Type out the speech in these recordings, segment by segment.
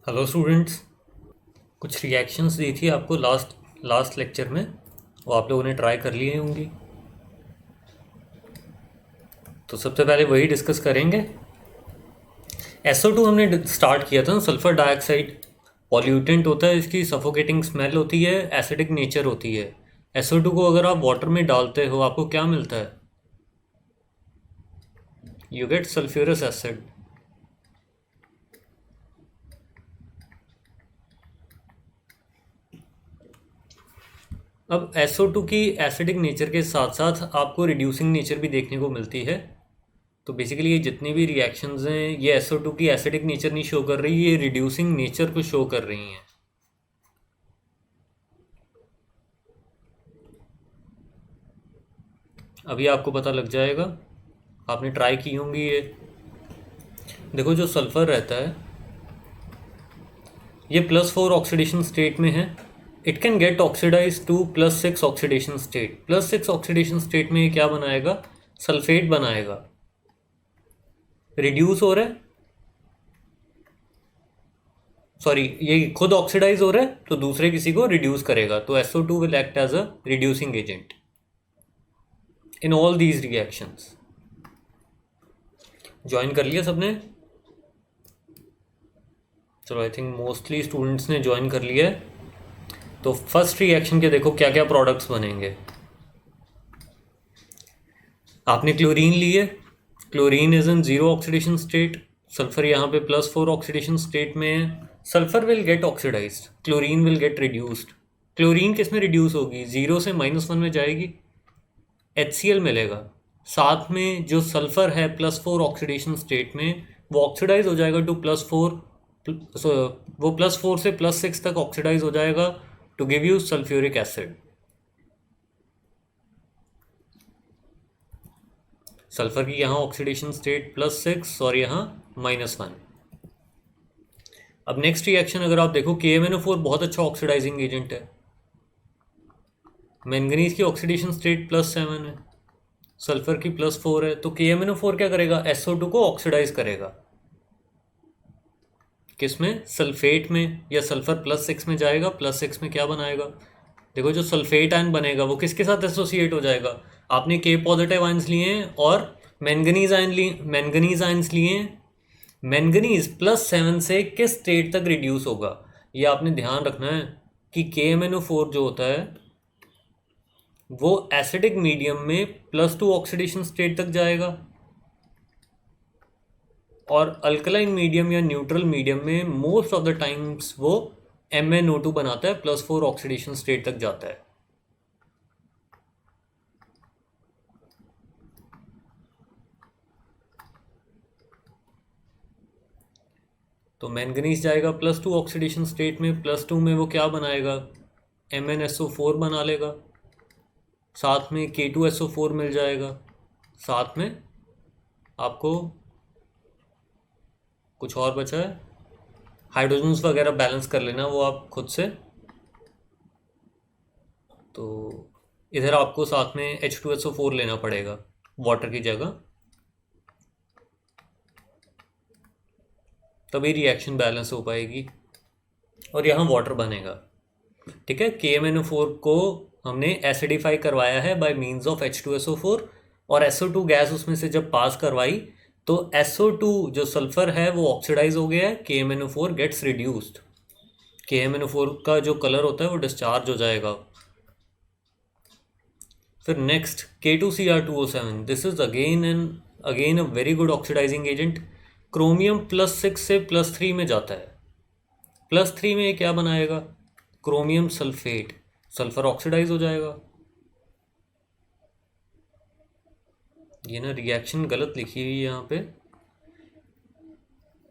Hello students. कुछ reactions दी थी आपको लास्ट लास्ट लेक्चर में, वो आप लोगों ने ट्राई कर लिए होंगी। तो सबसे पहले वही डिस्कस करेंगे। SO2 हमने स्टार्ट किया था ना, सल्फर डाइऑक्साइड पॉल्यूटेंट होता है, इसकी सफोकेटिंग स्मेल होती है, एसिडिक नेचर होती है। SO2 को अगर आप वाटर में डालते हो आपको क्या मिलता है? You get sulphurous acid. अब SO2 की एसिडिक नेचर के साथ साथ आपको रिड्यूसिंग नेचर भी देखने को मिलती है। तो बेसिकली ये जितनी भी रिएक्शंस हैं ये SO2 की एसिडिक नेचर नहीं शो कर रही, ये रिड्यूसिंग नेचर को शो कर रही हैं। अभी आपको पता लग जाएगा, आपने ट्राई की होंगी ये। देखो जो सल्फर रहता है ये +4 ऑक्सीडेशन स्टेट में है। It can get oxidise to +6 oxidation state. +6 oxidation state में ये क्या बनाएगा? सल्फेट बनाएगा। रिड्यूस हो रहा है, सॉरी ये खुद ऑक्सीडाइज हो रहा है तो दूसरे किसी को रिड्यूस करेगा, तो SO2 will act as a reducing agent in all these reactions. Join कर लिया सबने? चलो आई थिंक मोस्टली स्टूडेंट्स ने ज्वाइन कर लिया है। तो फर्स्ट रिएक्शन के देखो क्या क्या प्रोडक्ट्स बनेंगे। आपने क्लोरीन ली है, chlorine is in 0 oxidation state, sulphur यहाँ पे +4 ऑक्सीडेशन स्टेट में है। Sulphur will get oxidised, chlorine will get reduced. Chlorine किस में रिड्यूस होगी? 0 से -1 में जाएगी, HCl मिलेगा। साथ में जो सल्फर है +4 ऑक्सीडेशन स्टेट में वो ऑक्सीडाइज हो जाएगा टू +4, वो +4 से +6 तक ऑक्सीडाइज हो जाएगा to give you sulphuric acid. Sulphur की यहाँ ऑक्सीडेशन स्टेट +6 और यहाँ -1। अब नेक्स्ट रिएक्शन अगर आप देखो, KMnO4 बहुत अच्छा ऑक्सीडाइजिंग एजेंट है। मैंगनीज की ऑक्सीडेशन स्टेट +7 है, सल्फर की +4 है, तो KMnO4 क्या करेगा? SO2 को ऑक्सीडाइज करेगा। किसमें? सल्फेट में, या सल्फर +6 में जाएगा। +6 में क्या बनाएगा? देखो जो सल्फेट आयन बनेगा वो किसके साथ एसोसिएट हो जाएगा? आपने K पॉजिटिव आयंस लिए हैं और मैंगनीज आयन लिए, मैंगनीज आयंस लिए हैं। मैंगनीज +7 से किस स्टेट तक रिड्यूस होगा ये आपने ध्यान रखना है कि KMnO4 जो होता है वो एसिडिक मीडियम में +2 ऑक्सीडेशन स्टेट तक जाएगा और अल्कलाइन मीडियम या न्यूट्रल मीडियम में मोस्ट ऑफ द टाइम्स वो MnO2 बनाता है, +4 ऑक्सीडेशन स्टेट तक जाता है। तो मैंगनीज जाएगा +2 ऑक्सीडेशन स्टेट में, +2 में वो क्या बनाएगा? MnSO4 बना लेगा, साथ में K2SO4 मिल जाएगा, साथ में आपको कुछ और बचा है, हाइड्रोजन्स वगैरह बैलेंस कर लेना वो आप खुद से। तो इधर आपको साथ में H2SO4 लेना पड़ेगा वाटर की जगह, तभी रिएक्शन बैलेंस हो पाएगी और यहाँ वाटर बनेगा। ठीक है, KMnO4 को हमने एसिडिफाई करवाया है बाय मीन्स ऑफ H2SO4 और SO2 गैस उसमें से जब पास करवाई तो SO2 जो सल्फर है वो ऑक्सीडाइज हो गया है, KMnO4 गेट्स रिड्यूस्ड। KMnO4 का जो कलर होता है वो डिस्चार्ज हो जाएगा। फिर next K2Cr2O7, this is again a very good oxidising agent. Chromium +6 से +3 में जाता है। +3 में ये क्या बनाएगा? क्रोमियम सल्फेट, सल्फर ऑक्सीडाइज हो जाएगा। ये ना रिएक्शन गलत लिखी हुई है यहाँ पे,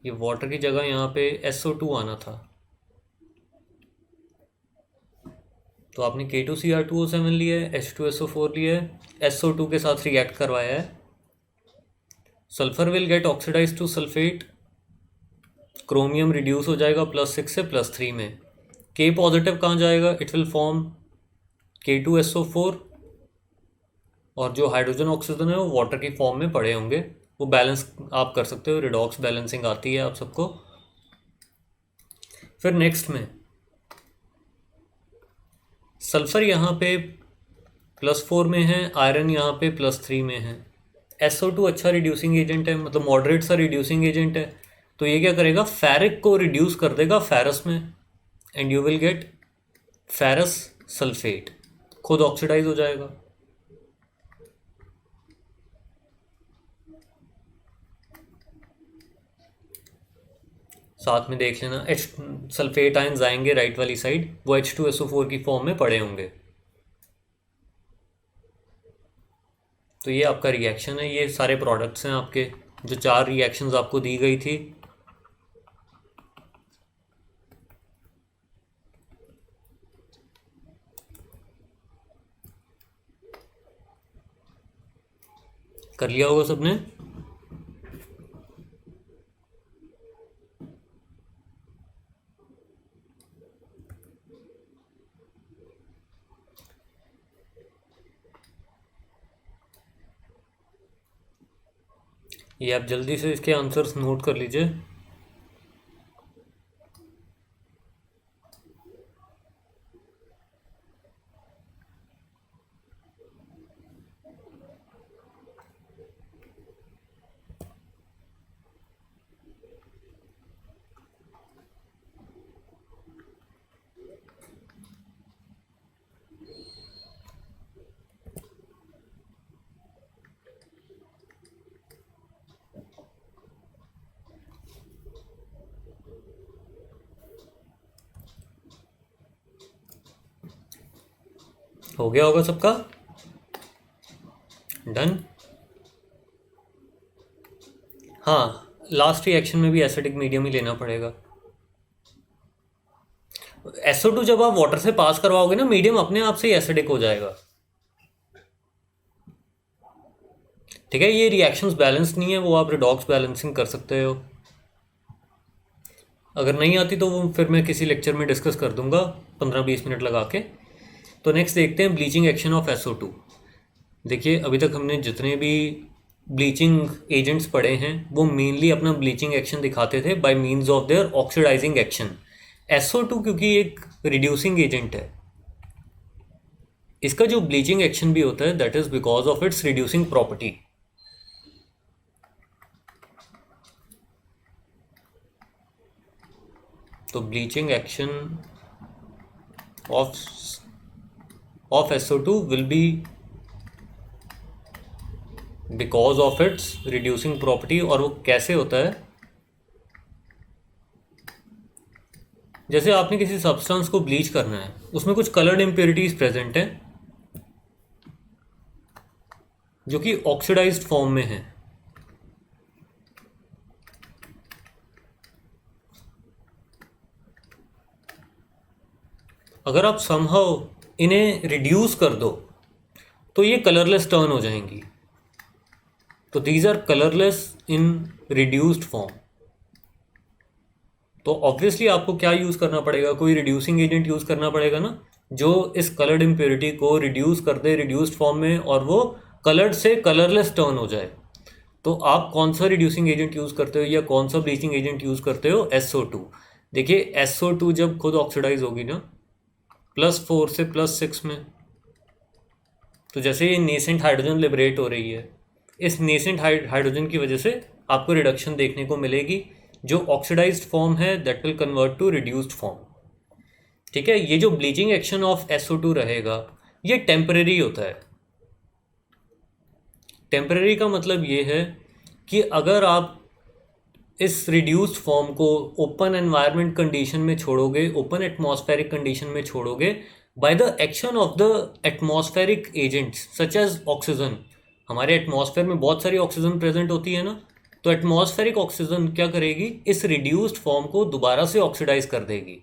ये वाटर की जगह यहाँ पे SO2 आना था। तो आपने K2Cr2O7 लिया है, H2SO4 लिया है, SO2 के साथ रिएक्ट करवाया है। Sulphur will get oxidise to sulphate, chromium reduce हो जाएगा +6 से +3 में। K पॉजिटिव कहाँ जाएगा? इट विल फॉर्म K2SO4 और जो हाइड्रोजन ऑक्सीजन है वो वाटर की फॉर्म में पड़े होंगे, वो बैलेंस आप कर सकते हो, रिडॉक्स बैलेंसिंग आती है आप सबको। फिर नेक्स्ट में सल्फर यहाँ पे +4 में है, आयरन यहाँ पे +3 में है। SO2 अच्छा रिड्यूसिंग एजेंट है, मतलब मॉडरेट सा रिड्यूसिंग एजेंट है, तो ये क्या करेगा, फेरिक को रिड्यूस कर देगा फेरस में, and you will gate ferrous sulphate, खुद ऑक्सीडाइज हो जाएगा। साथ में देख लेना H सल्फेट आयंस आएंगे राइट वाली साइड, वो H2SO4 की फॉर्म में पड़े होंगे। तो ये आपका रिएक्शन है, ये सारे प्रोडक्ट्स हैं आपके, जो 4 रिएक्शंस आपको दी गई थी। कर लिया होगा सबने। ये आप जल्दी से इसके आंसर्स नोट कर लीजिए। हो गया होगा सबका डन। हाँ, लास्ट रिएक्शन में भी एसिडिक मीडियम ही लेना पड़ेगा। SO2 जब आप वाटर से पास करवाओगे ना, मीडियम अपने आप से ही एसिडिक हो जाएगा। ठीक है, ये रिएक्शंस बैलेंस नहीं है, वो आप रिडॉक्स बैलेंसिंग कर सकते हो। अगर नहीं आती तो वो फिर मैं किसी लेक्चर में डिस्कस कर दूंगा 15-20 मिनट लगा के। तो नेक्स्ट देखते हैं ब्लीचिंग एक्शन ऑफ SO2। देखिए, अभी तक हमने जितने भी ब्लीचिंग एजेंट्स पढ़े हैं वो मेनली अपना ब्लीचिंग एक्शन दिखाते थे by means of their oxidising action. SO2 क्योंकि एक रिड्यूसिंग एजेंट है, इसका जो ब्लीचिंग एक्शन भी होता है that is because of its reducing property. तो bleaching action of SO2 will be because of its reducing property. और वो कैसे होता है, जैसे आपने किसी सब्सटेंस को ब्लीच करना है, उसमें कुछ कलर्ड इम्प्योरिटीज प्रेजेंट हैं जो कि ऑक्सीडाइज्ड फॉर्म में है। अगर आप समहाउ इन्हें रिड्यूस कर दो तो ये कलरलेस टर्न हो जाएंगी। तो these are colourless in reduced form. तो ऑब्वियसली आपको क्या यूज़ करना पड़ेगा, कोई रिड्यूसिंग एजेंट यूज़ करना पड़ेगा ना, जो इस कलर्ड इम्प्योरिटी को रिड्यूस कर दे रिड्यूस्ड फॉर्म में और वो कलर्ड से कलरलेस टर्न हो जाए। तो आप कौन सा रिड्यूसिंग एजेंट यूज़ करते हो या कौन सा ब्लीचिंग एजेंट यूज़ करते हो, SO2। देखिए, SO2 जब खुद ऑक्सीडाइज होगी ना +4 से +6 में, तो जैसे ये नेसेंट हाइड्रोजन लिबरेट हो रही है, इस नेसेंट हाइड्रोजन की वजह से आपको रिडक्शन देखने को मिलेगी। जो ऑक्सीडाइज्ड फॉर्म है that will convert to reduced form. ठीक है, ये जो ब्लीचिंग एक्शन ऑफ SO2 रहेगा ये टेम्परेरी होता है। टेम्परेरी का मतलब ये है कि अगर आप इस रिड्यूस्ड फॉर्म को ओपन एनवायरनमेंट कंडीशन में छोड़ोगे, ओपन एटमॉस्फेरिक कंडीशन में छोड़ोगे, by the action of the atmospheric agents such as oxygen. हमारे एटमॉस्फेयर में बहुत सारी ऑक्सीजन प्रेजेंट होती है ना, तो एटमॉस्फेरिक ऑक्सीजन क्या करेगी, इस रिड्यूस्ड फॉर्म को दोबारा से ऑक्सीडाइज कर देगी।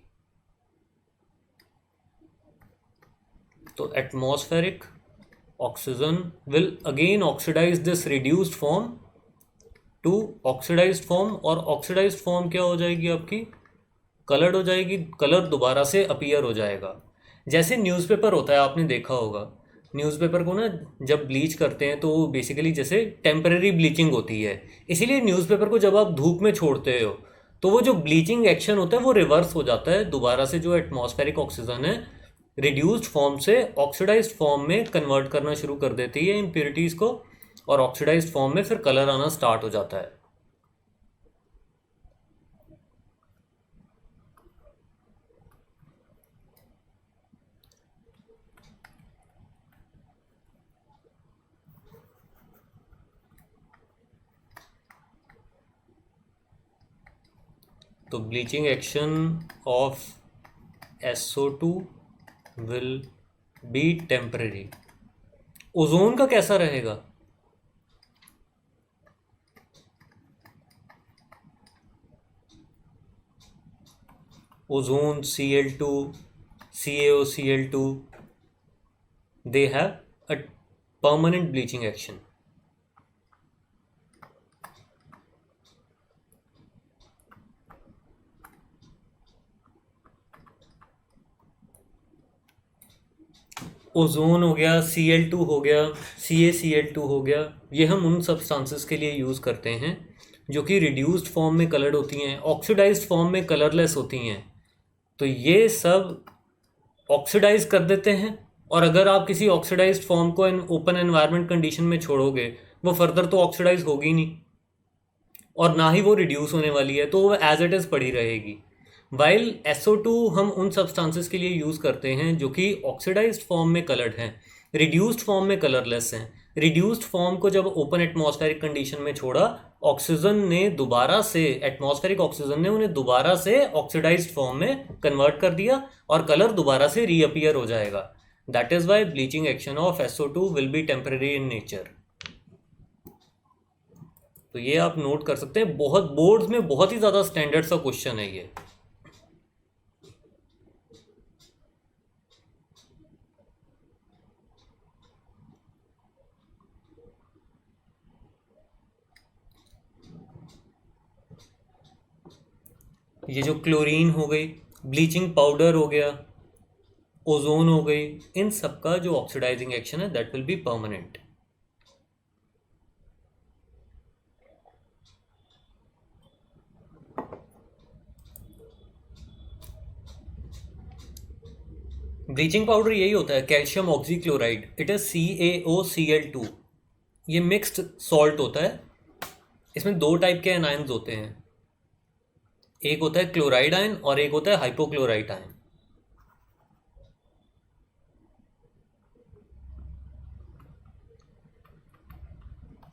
तो atmospheric oxygen will again oxidise this reduced form to oxidised form. और ऑक्सीडाइज्ड फॉर्म क्या हो जाएगी आपकी, कलर्ड हो जाएगी, कलर दोबारा से अपीयर हो जाएगा। जैसे न्यूज़पेपर होता है, आपने देखा होगा न्यूज़पेपर को ना जब ब्लीच करते हैं तो बेसिकली जैसे टेम्परेरी ब्लीचिंग होती है, इसीलिए न्यूज़पेपर को जब आप धूप में छोड़ते हो तो वो जो ब्लीचिंग एक्शन होता है वो रिवर्स हो जाता है, दोबारा से जो एटमॉस्फेरिक ऑक्सीजन है रिड्यूस्ड फॉर्म से ऑक्सीडाइज्ड फॉर्म में कन्वर्ट करना शुरू कर देती है इम्प्योरिटीज़ को, और ऑक्सीडाइज्ड फॉर्म में फिर कलर आना स्टार्ट हो जाता है। तो bleaching action of SO2 will B temporary. Ozone का कैसा रहेगा? Ozone Cl2, CaOCl2, they have a permanent bleaching action. Ozone हो गया, Cl2 हो गया, CaCl2 हो गया, ये हम उन सब्सटेंसेस के लिए यूज़ करते हैं जो कि रिड्यूस्ड फॉर्म में कलर्ड होती हैं, ऑक्सीडाइज्ड फॉर्म में कलरलेस होती हैं। तो ये सब ऑक्सीडाइज कर देते हैं, और अगर आप किसी ऑक्सीडाइज्ड फॉर्म को ओपन एनवायरनमेंट कंडीशन में छोड़ोगे वो फर्दर तो ऑक्सीडाइज होगी नहीं, और ना ही वो रिड्यूस होने वाली है, तो वो एज इट इज़ पड़ी रहेगी। वाइल SO2 हम उन सब्सटेंसेस के लिए यूज़ करते हैं जो कि ऑक्सीडाइज्ड फॉर्म में कलर्ड हैं, रिड्यूस्ड फॉर्म में कलरलेस हैं। रिड्यूस्ड फॉर्म को जब ओपन एटमॉस्फेरिक कंडीशन में छोड़ा, ऑक्सीजन ने दोबारा से, एटमॉस्फेरिक ऑक्सीजन ने उन्हें दोबारा से ऑक्सीडाइज्ड फॉर्म में कन्वर्ट कर दिया, और कलर दोबारा से रीअपियर हो जाएगा। That is why bleaching action of SO2 will B temporary in nature. तो ये आप नोट कर सकते हैं, बहुत बोर्ड्स में बहुत ही ज़्यादा स्टैंडर्ड सा क्वेश्चन है ये। ये जो क्लोरीन हो गई, ब्लीचिंग पाउडर हो गया, ओजोन हो गई, इन सब का जो ऑक्सीडाइजिंग एक्शन है that will be permanent. Bleaching powder यही होता है, calcium oxychloride, it is CaOCl2। ये मिक्स्ड सॉल्ट होता है, इसमें दो टाइप के एनायंस होते हैं, एक होता है क्लोराइड आयन और एक होता है हाइपोक्लोराइट आयन।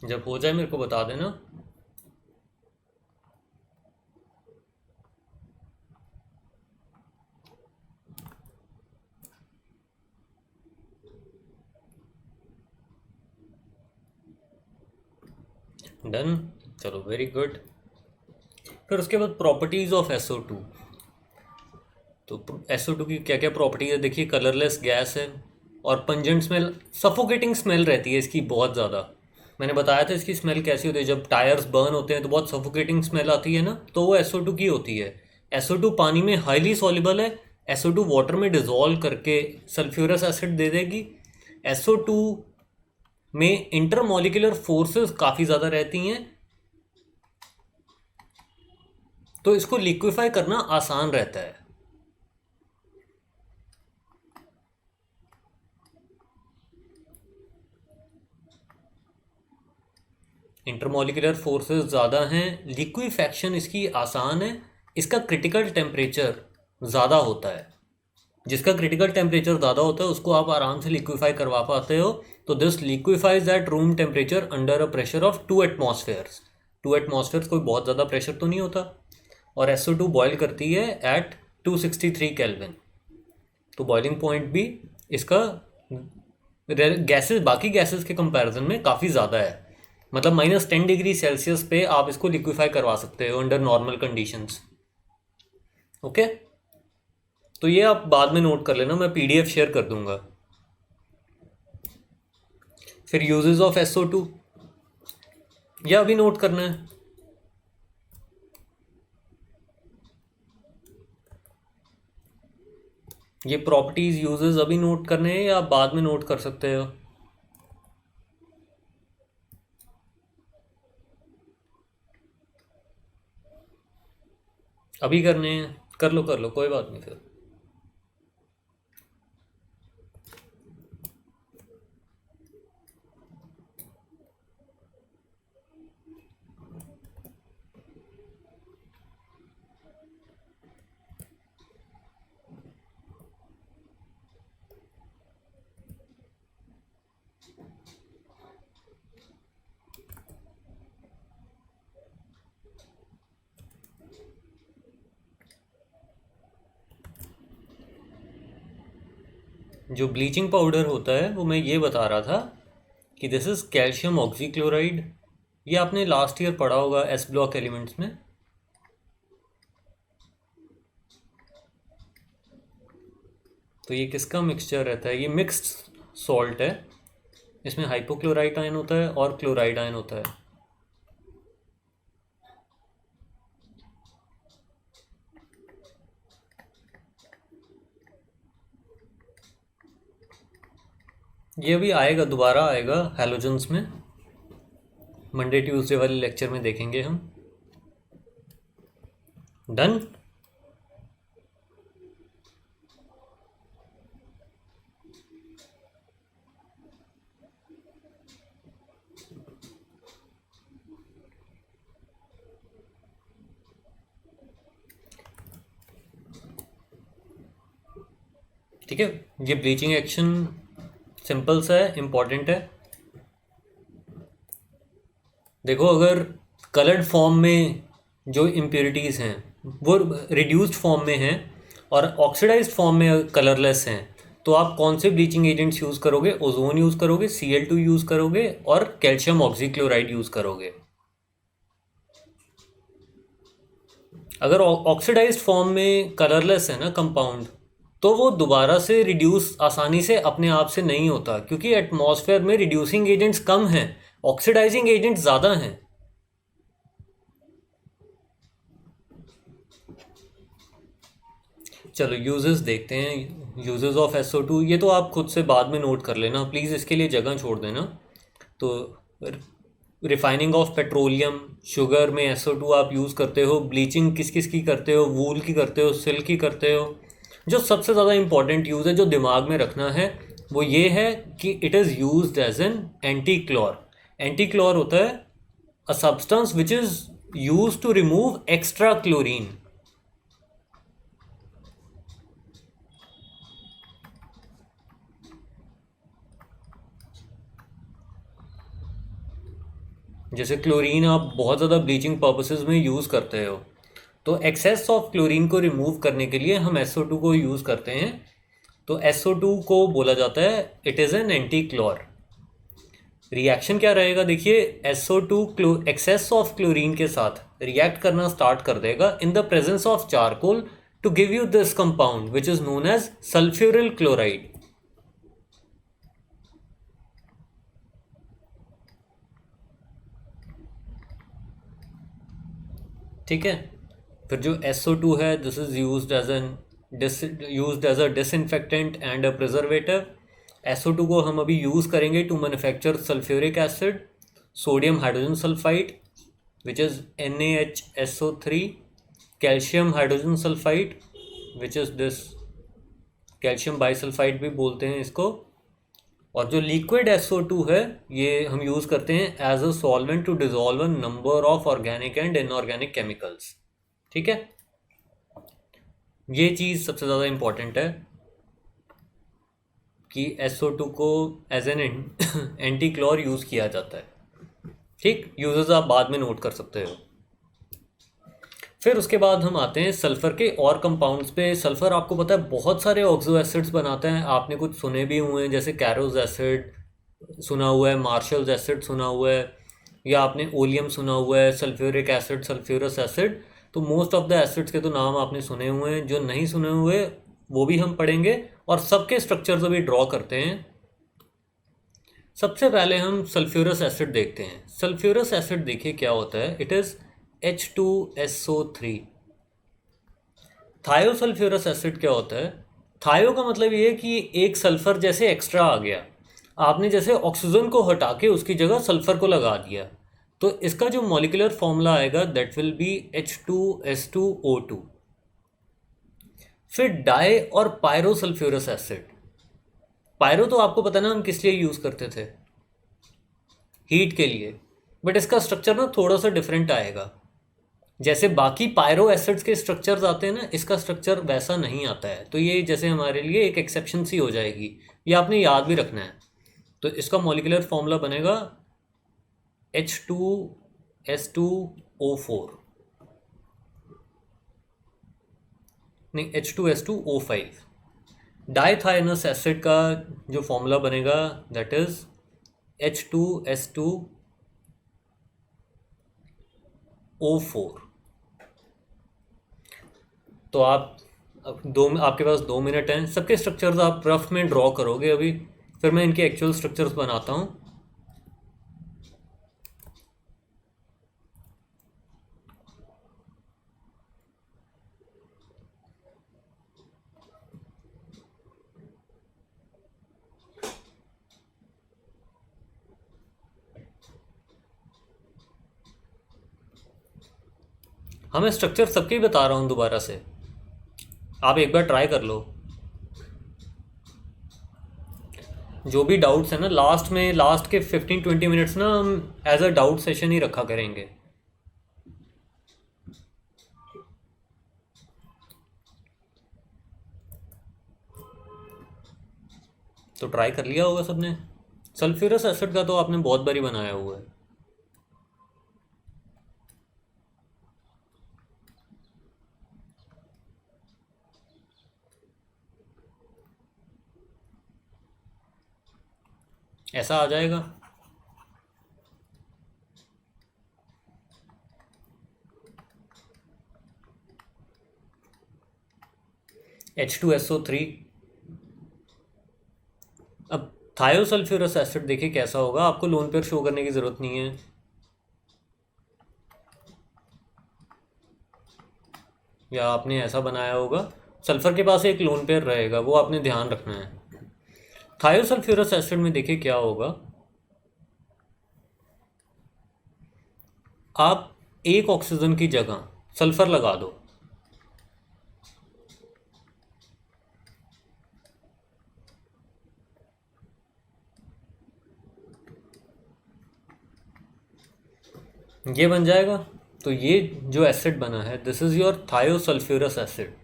जब हो जाए मेरे को बता देना। डन, चलो वेरी गुड। फिर उसके बाद प्रॉपर्टीज ऑफ SO2। तो SO2 की क्या क्या प्रॉपर्टीज है देखिए, कलरलेस गैस है, और पंजेंट स्मेल, सफोकेटिंग स्मेल रहती है इसकी बहुत ज़्यादा। मैंने बताया था इसकी स्मेल कैसी होती है, जब टायर्स बर्न होते हैं तो बहुत सफोकेटिंग स्मेल आती है ना, तो वो SO2 की होती है। SO2 पानी में हाईली सॉल्युबल है, SO2 वाटर में डिजोल्व करके सल्फ्यूरस एसिड दे देगी। SO2 में इंटरमॉलिक्यूलर फोर्सेस काफ़ी ज़्यादा रहती हैं, तो इसको लिक्विफाई करना आसान रहता है। इंटरमॉलिक्यूलर फोर्सेस ज़्यादा हैं, लिक्विफैक्शन इसकी आसान है, इसका क्रिटिकल टेम्परेचर ज़्यादा होता है। जिसका क्रिटिकल टेम्परेचर ज़्यादा होता है उसको आप आराम से लिक्विफाई करवा पाते हो। तो this liquefies at room temperature under a pressure of 2 एटमॉस्फेयर्स। 2 एटमॉस्फेयर्स कोई बहुत ज़्यादा प्रेशर तो नहीं होता, और SO2 बॉयल करती है एट 263 केल्विन। तो बॉइलिंग पॉइंट भी इसका गैसेस, बाकी गैसेस के कंपैरिजन में काफ़ी ज़्यादा है, मतलब -10 डिग्री सेल्सियस पे आप इसको लिक्विफाई करवा सकते हो अंडर नॉर्मल कंडीशंस। ओके, तो ये आप बाद में नोट कर लेना, मैं PDF शेयर कर दूंगा। फिर यूजेस ऑफ SO2, ये अभी नोट करना है। ये प्रॉपर्टीज यूजेस अभी नोट करने हैं या आप बाद में नोट कर सकते हो? अभी करने हैं? कर लो कोई बात नहीं फिर। जो ब्लीचिंग पाउडर होता है वो मैं ये बता रहा था कि दिस इज़ कैल्शियम ऑक्सीक्लोराइड। ये आपने लास्ट ईयर पढ़ा होगा एस ब्लॉक एलिमेंट्स में। तो ये किसका मिक्सचर रहता है? ये मिक्स्ड सॉल्ट है। इसमें हाइपोक्लोराइट आयन होता है और क्लोराइड आयन होता है। ये अभी आएगा, दोबारा आएगा हैलोजन्स में। मंडे ट्यूसडे वाले लेक्चर में देखेंगे हम। डन। ठीक है, ये ब्लीचिंग एक्शन सिंपल सा है, इम्पॉर्टेंट है। देखो, अगर कलर्ड फॉर्म में जो इम्प्योरिटीज़ हैं वो रिड्यूस्ड फॉर्म में हैं और ऑक्सीडाइज्ड फॉर्म में कलरलेस हैं, तो आप कौन से ब्लीचिंग एजेंट्स यूज़ करोगे? ओजोन यूज़ करोगे, Cl2 यूज़ करोगे और कैल्शियम ऑक्सीक्लोराइड यूज़ करोगे। अगर ऑक्सीडाइज्ड फॉर्म में कलरलेस है ना कंपाउंड, तो वो दोबारा से रिड्यूस आसानी से अपने आप से नहीं होता, क्योंकि एटमॉस्फेयर में रिड्यूसिंग एजेंट्स कम हैं, ऑक्सीडाइजिंग एजेंट्स ज़्यादा हैं। चलो यूजेस देखते हैं। यूजेस ऑफ SO2 ये तो आप खुद से बाद में नोट कर लेना प्लीज़, इसके लिए जगह छोड़ देना। तो रिफाइनिंग ऑफ पेट्रोलियम, शुगर में SO2 आप यूज़ करते हो। ब्लीचिंग किस किस की करते हो? वूल की करते हो, सिल्क की करते हो। जो सबसे ज़्यादा इंपॉर्टेंट यूज़ है जो दिमाग में रखना है वो ये है कि it is used as an anti chlor. Anti chlor होता है a substance which is use to remove extra chlorine. जैसे क्लोरीन आप बहुत ज़्यादा ब्लीचिंग पर्पसेस में यूज़ करते हो, तो एक्सेस ऑफ क्लोरीन को रिमूव करने के लिए हम SO2 को यूज़ करते हैं। तो SO2 को बोला जाता है it is an anti chlor. Reaction क्या रहेगा? देखिए, SO2 एक्सेस ऑफ क्लोरीन के साथ रिएक्ट करना स्टार्ट कर देगा in the presence of charcoal to give you this compound which is known as sulphuryl chloride. ठीक है, फिर जो SO2 है this is used as a disinfectant and a preservative. SO2 को हम अभी यूज़ करेंगे to manufacture sulphuric acid, sodium hydrogen sulphide which is NaHSO3, calcium hydrogen sulphide which is this calcium bisulphide भी बोलते हैं इसको। और जो लिक्विड SO2 है ये हम यूज़ करते हैं as a solvent to dissolve a number of organic and inorganic chemicals. ठीक है, ये चीज़ सबसे ज़्यादा इम्पॉर्टेंट है कि SO2 को एज एन एंटी क्लोर यूज़ किया जाता है। ठीक, यूजेस आप बाद में नोट कर सकते हो। फिर उसके बाद हम आते हैं सल्फ़र के और कंपाउंड्स पे। सल्फ़र आपको पता है बहुत सारे ऑक्सो एसिड्स बनाता है, आपने कुछ सुने भी हुए हैं, जैसे कैरोज एसिड सुना हुआ है, मार्शल्स एसिड सुना हुआ है, या आपने ओलियम सुना हुआ है, सल्फ्यूरिक एसिड, सल्फ्यूरस एसिड। तो मोस्ट ऑफ द एसिड्स के तो नाम आपने सुने हुए हैं। जो नहीं सुने हुए वो भी हम पढ़ेंगे और सबके स्ट्रक्चर्स अभी ड्रॉ करते हैं। सबसे पहले हम सल्फ्यूरस एसिड देखते हैं। सल्फ्यूरस एसिड देखिए क्या होता है, इट इज़ H2SO3। थायोसल्फ्यूरस एसिड क्या होता है? थायो का मतलब ये है कि एक सल्फर जैसे एक्स्ट्रा आ गया, आपने जैसे ऑक्सीजन को हटा के उसकी जगह सल्फर को लगा दिया, तो इसका जो मॉलिक्यूलर फॉर्मूला आएगा दैट विल बी H2S2O2। फिर डाई और पायरोसल्फ्यूरस एसिड। पायरो तो आपको पता ना हम किस लिए यूज़ करते थे, हीट के लिए, बट इसका स्ट्रक्चर ना थोड़ा सा डिफरेंट आएगा। जैसे बाकी पायरो एसिड्स के स्ट्रक्चर्स आते हैं ना, इसका स्ट्रक्चर वैसा नहीं आता है, तो ये जैसे हमारे लिए एक एक्सेप्शन सी हो जाएगी, ये आपने याद भी रखना है। तो इसका मॉलिक्यूलर फॉर्मूला बनेगा H2S2O4, नहीं H2S2O5। डाइथाइनस एसिड का जो फॉर्मूला बनेगा दैट इज H2S2O4। तो आप अब आपके पास 2 मिनट हैं, सबके स्ट्रक्चर्स आप रफ में ड्रॉ करोगे अभी, फिर मैं इनके एक्चुअल स्ट्रक्चर्स बनाता हूँ। हाँ मैं स्ट्रक्चर सबके ही बता रहा हूँ दोबारा से, आप एक बार ट्राई कर लो। जो भी डाउट्स हैं ना लास्ट के 15-20 मिनट्स ना हम एज अ डाउट सेशन ही रखा करेंगे। तो ट्राई कर लिया होगा सबने। सल्फ्यूरस एसिड का तो आपने बहुत बारी बनाया हुआ है। ऐसा आ जाएगा। H2SO3। अब थायोसल्फ्यूरस एसिड देखिए कैसा होगा, आपको लोन पेयर शो करने की ज़रूरत नहीं है, या आपने ऐसा बनाया होगा, सल्फर के पास एक लोन पेयर रहेगा, वो आपने ध्यान रखना है। थायोसल्फ्यूरस एसिड में देखिए क्या होगा, आप एक ऑक्सीजन की जगह सल्फर लगा दो, ये बन जाएगा। तो ये जो एसिड बना है दिस इज योर थायोसल्फ्यूरस एसिड।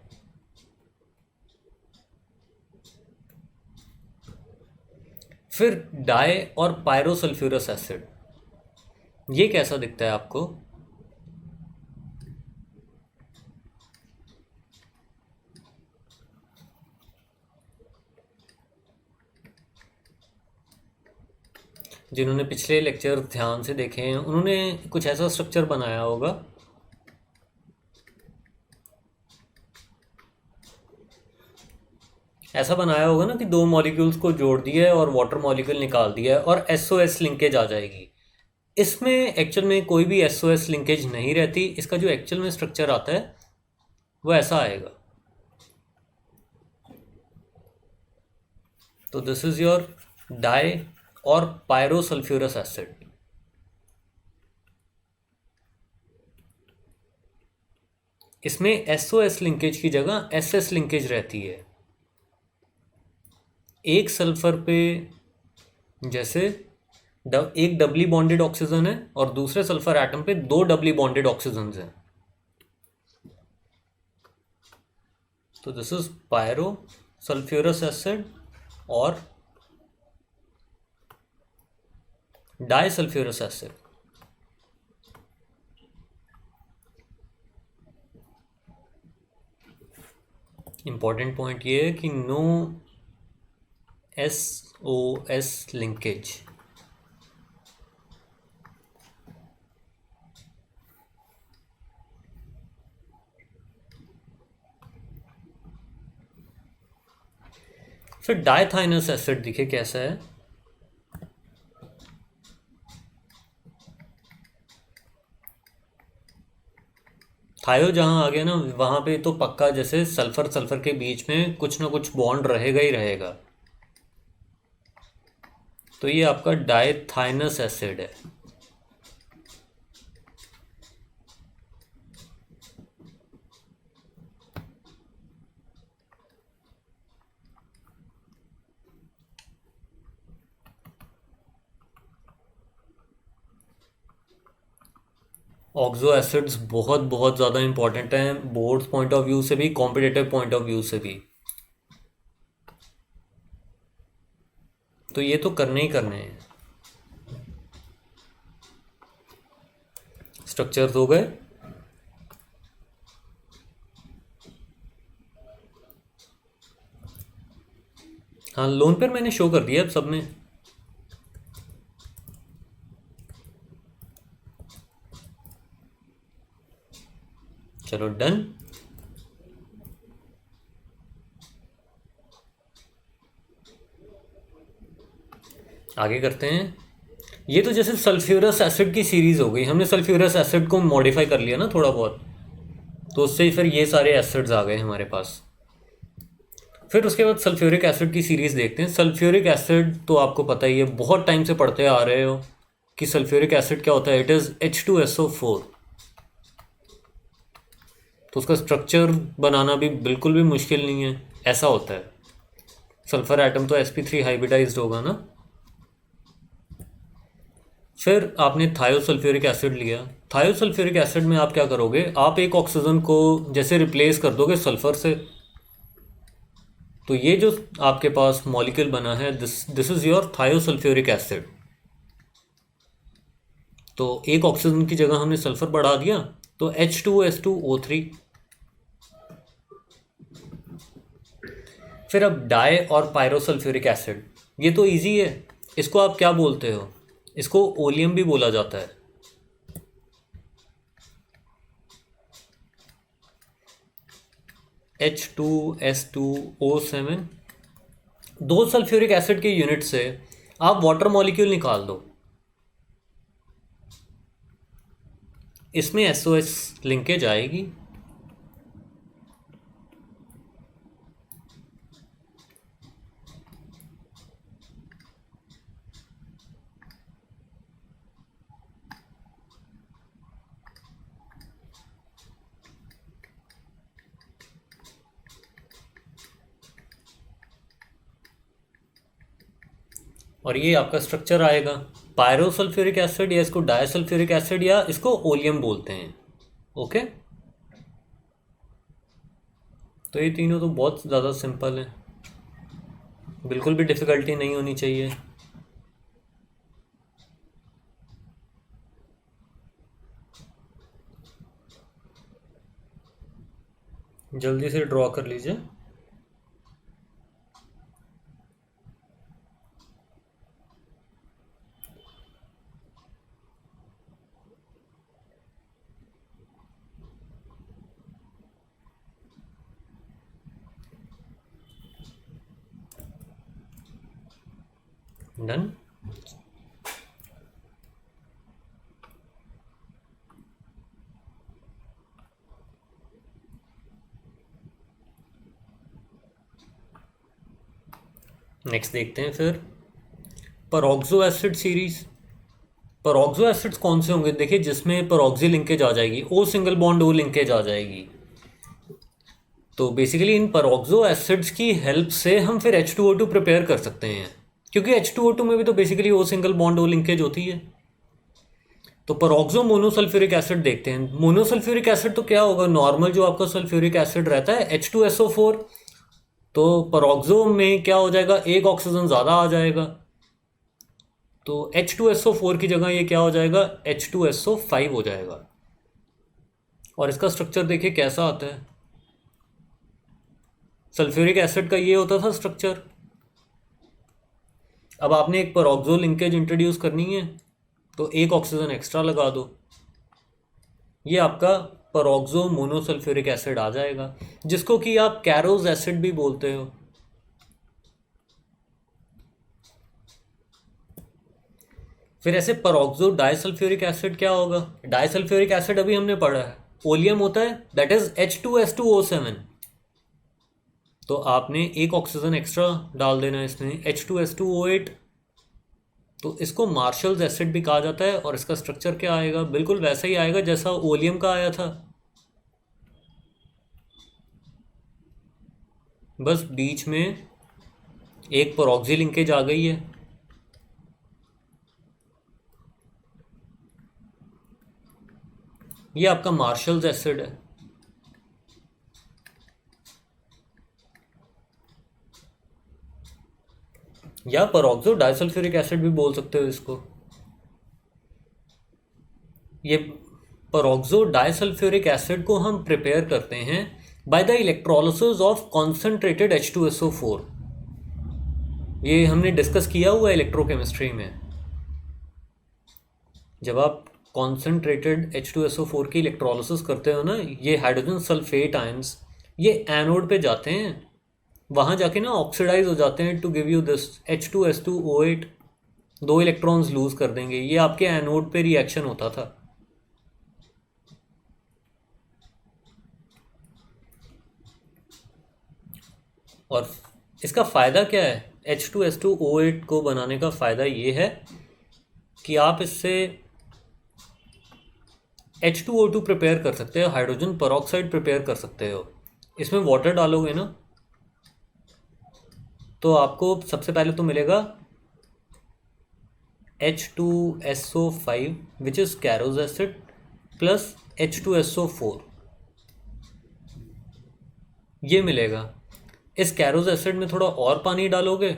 फिर डाई और पायरोसल्फ्यूरस एसिड, ये कैसा दिखता है आपको? जिन्होंने पिछले लेक्चर ध्यान से देखे हैं उन्होंने कुछ ऐसा स्ट्रक्चर बनाया होगा। ऐसा बनाया होगा ना कि दो मॉलिक्यूल्स को जोड़ दिया है और वाटर मॉलिक्यूल निकाल दिया है और SOS लिंकेज आ जाएगी। इसमें एक्चुअल में कोई भी SOS लिंकेज नहीं रहती, इसका जो एक्चुअल में स्ट्रक्चर आता है वो ऐसा आएगा। तो दिस इज योर डाई और पायरोसल्फ्यूरस एसिड। इसमें SOS लिंकेज की जगह SS लिंकेज रहती है। एक सल्फर पे जैसे एक डबली बॉन्डेड ऑक्सीजन है और दूसरे सल्फर एटम पे दो डबली बॉन्डेड ऑक्सीजन हैं। तो this is pyro sulphurous acid और di sulphurous acid. Important point ये है कि नो SOS लिंकेज। फिर डायथाइनस एसिड देखिए कैसा है। थायो जहाँ आ गया ना वहाँ पे तो पक्का जैसे सल्फर सल्फर के बीच में कुछ ना कुछ बॉन्ड रहेगा ही रहेगा। तो ये आपका डायथाइनस एसिड है। ऑक्सो एसिड्स बहुत बहुत ज़्यादा इंपॉर्टेंट हैं, बोर्ड्स पॉइंट ऑफ व्यू से भी, कॉम्पिटिटिव पॉइंट ऑफ व्यू से भी। तो ये तो करने ही करने हैं। स्ट्रक्चर्स हो गए। हाँ, लोन पर मैंने शो कर दिया अब सब में। चलो डन। आगे करते हैं। ये तो जैसे सल्फ्यूरस एसिड की सीरीज हो गई, हमने सल्फ्यूरस एसिड को मॉडिफाई कर लिया ना थोड़ा बहुत, तो उससे ही फिर ये सारे एसिड्स आ गए हमारे पास। फिर उसके बाद सल्फ्यूरिक एसिड की सीरीज देखते हैं। सल्फ्यूरिक एसिड तो आपको पता ही है, बहुत टाइम से पढ़ते आ रहे हो कि सल्फ्यूरिक एसिड क्या होता है। It is H2SO4। तो उसका स्ट्रक्चर बनाना भी बिल्कुल भी मुश्किल नहीं है, ऐसा होता है। सल्फर एटम तो sp3 हाइब्रिडाइज्ड होगा ना। फिर आपने थायोसल्फ्यूरिक एसिड लिया। थायोसल्फ्यूरिक एसिड में आप क्या करोगे, आप एक ऑक्सीजन को जैसे रिप्लेस कर दोगे सल्फर से। तो ये जो आपके पास मॉलिक्यूल बना है, दिस इज योर थायोसल्फ्यूरिक एसिड। तो एक ऑक्सीजन की जगह हमने सल्फर बढ़ा दिया, तो H2S2O3। फिर अब डाई और पायरोसल्फ्यूरिक एसिड, ये तो इजी है। इसको आप क्या बोलते हो, इसको ओलियम भी बोला जाता है। H2S2O7। दो सल्फ्यूरिक एसिड के यूनिट से आप वाटर मॉलिक्यूल निकाल दो, इसमें SOS लिंकेज आएगी। और ये आपका स्ट्रक्चर आएगा पायरोसल्फ्यूरिक एसिड, या इसको डायसल्फ्यूरिक एसिड, या इसको ओलियम बोलते हैं। ओके। तो ये तीनों तो बहुत ज़्यादा सिंपल है, बिल्कुल भी डिफ़िकल्टी नहीं होनी चाहिए। जल्दी से ड्रॉ कर लीजिए। डन। नेक्स्ट देखते हैं फिर peroxo acid series. Peroxo acids कौन से होंगे, देखिए जिसमें परऑक्सी लिंकेज आ जाएगी, O single bond O linkage आ जाएगी। तो बेसिकली इन परऑक्सो एसिड्स की हेल्प से हम फिर H2O2 प्रिपेयर कर सकते हैं, क्योंकि H2O2 में भी तो basically O single bond O linkage होती है। तो परऑक्सो मोनोसल्फ्यूरिक एसिड देखते हैं। मोनोसल्फ्यूरिक एसिड तो क्या होगा, नॉर्मल जो आपका सल्फ्यूरिक एसिड रहता है H2SO4। तो परऑक्सो में क्या हो जाएगा, एक ऑक्सीजन ज़्यादा आ जाएगा, तो H2SO4 की जगह ये क्या हो जाएगा, H2SO5 हो जाएगा। और इसका स्ट्रक्चर देखिए कैसा आता है। सल्फ्यूरिक एसिड का ये होता था स्ट्रक्चर। अब आपने एक परऑक्सो लिंकेज इंट्रोड्यूस करनी है, तो एक ऑक्सीजन एक्स्ट्रा लगा दो, ये आपका परऑक्सो मोनोसल्फ्यूरिक एसिड आ जाएगा, जिसको कि आप कैरोज एसिड भी बोलते हो। फिर ऐसे परऑक्सो डाइसल्फ्यूरिक एसिड क्या होगा, डाइसल्फ्यूरिक एसिड अभी हमने पढ़ा है, ओलियम होता है, दैट इज H2S2O7। तो आपने एक ऑक्सीजन एक्स्ट्रा डाल देना है इसमें, H2S2O8। तो इसको मार्शल्स एसिड भी कहा जाता है, और इसका स्ट्रक्चर क्या आएगा, बिल्कुल वैसा ही आएगा जैसा ओलियम का आया था, बस बीच में एक परऑक्सी लिंकेज आ गई है। ये आपका मार्शल्स एसिड है। या पेरोक्सो डाइसल्फ्यूरिक एसिड भी बोल सकते हो इसको। ये पेरोक्सो डाइसल्फ्यूरिक एसिड को हम प्रिपेयर करते हैं bye the electrolysis of concentrated H2SO4। ये हमने डिस्कस किया हुआ है इलेक्ट्रोकेमिस्ट्री में। जब आप कॉन्सेंट्रेटेड H2SO4 की इलेक्ट्रोलिसिस करते हो ना, ये हाइड्रोजन सल्फेट आयंस ये एनोड पे जाते हैं, वहाँ जाके ना ऑक्सीडाइज हो जाते हैं to give you this H2S2O8। 2 electrons lose कर देंगे। ये आपके एनोड पे रिएक्शन होता था। और इसका फ़ायदा क्या है? H2S2O8 को बनाने का फ़ायदा ये है कि आप इससे H2O2 प्रिपेयर कर सकते हो, हाइड्रोजन पेरोक्साइड प्रिपेयर कर सकते हो। इसमें वाटर डालोगे ना तो आपको सबसे पहले तो मिलेगा H2SO5 which is कैरोज acid plus H2SO4, ये मिलेगा। इस कैरोज एसिड में थोड़ा और पानी डालोगे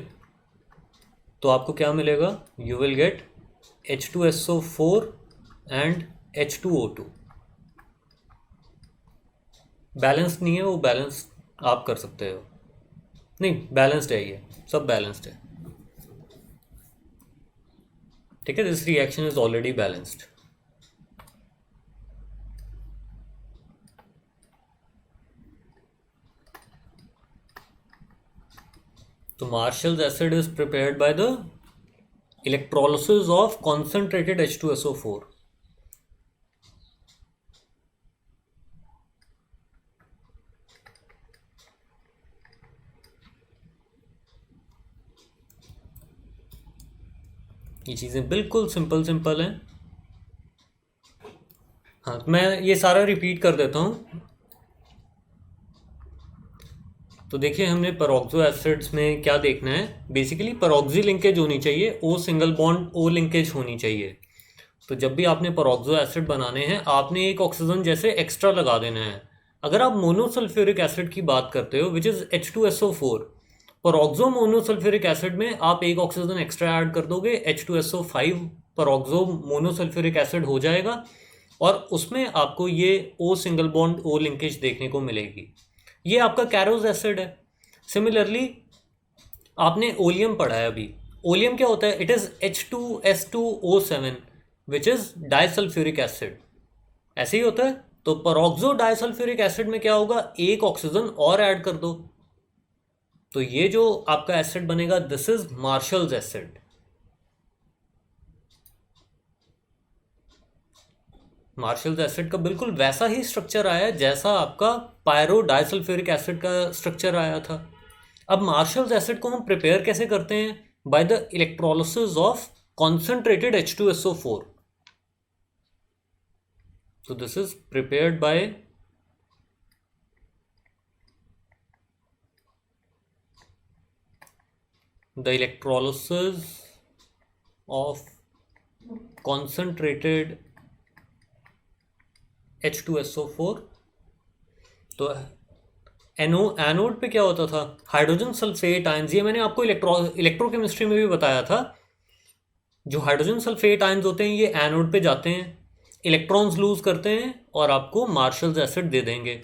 तो आपको क्या मिलेगा? You will get H2SO4 and H2O2। Balanced नहीं है वो, बैलेंस आप कर सकते हो। नहीं, बैलेंस्ड है, ये सब बैलेंस्ड है। ठीक है, this reaction is already balanced. तो Marshall's acid is prepared by the electrolysis of concentrated H2SO4। ये चीज़ें बिल्कुल सिंपल सिंपल हैं। हाँ, मैं ये सारा रिपीट कर देता हूँ। तो देखिए, हमने पेरोक्सो एसिड्स में क्या देखना है। बेसिकली पेरोक्सी लिंकेज होनी चाहिए, O single bond O linkage होनी चाहिए। तो जब भी आपने पेरोक्सो एसिड बनाने हैं, आपने एक ऑक्सीजन जैसे एक्स्ट्रा लगा देना है। अगर आप मोनोसल्फ्यूरिक एसिड की बात करते हो which is H2SO4, peroxo monosulfuric acid में आप एक ऑक्सीजन एक्स्ट्रा ऐड कर दोगे, H2SO5 पेरोक्सो मोनोसल्फ्यूरिक एसिड हो जाएगा और उसमें आपको ये O single bond O linkage देखने को मिलेगी। ये आपका कैरोज एसिड है। सिमिलरली आपने ओलियम पढ़ा है अभी। ओलियम क्या होता है? It is H2S2O7 which is disulphuric acid. ऐसे ही होता है। तो पेरोक्सो डाइसल्फ्यूरिक एसिड में क्या होगा? एक ऑक्सीजन और ऐड कर दो तो ये जो आपका एसिड बनेगा this is marshals acid. Marshals acid का बिल्कुल वैसा ही स्ट्रक्चर आया है जैसा आपका पायरो डाइसल्फ्यूरिक एसिड का स्ट्रक्चर आया था। अब मार्शल्स एसिड को हम प्रिपेयर कैसे करते हैं? Bye the electrolysis of concentrated H2SO4। so this is prepared by the electrolysis of concentrated H2SO4। तो एनोड पे क्या होता था? Hydrogen sulphate ions. ये मैंने आपको इलेक्ट्रोकेमिस्ट्री में भी बताया था। जो हाइड्रोजन सल्फेट आयंस होते हैं ये एनोड पे जाते हैं, इलेक्ट्रॉन्स लूज करते हैं और आपको मार्शल्स एसिड दे देंगे।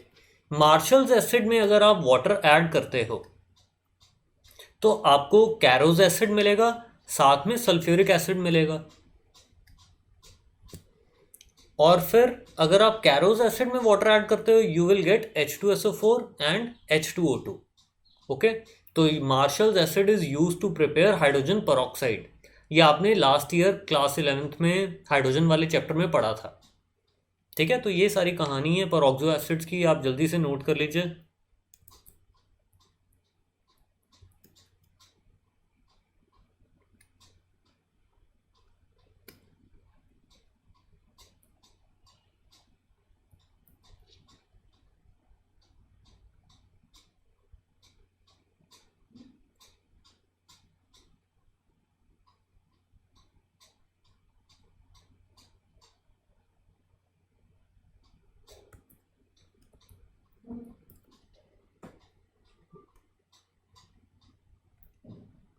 मार्शल्स एसिड में अगर आप वाटर ऐड करते हो तो आपको कैरोज एसिड मिलेगा, साथ में सल्फ्यूरिक एसिड मिलेगा। और फिर अगर आप कैरोज एसिड में वाटर ऐड करते हो you will get H2SO4 and H2O2। Okay, तो Marshall's acid is use to prepare hydrogen peroxide. ये आपने लास्ट ईयर क्लास 11th में हाइड्रोजन वाले चैप्टर में पढ़ा था। ठीक है, तो ये सारी कहानी है पेरोक्सो एसिड्स की, आप जल्दी से नोट कर लीजिए।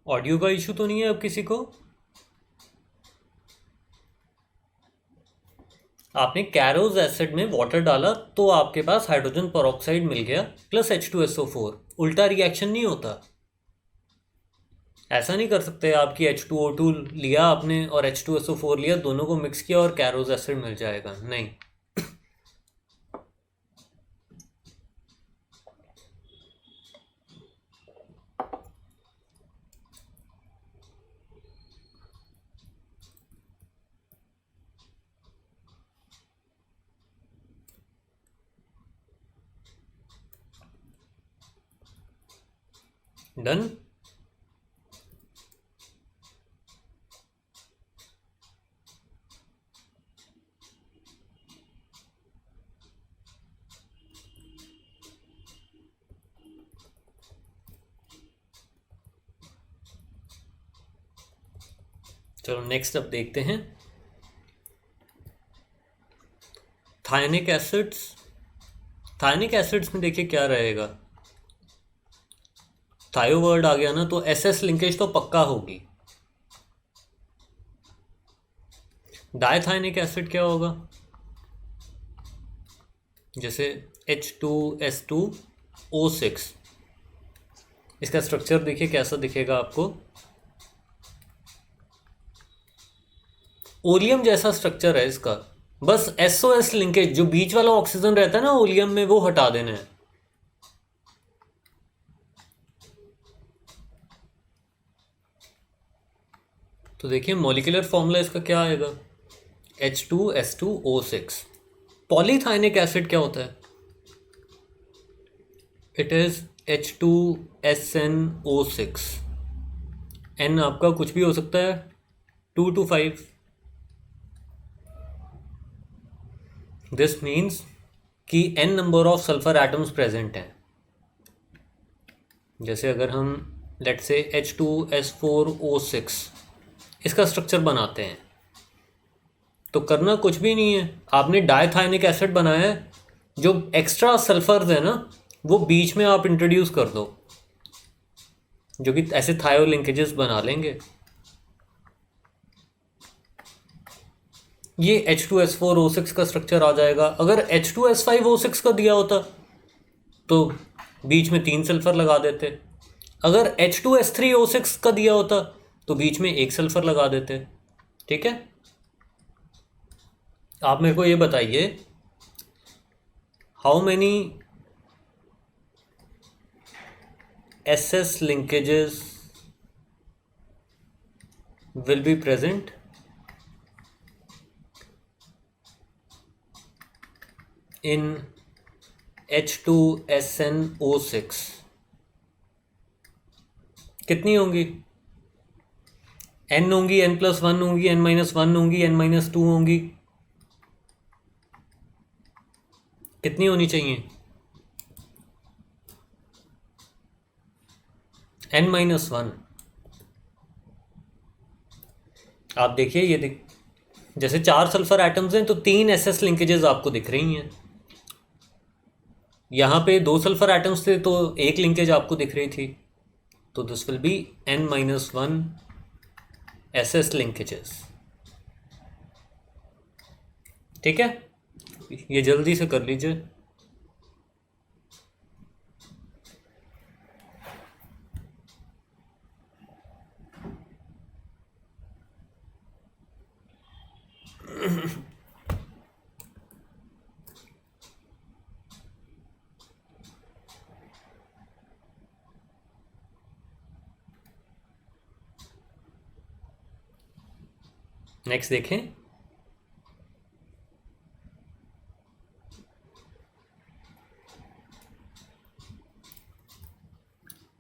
ऑडियो का इशू तो नहीं है अब किसी को? आपने कैरोज एसिड में वाटर डाला तो आपके पास हाइड्रोजन पेरोक्साइड मिल गया प्लस H2SO4। उल्टा रिएक्शन नहीं होता। ऐसा नहीं कर सकते आप कि H2O2 लिया आपने और H2SO4 लिया, दोनों को मिक्स किया और कैरोज एसिड मिल जाएगा, नहीं। डन। चलो नेक्स्ट अब देखते हैं थायनिक एसिड्स। थायनिक एसिड्स में देखिए क्या रहेगा, थायो वर्ड आ गया ना, तो SS लिंकेज तो पक्का होगी। डायथाइनिक एसिड क्या होगा, जैसे H2S2O6। इसका स्ट्रक्चर देखिए कैसा दिखेगा आपको, ओलियम जैसा स्ट्रक्चर है इसका, बस SOS लिंकेज जो बीच वाला ऑक्सीजन रहता है ना ओलियम में, वो हटा देना है। तो देखिए मॉलिक्यूलर फॉर्मूला इसका क्या आएगा, H2S2O6। पॉलीथाइनिक एसिड क्या होता है, इट इज H2SnO6। N आपका कुछ भी हो सकता है, 2 to 5। दिस मीन्स कि n number of sulphur atoms present हैं। जैसे अगर हम लेट से H2S4O6 इसका स्ट्रक्चर बनाते हैं, तो करना कुछ भी नहीं है, आपने डायथाइनिक एसिड बनाया है, जो एक्स्ट्रा सल्फर्स है ना वो बीच में आप इंट्रोड्यूस कर दो, जो कि ऐसे थायो लिंकेजेस बना लेंगे। ये H2S4O6 का स्ट्रक्चर आ जाएगा। अगर H2S5O6 का दिया होता तो बीच में 3 सल्फर लगा देते, अगर H2S3O6 का दिया होता तो बीच में 1 सल्फर लगा देते। ठीक है, आप मेरे को ये बताइए, how many SS linkages will be present in H2SnO6? कितनी होंगी, n होंगी, n+1 होंगी, n-1 होंगी, n-2 होंगी, कितनी होनी चाहिए, n-1। आप देखिए ये जैसे 4 सल्फर एटम्स हैं तो 3 SS लिंकेजेस आपको दिख रही हैं। यहाँ पे 2 सल्फर एटम्स थे तो 1 लिंकेज आपको दिख रही थी, तो this will B n-1 SS linkages. ठीक है, ये जल्दी से कर लीजिए। नेक्स्ट देखें,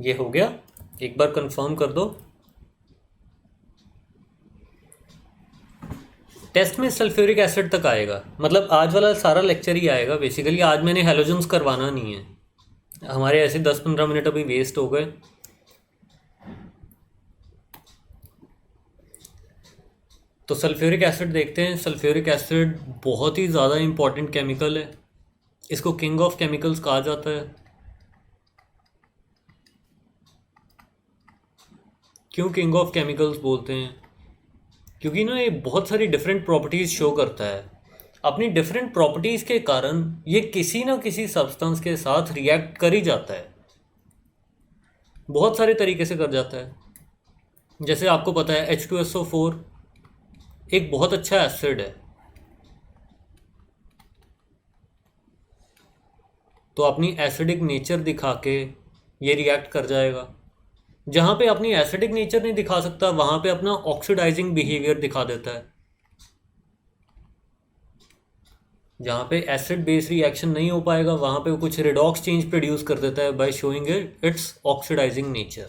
ये हो गया, एक बार कंफर्म कर दो। टेस्ट में सल्फ्यूरिक एसिड तक आएगा, मतलब आज वाला सारा लेक्चर ही आएगा बेसिकली। आज मैंने हैलोजन्स करवाना नहीं है, हमारे ऐसे 10-15 मिनट अभी वेस्ट हो गए। तो सल्फ्यूरिक एसिड देखते हैं। सल्फ्यूरिक एसिड बहुत ही ज़्यादा इम्पॉर्टेंट केमिकल है, इसको किंग ऑफ केमिकल्स कहा जाता है। क्यों किंग ऑफ केमिकल्स बोलते हैं? क्योंकि ना ये बहुत सारी डिफरेंट प्रॉपर्टीज़ शो करता है। अपनी डिफरेंट प्रॉपर्टीज़ के कारण ये किसी ना किसी सब्सटेंस के साथ रिएक्ट कर ही जाता है, बहुत सारे तरीके से कर जाता है। जैसे आपको पता है H2SO4 एक बहुत अच्छा एसिड है, तो अपनी एसिडिक नेचर दिखा के ये रिएक्ट कर जाएगा। जहाँ पे अपनी एसिडिक नेचर नहीं दिखा सकता वहाँ पे अपना ऑक्सीडाइजिंग बिहेवियर दिखा देता है। जहाँ पे एसिड बेस रिएक्शन नहीं हो पाएगा वहाँ पे वो कुछ रेडॉक्स चेंज प्रोड्यूस कर देता है by showing its oxidising nature.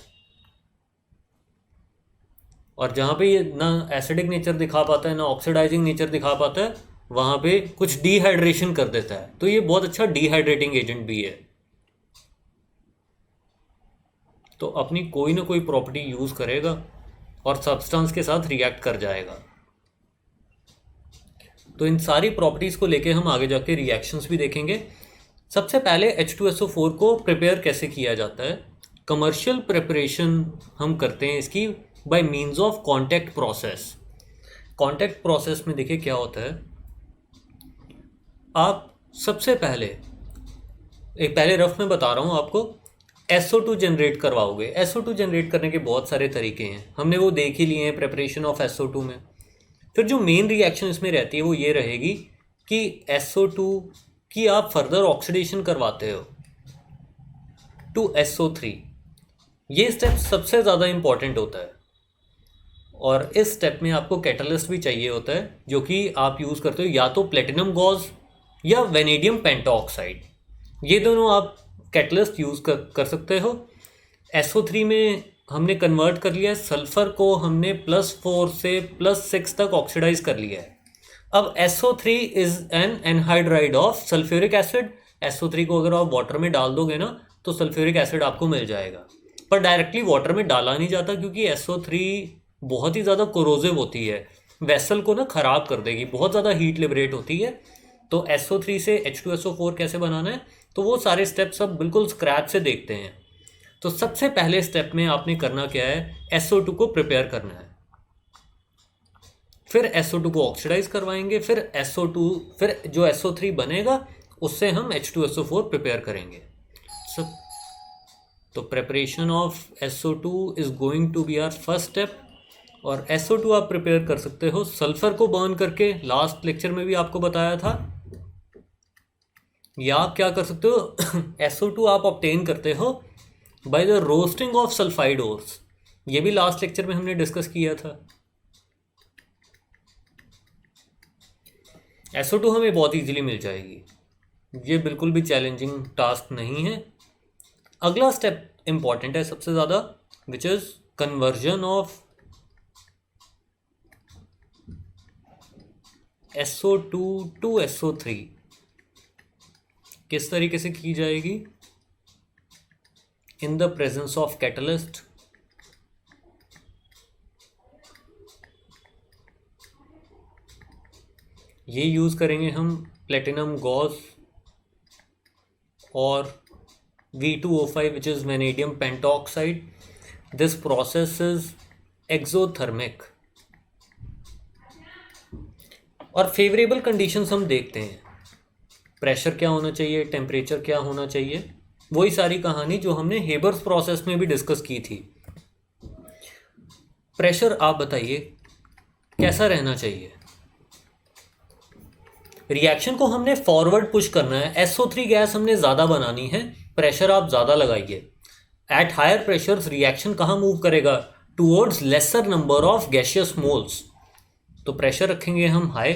और जहाँ पे ये ना एसिडिक नेचर दिखा पाता है ना ऑक्सीडाइजिंग नेचर दिखा पाता है वहाँ पे कुछ डिहाइड्रेशन कर देता है, तो ये बहुत अच्छा डिहाइड्रेटिंग एजेंट भी है। तो अपनी कोई ना कोई प्रॉपर्टी यूज़ करेगा और सब्सटेंस के साथ रिएक्ट कर जाएगा। तो इन सारी प्रॉपर्टीज़ को लेके हम आगे जाके रिएक्शंस भी देखेंगे। सबसे पहले H2SO4 को प्रिपेयर कैसे किया जाता है। कमर्शियल प्रिपरेशन हम करते हैं इसकी bye means of contact process. Contact process में देखिए क्या होता है, आप सबसे पहले एक पहले रफ में बता रहा हूँ आपको, SO2 जनरेट करवाओगे। SO2 जनरेट करने के बहुत सारे तरीके हैं, हमने वो देख ही लिए हैं प्रिपरेशन ऑफ SO2 में। फिर जो मेन रिएक्शन इसमें रहती है वो ये रहेगी कि SO2 की आप फर्दर ऑक्सीडेशन करवाते हो टू SO3। ये स्टेप सबसे ज़्यादा इम्पॉर्टेंट होता है और इस स्टेप में आपको कैटलिस्ट भी चाहिए होता है, जो कि आप यूज़ करते हो या तो प्लेटिनम गॉज या वेनेडियम पेंटाऑक्साइड। ये दोनों आप कैटलिस्ट यूज़ कर सकते हो। SO3 में हमने कन्वर्ट कर लिया है, सल्फ़र को हमने +4 से +6 तक ऑक्सीडाइज कर लिया है। अब SO3 is an anhydride of sulphuric acid. SO3 को अगर आप वाटर में डाल दोगे ना तो सल्फ्यूरिक एसिड आपको मिल जाएगा, पर डायरेक्टली वाटर में डाला नहीं जाता क्योंकि SO3 बहुत ही ज़्यादा कोरोजिव होती है, वेसल को ना ख़राब कर देगी, बहुत ज़्यादा हीट लिबरेट होती है। तो SO3 से H2SO4 कैसे बनाना है, तो वो सारे स्टेप्स अब बिल्कुल स्क्रैच से देखते हैं। तो सबसे पहले स्टेप में आपने करना क्या है, SO2 को प्रिपेयर करना है, फिर SO2 को ऑक्सीडाइज करवाएंगे, फिर जो SO3 बनेगा उससे हम H2SO4 प्रिपेयर करेंगे। तो preparation of SO2 is going to be our first step. और SO2 आप प्रिपेयर कर सकते हो सल्फर को बर्न करके, लास्ट लेक्चर में भी आपको बताया था। या आप क्या कर सकते हो SO2 आप ऑब्टेन करते हो by the roasting of sulphide ores. ये भी लास्ट लेक्चर में हमने डिस्कस किया था। SO2 हमें बहुत इजीली मिल जाएगी, ये बिल्कुल भी चैलेंजिंग टास्क नहीं है। अगला स्टेप इंपॉर्टेंट है सबसे ज़्यादा, which is conversion of SO2 to SO3। किस तरीके से की जाएगी, in the presence of catalyst. ये यूज़ करेंगे हम प्लेटिनम गॉज और V2O5 which is vanadium pentoxide. This process is exothermic. और फेवरेबल कंडीशंस हम देखते हैं, प्रेशर क्या होना चाहिए, टेम्परेचर क्या होना चाहिए, वही सारी कहानी जो हमने हेबर्स प्रोसेस में भी डिस्कस की थी। प्रेशर आप बताइए कैसा रहना चाहिए। रिएक्शन को हमने फॉरवर्ड पुश करना है, SO3 गैस हमने ज़्यादा बनानी है, प्रेशर आप ज़्यादा लगाइए। एट हायर प्रेशर्स रिएक्शन कहाँ मूव करेगा, towards laser number of gaseous moles. तो प्रेशर रखेंगे हम हाई,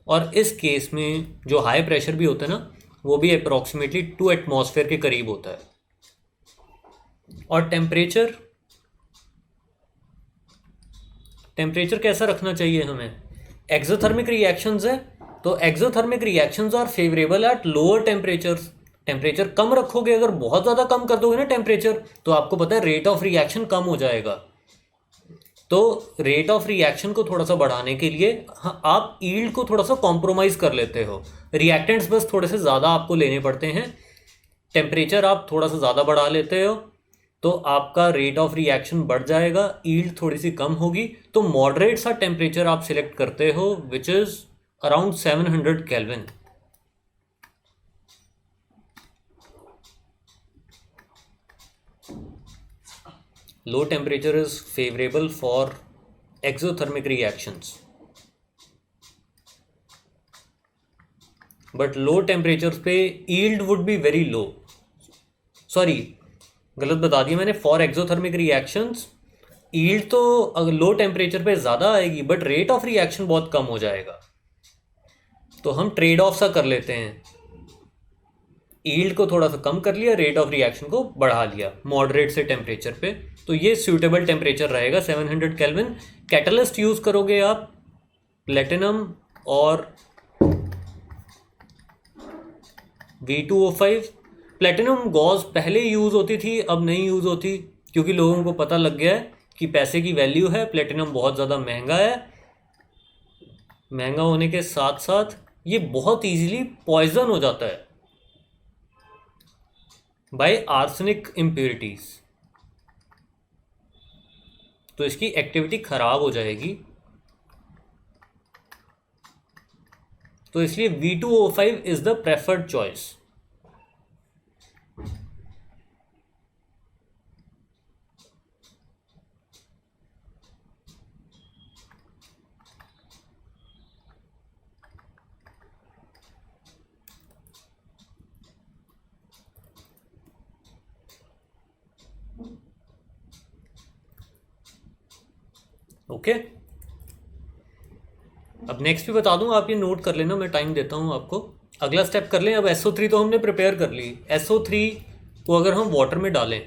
और इस केस में जो हाई प्रेशर भी होता है ना वो भी अप्रॉक्सीमेटली 2 एटमॉस्फेयर के करीब होता है। और टेम्परेचर कैसा रखना चाहिए हमें, एक्सोथर्मिक रिएक्शंस है तो exothermic reactions are favourable at lower temperatures. Temperature कम रखोगे, अगर बहुत ज़्यादा कम कर दोगे ना टेम्परेचर, तो आपको पता है रेट ऑफ रिएक्शन कम हो जाएगा। तो रेट ऑफ रिएक्शन को थोड़ा सा बढ़ाने के लिए आप ईल्ड को थोड़ा सा कॉम्प्रोमाइज़ कर लेते हो, रिएक्टेंट्स बस थोड़े से ज़्यादा आपको लेने पड़ते हैं, टेम्परेचर आप थोड़ा सा ज़्यादा बढ़ा लेते हो, तो आपका रेट ऑफ रिएक्शन बढ़ जाएगा, ईल्ड थोड़ी सी कम होगी। तो मॉडरेट सा टेम्परेचर आप सिलेक्ट करते हो which is around 700 kelvin. Low temperature is favourable for exothermic reactions, but low temperature पे yield would be very low. Sorry, गलत बता दिया मैंने। फॉर एक्सोथर्मिक रिएक्शंस ईल्ड तो लो टेम्परेचर पे ज़्यादा आएगी, बट रेट ऑफ रिएक्शन बहुत कम हो जाएगा। तो हम ट्रेड ऑफ सा कर लेते हैं, ईल्ड को थोड़ा सा कम कर लिया, रेट ऑफ रिएक्शन को बढ़ा लिया मॉडरेट से टेम्परेचर पे। तो ये सूटेबल टेम्परेचर रहेगा 700 केल्विन। कैटलिस्ट यूज़ करोगे आप प्लेटिनम और V2O5। प्लेटिनम गॉज पहले यूज़ होती थी, अब नहीं यूज़ होती, क्योंकि लोगों को पता लग गया है कि पैसे की वैल्यू है, प्लेटिनम बहुत ज़्यादा महंगा है। महंगा होने के साथ साथ ये बहुत इजीली पॉइजन हो जाता है बाय आर्सेनिक इम्प्योरिटीज, तो इसकी एक्टिविटी खराब हो जाएगी। तो इसलिए V2O5 is the preferred choice. Okay, अब नेक्स्ट भी बता दूं, आप ये नोट कर लेना, मैं टाइम देता हूं आपको। अगला स्टेप कर लें। अब SO3 तो हमने प्रिपेयर कर ली। SO3 को अगर हम वाटर में डालें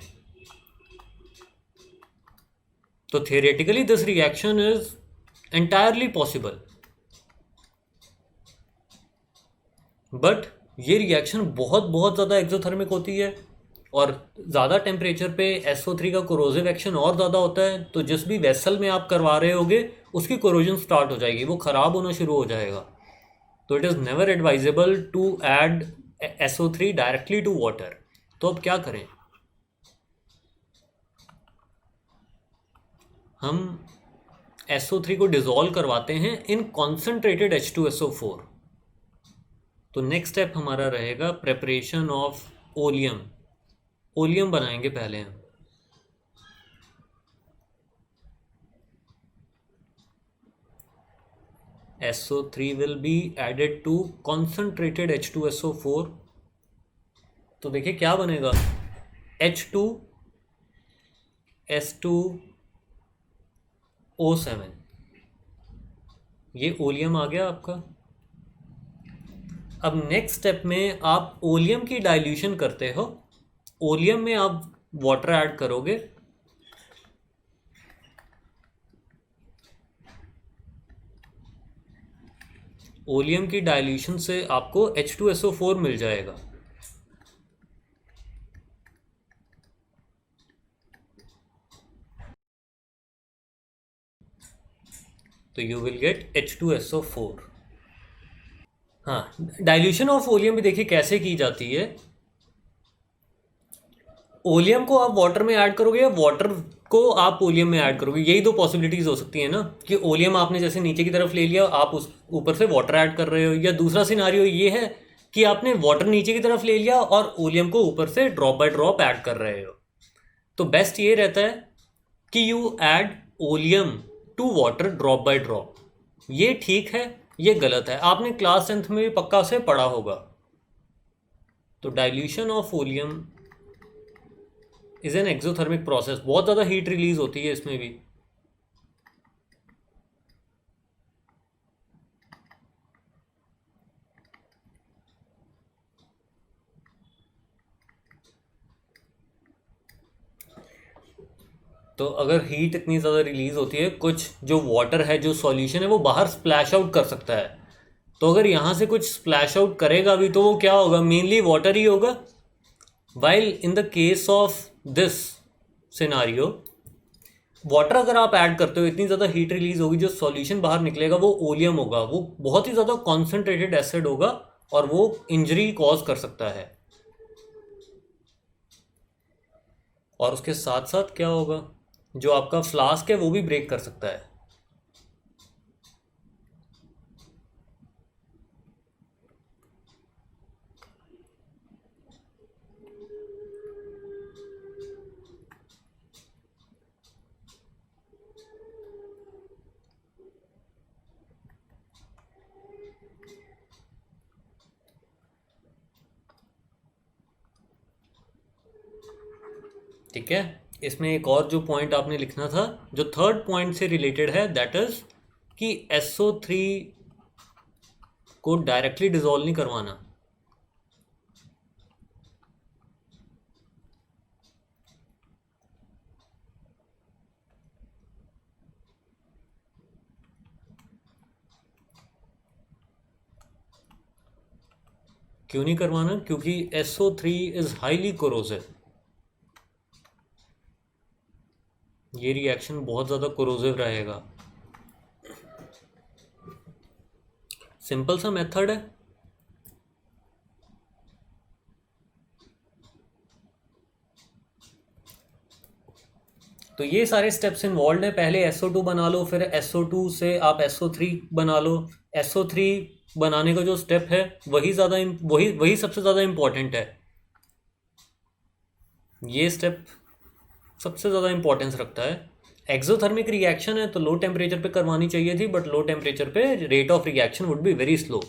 तो theoretically this reaction is entirely possible, but ये रिएक्शन बहुत बहुत ज़्यादा एक्सोथर्मिक होती है, और ज़्यादा टेम्परेचर पे SO3 का कोरोजिव एक्शन और ज़्यादा होता है। तो जिस भी वेसल में आप करवा रहे होगे उसकी कोरोजन स्टार्ट हो जाएगी, वो ख़राब होना शुरू हो जाएगा। तो it is never advisable to add SO3 directly to water. तो अब क्या करें, हम SO3 को डिज़ोल्व करवाते हैं इन कॉन्सेंट्रेटेड H2SO4। तो नेक्स्ट स्टेप हमारा रहेगा प्रेपरेशन ऑफ ओलियम। ओलियम बनाएंगे पहले हम। SO3 will be added to concentrated H2SO4। तो देखिए क्या बनेगा, H2S2O7। ये ओलियम आ गया आपका। अब नेक्स्ट स्टेप में आप ओलियम की डाइल्यूशन करते हो। ओलियम में आप वाटर ऐड करोगे, ओलियम की डाइल्यूशन से आपको H2SO4 मिल जाएगा। तो यू विल गेट H2SO4। हाँ, डाइल्यूशन ऑफ ओलियम भी देखिए कैसे की जाती है। ओलियम को आप वाटर में ऐड करोगे या वाटर को आप ओलियम में ऐड करोगे, यही दो पॉसिबिलिटीज़ हो सकती है ना, कि ओलियम आपने जैसे नीचे की तरफ ले लिया, आप उस ऊपर से वाटर ऐड कर रहे हो, या दूसरा सिनारियो ये है कि आपने वाटर नीचे की तरफ ले लिया और ओलियम को ऊपर से ड्रॉप बाय ड्रॉप ऐड कर रहे हो। तो बेस्ट ये रहता है कि you add oleum to water drop by drop. ये ठीक है, ये गलत है, आपने क्लास 10th में भी पक्का से पढ़ा होगा। तो dilution of oleum is an exothermic process, बहुत ज़्यादा हीट रिलीज होती है इसमें भी। तो अगर हीट इतनी ज़्यादा रिलीज होती है, कुछ जो वाटर है, जो सॉल्यूशन है, वो बाहर स्प्लैश आउट कर सकता है। तो अगर यहाँ से कुछ स्प्लैश आउट करेगा भी तो वो क्या होगा, मेनली वाटर ही होगा। While in the case of this scenario, water अगर आप ऐड करते हो, इतनी ज़्यादा हीट रिलीज होगी, जो सॉल्यूशन बाहर निकलेगा वो ओलियम होगा, वो बहुत ही ज़्यादा कॉन्सेंट्रेटेड एसिड होगा और वो इंजरी कॉज कर सकता है। और उसके साथ साथ क्या होगा, जो आपका फ्लास्क है वो भी ब्रेक कर सकता है। ठीक है, इसमें एक और जो पॉइंट आपने लिखना था, जो थर्ड पॉइंट से रिलेटेड है, दैट इज कि SO3 को डायरेक्टली डिजोल्व नहीं करवाना। क्यों नहीं करवाना? क्योंकि SO3 इज हाईली कोरोसिव। ये रिएक्शन बहुत ज़्यादा कोरोसिव रहेगा। सिंपल सा मेथड है। तो ये सारे स्टेप्स इन्वॉल्व हैं। पहले SO2 बना लो, फिर SO2 से आप SO3 बना लो। SO3 बनाने का जो स्टेप है वही ज़्यादा वही वही सबसे ज़्यादा इम्पोर्टेंट है। ये स्टेप सबसे ज़्यादा इंपॉर्टेंस रखता है। एक्सोथर्मिक रिएक्शन है तो लो टेम्परेचर पे करवानी चाहिए थी, बट लो टेम्परेचर पे rate of reaction would be very slow.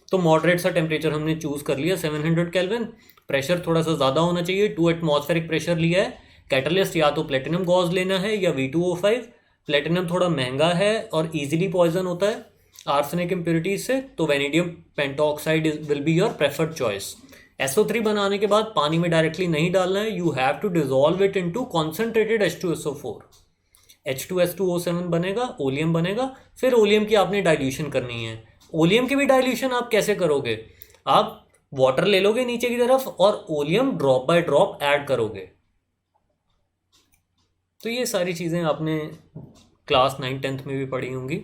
तो मॉडरेट सा टेम्परेचर हमने चूज़ कर लिया, 700 केल्विन। प्रेशर थोड़ा सा ज़्यादा होना चाहिए, 2 एटमॉस्फेरिक प्रेशर लिया है। कैटलिस्ट या तो प्लेटिनम गॉज लेना है या V2O5। प्लेटिनम थोड़ा महंगा है और ईजिली पॉइजन होता है आर्सेनिक इम्प्योरिटीज से, तो vanadium pentoxide will be your preferred choice. SO3 बनाने के बाद पानी में डायरेक्टली नहीं डालना है, you have to dissolve it into concentrated H2SO4। H2S2O7 बनेगा, ओलियम बनेगा। फिर ओलियम की आपने डाइल्यूशन करनी है। ओलियम की भी डाइल्यूशन आप कैसे करोगे? आप वाटर ले लोगे नीचे की तरफ और oleum drop by drop add करोगे। तो ये सारी चीज़ें आपने क्लास 9th-10th में भी पढ़ी होंगी।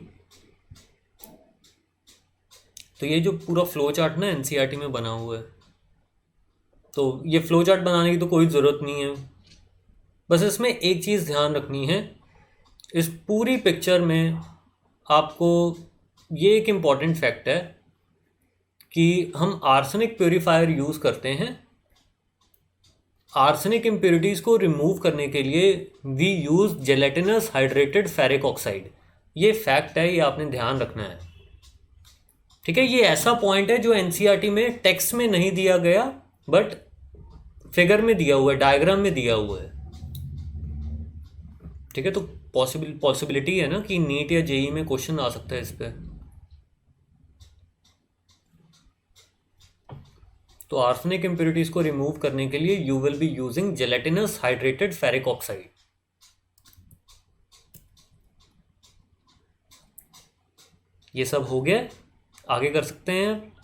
तो ये जो पूरा फ्लो चार्ट ना NCERT में बना हुआ है, तो ये फ्लो चार्ट बनाने की तो कोई ज़रूरत नहीं है। बस इसमें एक चीज़ ध्यान रखनी है, इस पूरी पिक्चर में आपको ये एक इम्पॉर्टेंट फैक्ट है कि हम आर्सेनिक प्योरीफायर यूज़ करते हैं। आर्सेनिक इम्प्योरिटीज़ को रिमूव करने के लिए we use gelatinous hydrated ferric oxide. ये फैक्ट है, ये आपने ध्यान रखना है। ठीक है, ये ऐसा पॉइंट है जो NCERT में टेक्स्ट में नहीं दिया गया, बट फिगर में दिया हुआ है, डायग्राम में दिया हुआ है। ठीक है, तो पॉसिबिलिटी है ना कि नीट या JEE में क्वेश्चन आ सकता है इस पर। तो आर्सेनिक इम्प्योरिटीज को रिमूव करने के लिए you will be using gelatinous hydrated ferric oxide. ये सब हो गया, आगे कर सकते हैं।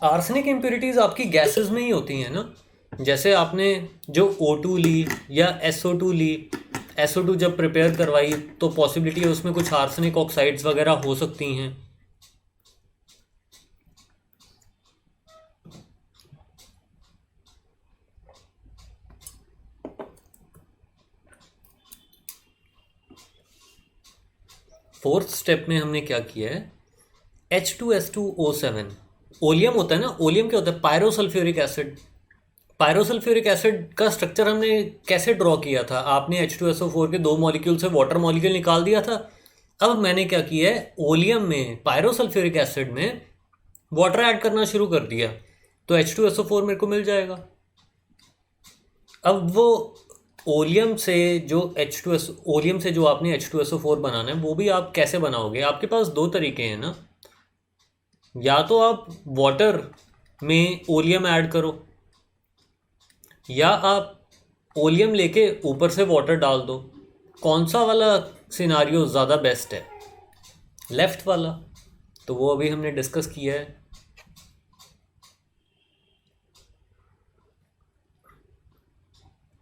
आर्सेनिक इम्प्योरिटीज आपकी गैसेस में ही होती हैं ना। जैसे आपने जो O2 ली या SO2 ली, SO2 जब प्रिपेयर करवाई तो पॉसिबिलिटी है उसमें कुछ आर्सेनिक ऑक्साइड्स वगैरह हो सकती हैं। फोर्थ स्टेप में हमने क्या किया है, H2S2O7 ओलियम होता है ना। ओलियम क्या होता है? Pyrosulphuric acid. पायरोसल्फ्यूरिक एसिड का स्ट्रक्चर हमने कैसे ड्रॉ किया था? आपने H2SO4 के 2 मॉलिक्यूल से वाटर मॉलिक्यूल निकाल दिया था। अब मैंने क्या किया है, ओलियम में पायरोसल्फ्यूरिक एसिड में वाटर ऐड करना शुरू कर दिया, तो H2SO4 मेरे को मिल जाएगा। अब वो ओलियम से जो ओलियम से जो आपने H2SO4 बनाना है, वो भी आप कैसे बनाओगे? आपके पास दो तरीके हैं ना, या तो आप वाटर में ओलियम ऐड करो, या आप ओलियम लेके ऊपर से वाटर डाल दो। कौन सा वाला सिनारियो ज़्यादा बेस्ट है? लेफ्ट वाला। तो वो अभी हमने डिस्कस किया है।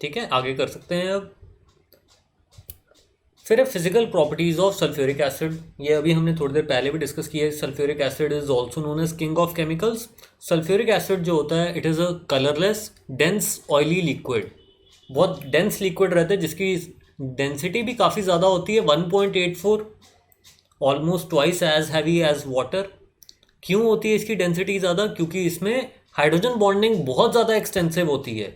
ठीक है, आगे कर सकते हैं अब। फिर है physical properties of sulphuric acid. ये अभी हमने थोड़ी देर पहले भी डिस्कस किया है। Sulphuric acid is also known as king of chemicals. Sulphuric acid जो होता है it is a colourless dense oily liquid, बहुत डेंस लिक्विड रहता है जिसकी डेंसिटी भी काफ़ी ज़्यादा होती है, 1.84, almost twice as heavy as water. क्यों होती है इसकी डेंसिटी ज़्यादा? क्योंकि इसमें हाइड्रोजन बॉन्डिंग बहुत ज़्यादा एक्सटेंसिव होती है।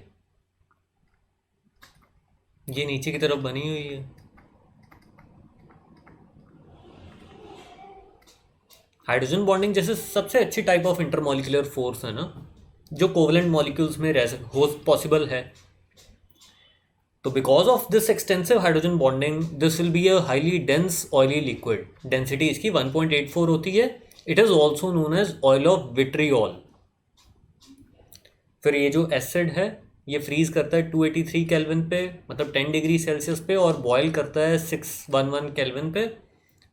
ये नीचे की तरफ बनी हुई है। हाइड्रोजन बॉन्डिंग जैसे सबसे अच्छी टाइप ऑफ इंटरमॉलिक्यूलर फोर्स है ना, जो कोवलेंट मॉलिक्यूल्स में हो पॉसिबल है। तो because of this extensive hydrogen bonding this will be a highly dense oily liquid. Density इसकी 1.84 होती है। It is also known as oil of vitriol. फिर ये जो एसिड है ये फ्रीज करता है 283 केल्विन पे, मतलब 10 डिग्री सेल्सियस पे, और बॉयल करता है 611 केल्विन पे।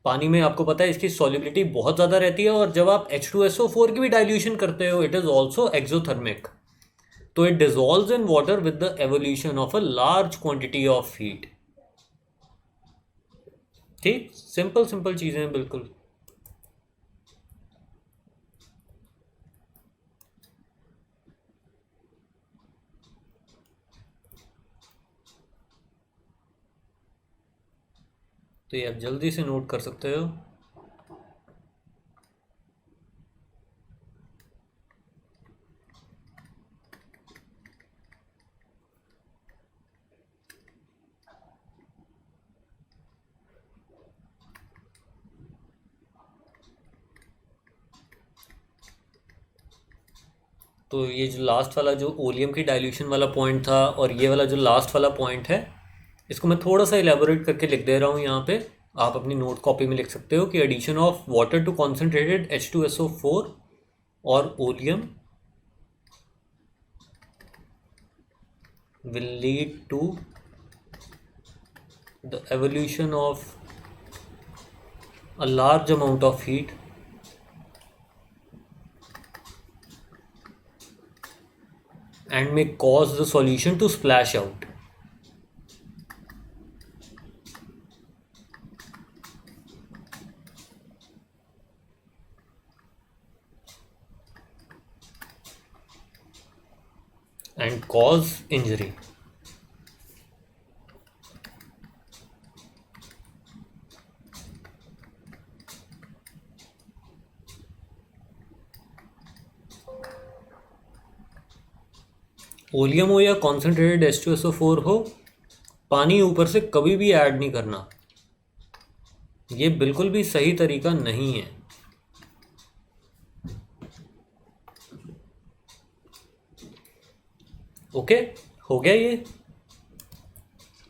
पानी में आपको पता है इसकी सॉल्युबिलिटी बहुत ज़्यादा रहती है, और जब आप H2SO4 की भी डाइल्यूशन करते हो इट इज़ ऑल्सो एक्सोथर्मिक। तो it dissolves in water with the evolution of a large quantity of heat. ठीक, सिंपल सिंपल चीज़ें हैं बिल्कुल। तो ये आप जल्दी से नोट कर सकते हो। तो ये जो लास्ट वाला जो ओलियम की डाइल्यूशन वाला पॉइंट था और ये वाला जो लास्ट वाला पॉइंट है, इसको मैं थोड़ा सा इलेबोरेट करके लिख दे रहा हूँ यहाँ पे। आप अपनी नोट कॉपी में लिख सकते हो कि addition of water to concentrated H2SO4 और oleum will lead to the evolution of a large amount of heat and may cause the solution to splash out. And cause injury. Oleum हो या concentrated H2SO4 हो, पानी ऊपर से कभी भी add नहीं करना। ये बिल्कुल भी सही तरीका नहीं है। ओके, हो गया ये?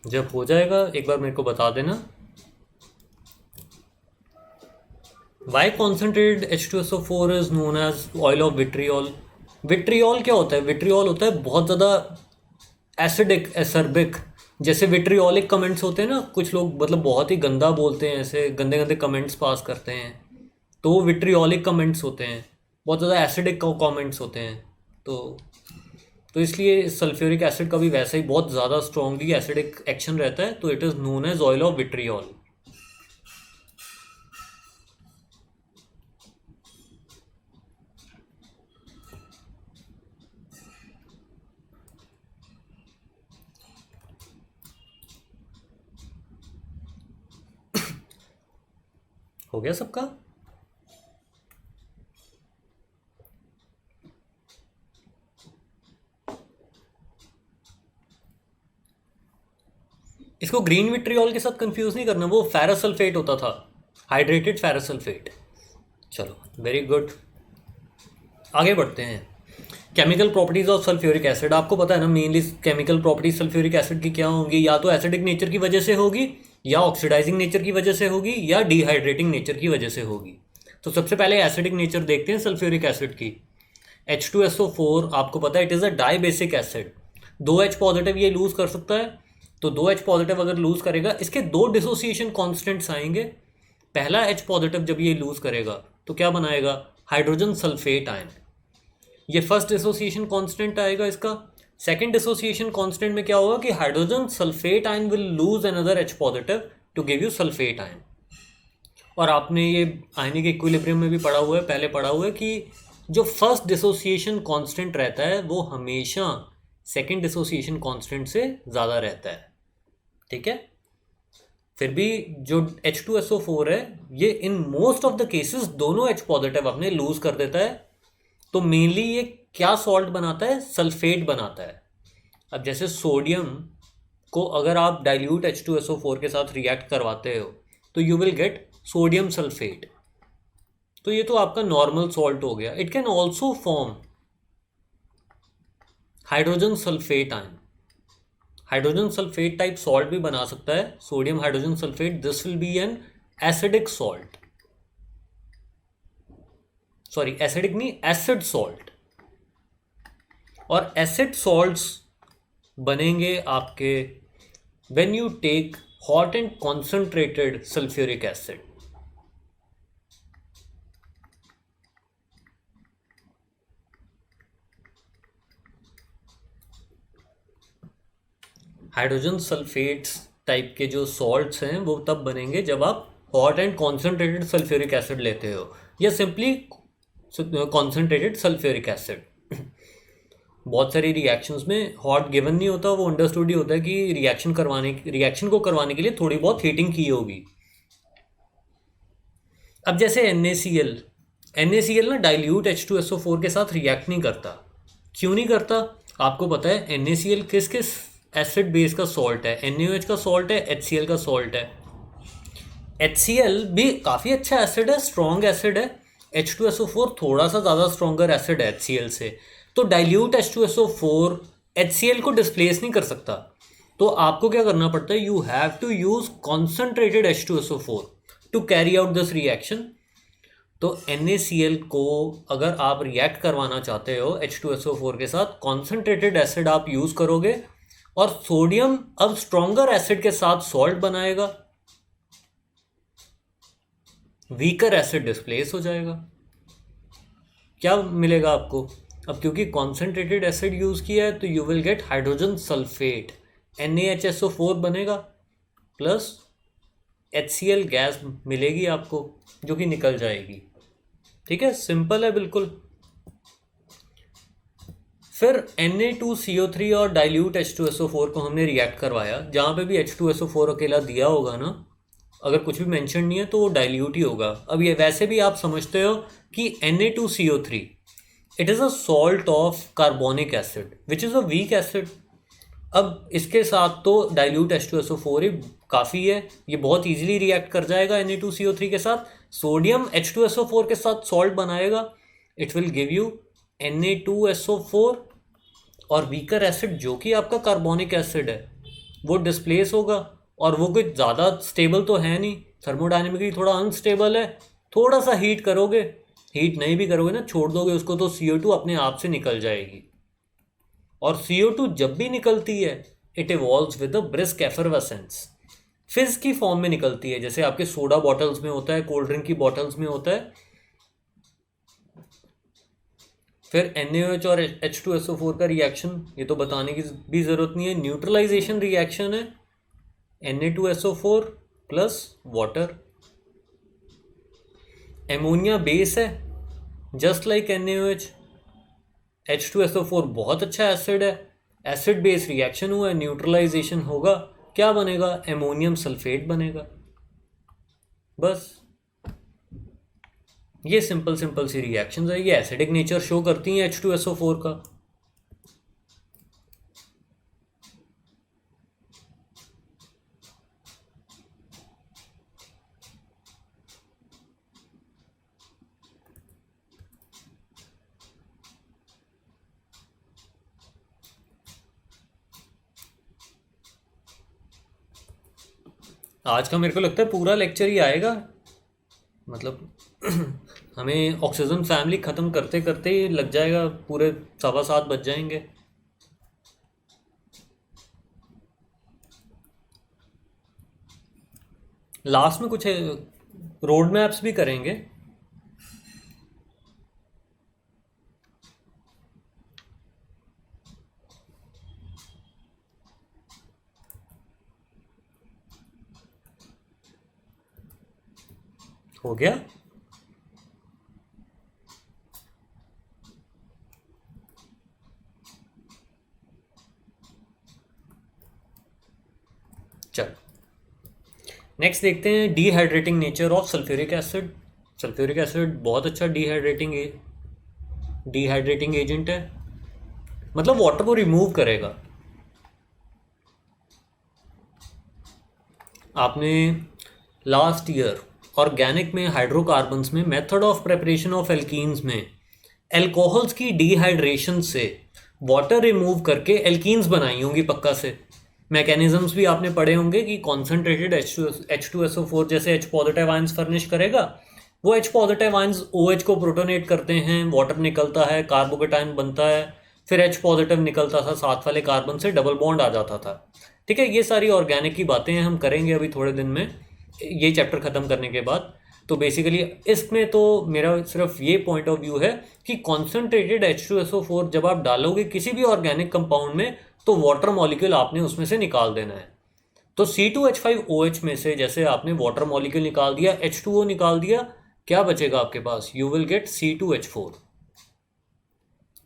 जब हो जाएगा एक बार मेरे को बता देना। Why concentrated H2SO4 is known as oil of vitriol. Vitriol क्या होता है? विट्रियोल होता है बहुत ज़्यादा एसिडिक, एसर्बिक। जैसे विट्रियोलिक कमेंट्स होते हैं ना, कुछ लोग मतलब बहुत ही गंदा बोलते हैं, ऐसे गंदे गंदे कमेंट्स पास करते हैं, तो वो विट्रियोलिक कमेंट्स होते हैं, बहुत ज़्यादा एसिडिक कमेंट्स होते हैं। तो इसलिए सल्फ्यूरिक एसिड का भी वैसे ही बहुत ज़्यादा स्ट्रॉन्गली एसिडिक एक्शन रहता है, तो it is known as oil of vitriol. हो गया सबका? इसको ग्रीन विट्रियोल के साथ कंफ्यूज नहीं करना, वो फेरस सल्फेट होता था, हाइड्रेटेड फेरस सल्फेट। चलो, वेरी गुड, आगे बढ़ते हैं। Chemical properties of sulphuric acid. आपको पता है ना mainly chemical properties sulphuric acid की क्या होंगी? या तो एसिडिक नेचर की वजह से होगी, या ऑक्सीडाइजिंग नेचर की वजह से होगी, या डिहाइड्रेटिंग नेचर की वजह से होगी। तो सबसे पहले एसिडिक नेचर देखते हैं सल्फ्यूरिक एसिड की। H2SO4 आपको पता है it is a dibasic acid. 2H positive ये लूज कर सकता है, तो 2H पॉजिटिव अगर लूज करेगा, इसके दो डिसोसिएशन कॉन्स्टेंट्स आएंगे। पहला H पॉजिटिव जब ये लूज करेगा तो क्या बनाएगा? Hydrogen sulphate ion. ये फर्स्ट डिसोसिएशन कांस्टेंट आएगा इसका। सेकंड डिसोसिएशन कांस्टेंट में क्या होगा कि hydrogen sulphate ion will lose another H positive to give you sulphate ion. और आपने ये आयनिक इक्विलिब्रियम में भी पढ़ा हुआ है, पहले पढ़ा हुआ है कि जो फर्स्ट डिसोसिएशन कांस्टेंट रहता है वो हमेशा सेकंड डिसोसिएशन कांस्टेंट से ज़्यादा रहता है। ठीक है, फिर भी जो H2SO4 है ये in most of the cases दोनों H पॉजिटिव अपने लूज कर देता है। तो मेनली ये क्या सॉल्ट बनाता है? सल्फेट बनाता है। अब जैसे सोडियम को अगर आप डाइल्यूट H2SO4 के साथ रिएक्ट करवाते हो तो you will get sodium sulphate. तो ये तो आपका नॉर्मल सॉल्ट हो गया। It can also form hydrogen sulphate ion. Hydrogen sulphate type salt भी बना सकता है sodium hydrogen sulphate. This will be an acidic salt, sorry acidic नहीं, एसिड सॉल्ट। और एसिड सॉल्ट्स बनेंगे आपके when you take hot and concentrated sulphuric acid. Hydrogen sulphates type के जो सॉल्ट्स हैं वो तब बनेंगे जब आप hot and concentrated sulphuric acid लेते हो या सिंपली कॉन्सेंट्रेटेड सल्फ्यूरिक एसिड। बहुत सारी रिएक्शंस में हॉट गिवन नहीं होता, वो अंडरस्टूड ही होता है कि रिएक्शन को करवाने के लिए थोड़ी बहुत हीटिंग की होगी। अब जैसे NaCl ना डाइल्यूट H2SO4 के साथ रिएक्ट नहीं करता। क्यों नहीं करता? आपको पता है NaCl किस किस एसिड बेस का सॉल्ट है? NaOH का सॉल्ट है, HCl का सॉल्ट है। HCl भी काफ़ी अच्छा एसिड है, स्ट्रॉन्ग एसिड है। H2SO4 थोड़ा सा ज़्यादा स्ट्रॉन्गर एसिड है HCl से। तो डाइल्यूट H2SO4 HCl को डिस्प्लेस नहीं कर सकता। तो आपको क्या करना पड़ता है? You have to use concentrated H2SO4 to carry out this reaction. तो NaCl को अगर आप रिएक्ट करवाना चाहते हो H2SO4 के साथ, कॉन्सेंट्रेटेड एसिड आप यूज करोगे और सोडियम अब स्ट्रॉन्गर एसिड के साथ सॉल्ट बनाएगा, वीकर एसिड डिस्प्लेस हो जाएगा। क्या मिलेगा आपको? अब क्योंकि कॉन्सेंट्रेटेड एसिड यूज किया है तो you will gate hydrogen sulphate, NaHSO4 बनेगा प्लस HCl गैस मिलेगी आपको जो कि निकल जाएगी। ठीक है, सिंपल है बिल्कुल। फिर Na2CO3 और डाइल्यूट H2SO4 को हमने रिएक्ट करवाया। जहाँ पे भी H2SO4 अकेला दिया होगा ना, अगर कुछ भी मेंशन नहीं है तो वो डाइल्यूट ही होगा। अब ये वैसे भी आप समझते हो कि Na2CO3 it is a salt of carbonic acid which is a weak acid. अब इसके साथ तो डाइल्यूट H2SO4 ही काफ़ी है, ये बहुत इजीली रिएक्ट कर जाएगा Na2CO3 के साथ। सोडियम H2SO4 के साथ सॉल्ट बनाएगा, it will give you Na2SO4 और वीकर एसिड जो कि आपका कार्बोनिक एसिड है वो डिस्प्लेस होगा। और वो कुछ ज़्यादा स्टेबल तो है नहीं, थर्मोडायनेमिकली थोड़ा अनस्टेबल है। थोड़ा सा हीट करोगे, हीट नहीं भी करोगे ना, छोड़ दोगे उसको, तो CO2 अपने आप से निकल जाएगी। और CO2 जब भी निकलती है it evolves with a brisk effervescence, फिज की फॉर्म में निकलती है, जैसे आपके सोडा बॉटल्स में होता है, कोल्ड ड्रिंक की बॉटल्स में होता है। फिर NaOH और H2SO4 का रिएक्शन ये तो बताने की भी ज़रूरत नहीं है, न्यूट्रलाइजेशन रिएक्शन है। Na2SO4 plus water, ammonia base है जस्ट लाइक NaOH। H2SO4 बहुत अच्छा एसिड है, एसिड बेस रिएक्शन हुआ है, न्यूट्रलाइजेशन होगा, क्या बनेगा? एमोनियम सल्फेट बनेगा। बस ये सिंपल सिंपल सी रिएक्शंस है, ये एसिडिक नेचर शो करती हैं H2SO4 का। आज का मेरे को लगता है पूरा लेक्चर ही आएगा, मतलब हमें ऑक्सीजन फैमिली ख़त्म करते करते ही लग जाएगा, पूरे 7:15 बज जाएंगे। लास्ट में कुछ रोड मैप्स भी करेंगे। हो गया। चल नेक्स्ट देखते हैं dehydrating nature of sulphuric acid. Sulphuric acid बहुत अच्छा डिहाइड्रेटिंग एजेंट है, मतलब वाटर को रिमूव करेगा। आपने लास्ट ईयर ऑर्गेनिक में हाइड्रोकार्बन्स में method of preparation of alkenes में एल्कोहल्स की डिहाइड्रेशन से वाटर रिमूव करके एल्कीन्स बनाई होंगी पक्का से। मैकेनिज्म्स भी आपने पढ़े होंगे कि कॉन्सेंट्रेटेड H2SO4 जैसे H पॉजिटिव आयंस फर्निश करेगा, वो H पॉजिटिव आयंस OH को प्रोटोनेट करते हैं, वाटर निकलता है, कार्बोकेटाइन बनता है, फिर H पॉजिटिव निकलता था, साथ वाले कार्बन से डबल बॉन्ड आ जाता था। ठीक है, ये सारी ऑर्गेनिक की बातें हैं, हम करेंगे अभी थोड़े दिन में ये चैप्टर ख़त्म करने के बाद। तो बेसिकली इसमें तो मेरा सिर्फ ये पॉइंट ऑफ व्यू है कि कॉन्सेंट्रेटेड H2SO4 जब आप डालोगे किसी भी ऑर्गेनिक कंपाउंड में तो वाटर मॉलिक्यूल आपने उसमें से निकाल देना है। तो C2H5OH में से जैसे आपने वाटर मॉलिक्यूल निकाल दिया, H2O निकाल दिया, क्या बचेगा आपके पास? You will get C2H4।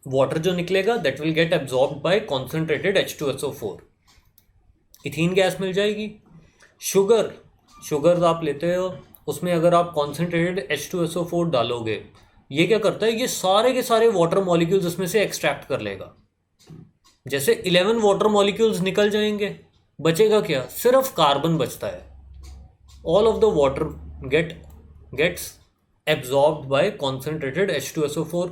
Water जो निकलेगा that will get absorbed by concentrated H2SO4। Ethene gas मिल जाएगी। शुगर आप लेते हो, उसमें अगर आप कॉन्सेंट्रेटेड H2SO4 डालोगे, ये क्या करता है, ये सारे के सारे वाटर मॉलिक्यूल्स इसमें से एक्सट्रैक्ट कर लेगा। जैसे 11 वाटर मॉलिक्यूल्स निकल जाएंगे, बचेगा क्या? सिर्फ कार्बन बचता है। All of the water gets absorbed by concentrated H2SO4।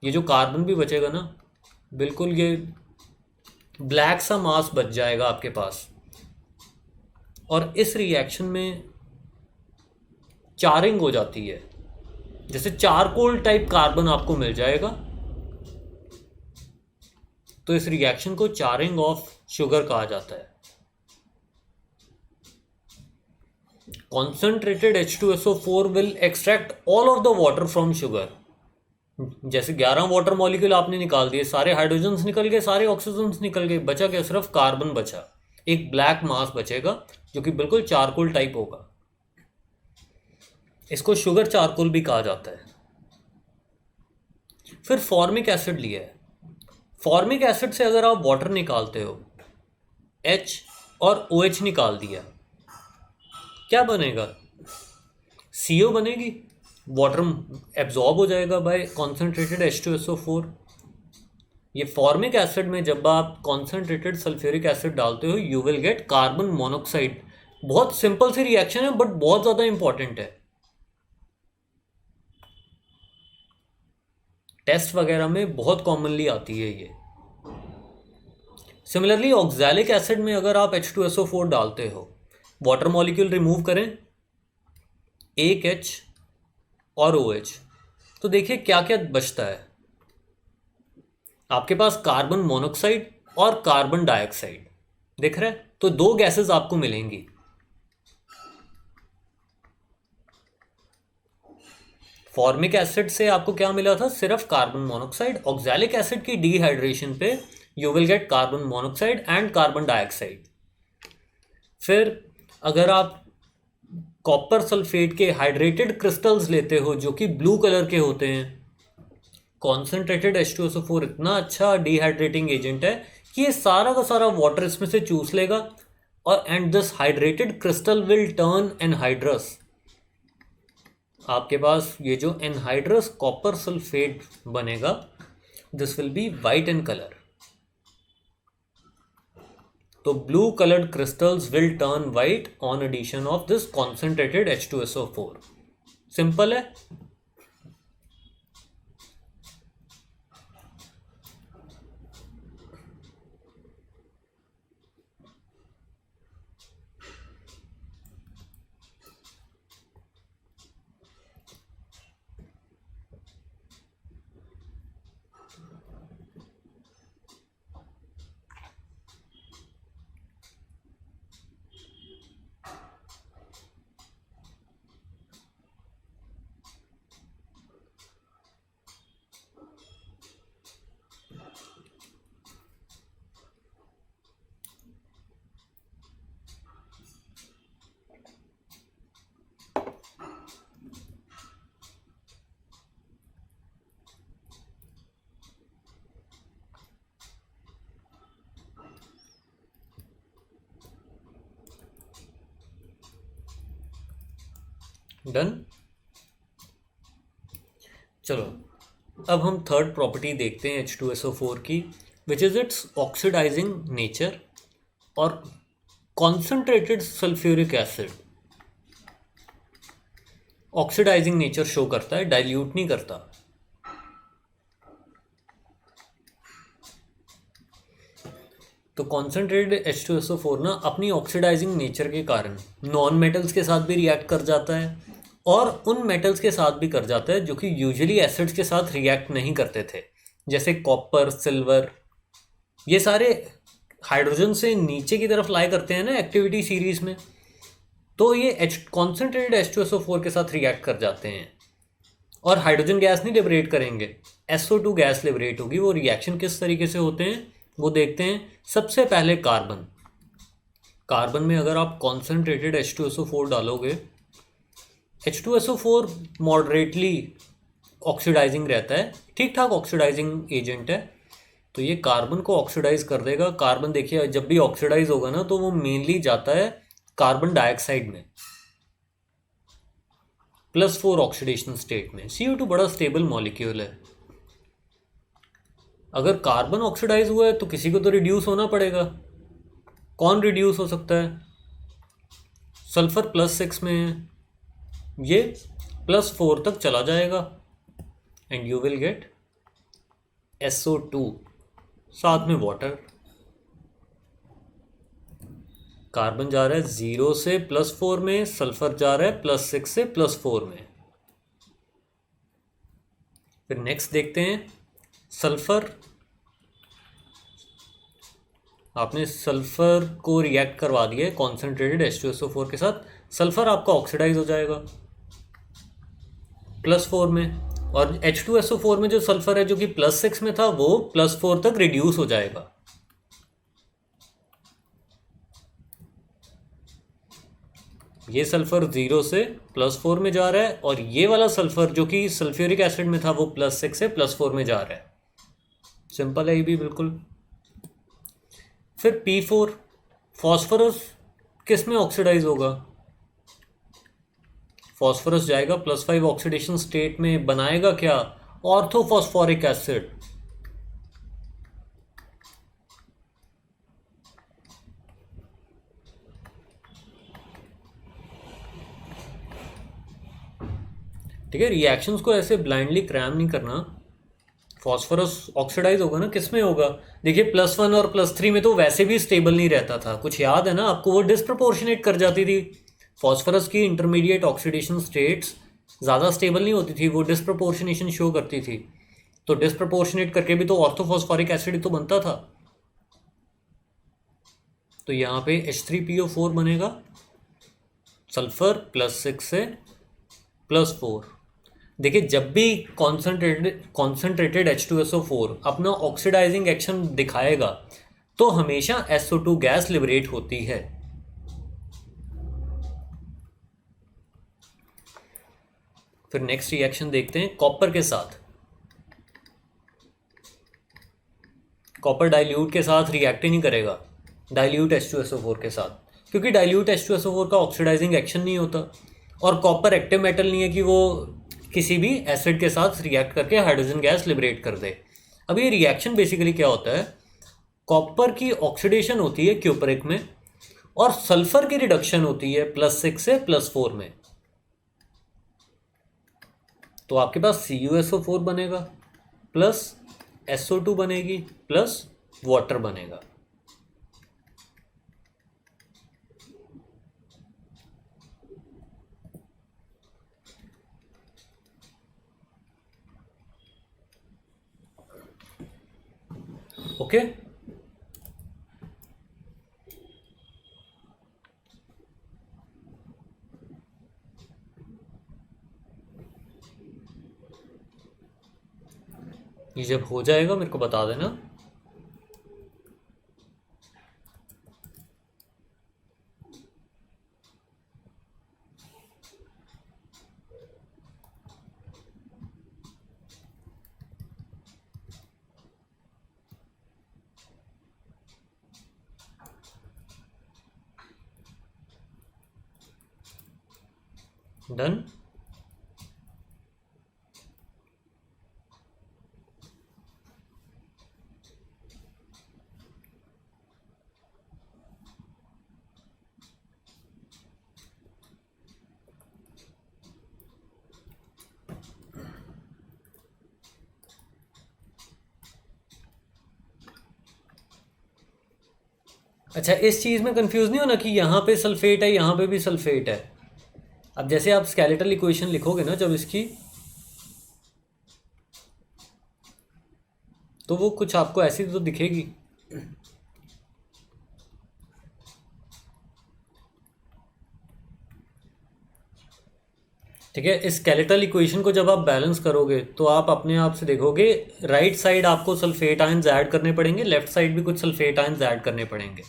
ये जो कार्बन भी बचेगा ना, बिल्कुल ये ब्लैक सा मास बच जाएगा आपके पास। और इस रिएक्शन में चारिंग हो जाती है, जैसे चारकोल टाइप कार्बन आपको मिल जाएगा। तो इस रिएक्शन को चारिंग ऑफ शुगर कहा जाता है। Concentrated H2SO4 will extract all of the water from sugar. जैसे 11 वाटर मॉलिक्यूल आपने निकाल दिए, सारे हाइड्रोजन्स निकल गए, सारे ऑक्सीजन्स निकल गए, बचा क्या? सिर्फ कार्बन बचा। एक ब्लैक मास बचेगा जो कि बिल्कुल चारकोल टाइप होगा। इसको शुगर चारकोल भी कहा जाता है। फिर फॉर्मिक एसिड लिया है। फॉर्मिक एसिड से अगर आप वाटर निकालते हो, H और OH निकाल दिया, क्या बनेगा? CO बनेगी। वाटर एब्जॉर्ब हो जाएगा बाय कॉन्सेंट्रेटेड H2SO4। ये फॉर्मिक एसिड में जब आप कॉन्सेंट्रेटेड सल्फ्यूरिक एसिड डालते हो, you will gate carbon monoxide. बहुत सिंपल सी रिएक्शन है बट बहुत ज़्यादा इंपॉर्टेंट है। टेस्ट वगैरह में बहुत कॉमनली आती है ये। सिमिलरली ऑक्सैलिक एसिड में अगर आप H2SO4 डालते हो, वाटर मॉलिक्यूल रिमूव करें, एक H और OH, तो देखिए क्या क्या बचता है। आपके पास कार्बन मोनोक्साइड और कार्बन डाइऑक्साइड दिख रहा है, तो दो गैसेस आपको मिलेंगी। फॉर्मिक एसिड से आपको क्या मिला था? सिर्फ कार्बन मोनोक्साइड। ऑक्सैलिक एसिड की डिहाइड्रेशन पे you will gate carbon monoxide and carbon dioxide. फिर अगर आप कॉपर सल्फेट के हाइड्रेटेड क्रिस्टल्स लेते हो जो कि ब्लू कलर के होते हैं, कॉन्सेंट्रेटेड H2SO4 इतना अच्छा डिहाइड्रेटिंग एजेंट है कि ये सारा का सारा वाटर इसमें से चूस लेगा और and this hydrated crystal will turn anhydrous. आपके पास ये जो एनहाइड्रस कॉपर सल्फेट बनेगा, this will be white in colour. तो blue coloured crystals will turn white on addition of this concentrated H2SO4। Simple है। डन। चलो अब हम थर्ड प्रॉपर्टी देखते हैं H2SO4 की, which is its oxidising nature और concentrated sulphuric acid oxidising nature show करता है, डाइल्यूट नहीं करता। तो कॉन्सेंट्रेटेड H2SO4 ना अपनी ऑक्सीडाइजिंग नेचर के कारण नॉन मेटल्स के साथ भी रिएक्ट कर जाता है और उन मेटल्स के साथ भी कर जाता है जो कि यूजुअली एसिड्स के साथ रिएक्ट नहीं करते थे, जैसे कॉपर, सिल्वर। ये सारे हाइड्रोजन से नीचे की तरफ लाई करते हैं ना एक्टिविटी सीरीज में, तो ये कॉन्सेंट्रेटेड H2SO4 के साथ रिएक्ट कर जाते हैं और हाइड्रोजन गैस नहीं लिबरेट करेंगे, SO2 गैस लिबरेट होगी। वो रिएक्शन किस तरीके से होते हैं वो देखते हैं। सबसे पहले कार्बन में अगर आप कॉन्सेंट्रेटेड H2SO4 डालोगे, H2SO4 मॉडरेटली ऑक्सीडाइजिंग रहता है, ठीक ठाक ऑक्सीडाइजिंग एजेंट है, तो ये कार्बन को ऑक्सीडाइज कर देगा। कार्बन देखिए जब भी ऑक्सीडाइज होगा ना तो वो मेनली जाता है कार्बन डाइऑक्साइड में, +4 ऑक्सीडेशन स्टेट में। CO2 बड़ा स्टेबल मॉलिक्यूल है। अगर कार्बन ऑक्सीडाइज हुआ है तो किसी को तो रिड्यूस होना पड़ेगा। कौन रिड्यूस हो सकता है? सल्फर +6 में है, ये +4 तक चला जाएगा and you will gate SO2 साथ में वाटर। कार्बन जा रहा है 0 से +4 में, सल्फर जा रहा है +6 से +4 में। फिर नेक्स्ट देखते हैं सल्फर। आपने सल्फर को रिएक्ट करवा दिया है कॉन्सेंट्रेटेड H2SO4 के साथ, सल्फर आपका ऑक्सीडाइज हो जाएगा +4 में, और H2SO4 में जो सल्फर है जो कि +6 में था वो +4 तक रिड्यूस हो जाएगा। ये सल्फर 0 से +4 में जा रहा है और ये वाला सल्फर जो कि सल्फ्यूरिक एसिड में था वो +6 से +4 में जा रहा है। सिंपल है ये भी बिल्कुल। फिर P4 फॉस्फोरस किस में ऑक्सीडाइज होगा? फॉस्फोरस जाएगा +5 ऑक्सीडेशन स्टेट में, बनाएगा क्या? Orthophosphoric acid. ठीक है, रिएक्शंस को ऐसे ब्लाइंडली क्रैम नहीं करना। फॉस्फोरस ऑक्सीडाइज होगा ना, किस में होगा? देखिए +1 और +3 में तो वैसे भी स्टेबल नहीं रहता था, कुछ याद है ना आपको? वो डिस्प्रपोर्शनेट कर जाती थी। फॉस्फोरस की इंटरमीडिएट ऑक्सीडेशन स्टेट्स ज़्यादा स्टेबल नहीं होती थी, वो डिस्प्रपोर्शनेशन शो करती थी। तो डिस्प्रपोर्शनेट करके भी तो ऑर्थोफॉस्फोरिक एसिड तो बनता था। तो यहाँ पे H3PO4 बनेगा, सल्फर +6 से +4। देखिए जब भी कॉन्सेंट्रेटेड H2SO4 अपना ऑक्सीडाइजिंग एक्शन दिखाएगा तो हमेशा SO2 गैस लिबरेट होती है। फिर नेक्स्ट रिएक्शन देखते हैं कॉपर के साथ। कॉपर डाइल्यूट के साथ रिएक्ट ही नहीं करेगा डाइल्यूट H2SO4 के साथ, क्योंकि डाइल्यूट H2SO4 का ऑक्सीडाइजिंग एक्शन नहीं होता और कॉपर एक्टिव मेटल नहीं है कि वो किसी भी एसिड के साथ रिएक्ट करके हाइड्रोजन गैस लिबरेट कर दे। अब ये रिएक्शन बेसिकली क्या होता है? कॉपर की ऑक्सीडेशन होती है क्यूपरिक में और सल्फर की रिडक्शन होती है +6 से +4 में। तो आपके पास CuSO4 बनेगा प्लस SO2 बनेगी प्लस वाटर बनेगा। ओके ये जब हो जाएगा मेरे को बता देना। डन। अच्छा, इस चीज़ में कंफ्यूज नहीं होना कि यहाँ पे सल्फेट है, यहाँ पे भी सल्फेट है। अब जैसे आप स्केलेटल इक्वेशन लिखोगे ना जब इसकी, तो वो कुछ आपको ऐसी तो दिखेगी। ठीक है, इस स्केलेटल इक्वेशन को जब आप बैलेंस करोगे तो आप अपने आप से देखोगे राइट साइड आपको सल्फेट आयंस ऐड करने पड़ेंगे, लेफ्ट साइड भी कुछ सल्फेट आयंस ऐड करने पड़ेंगे।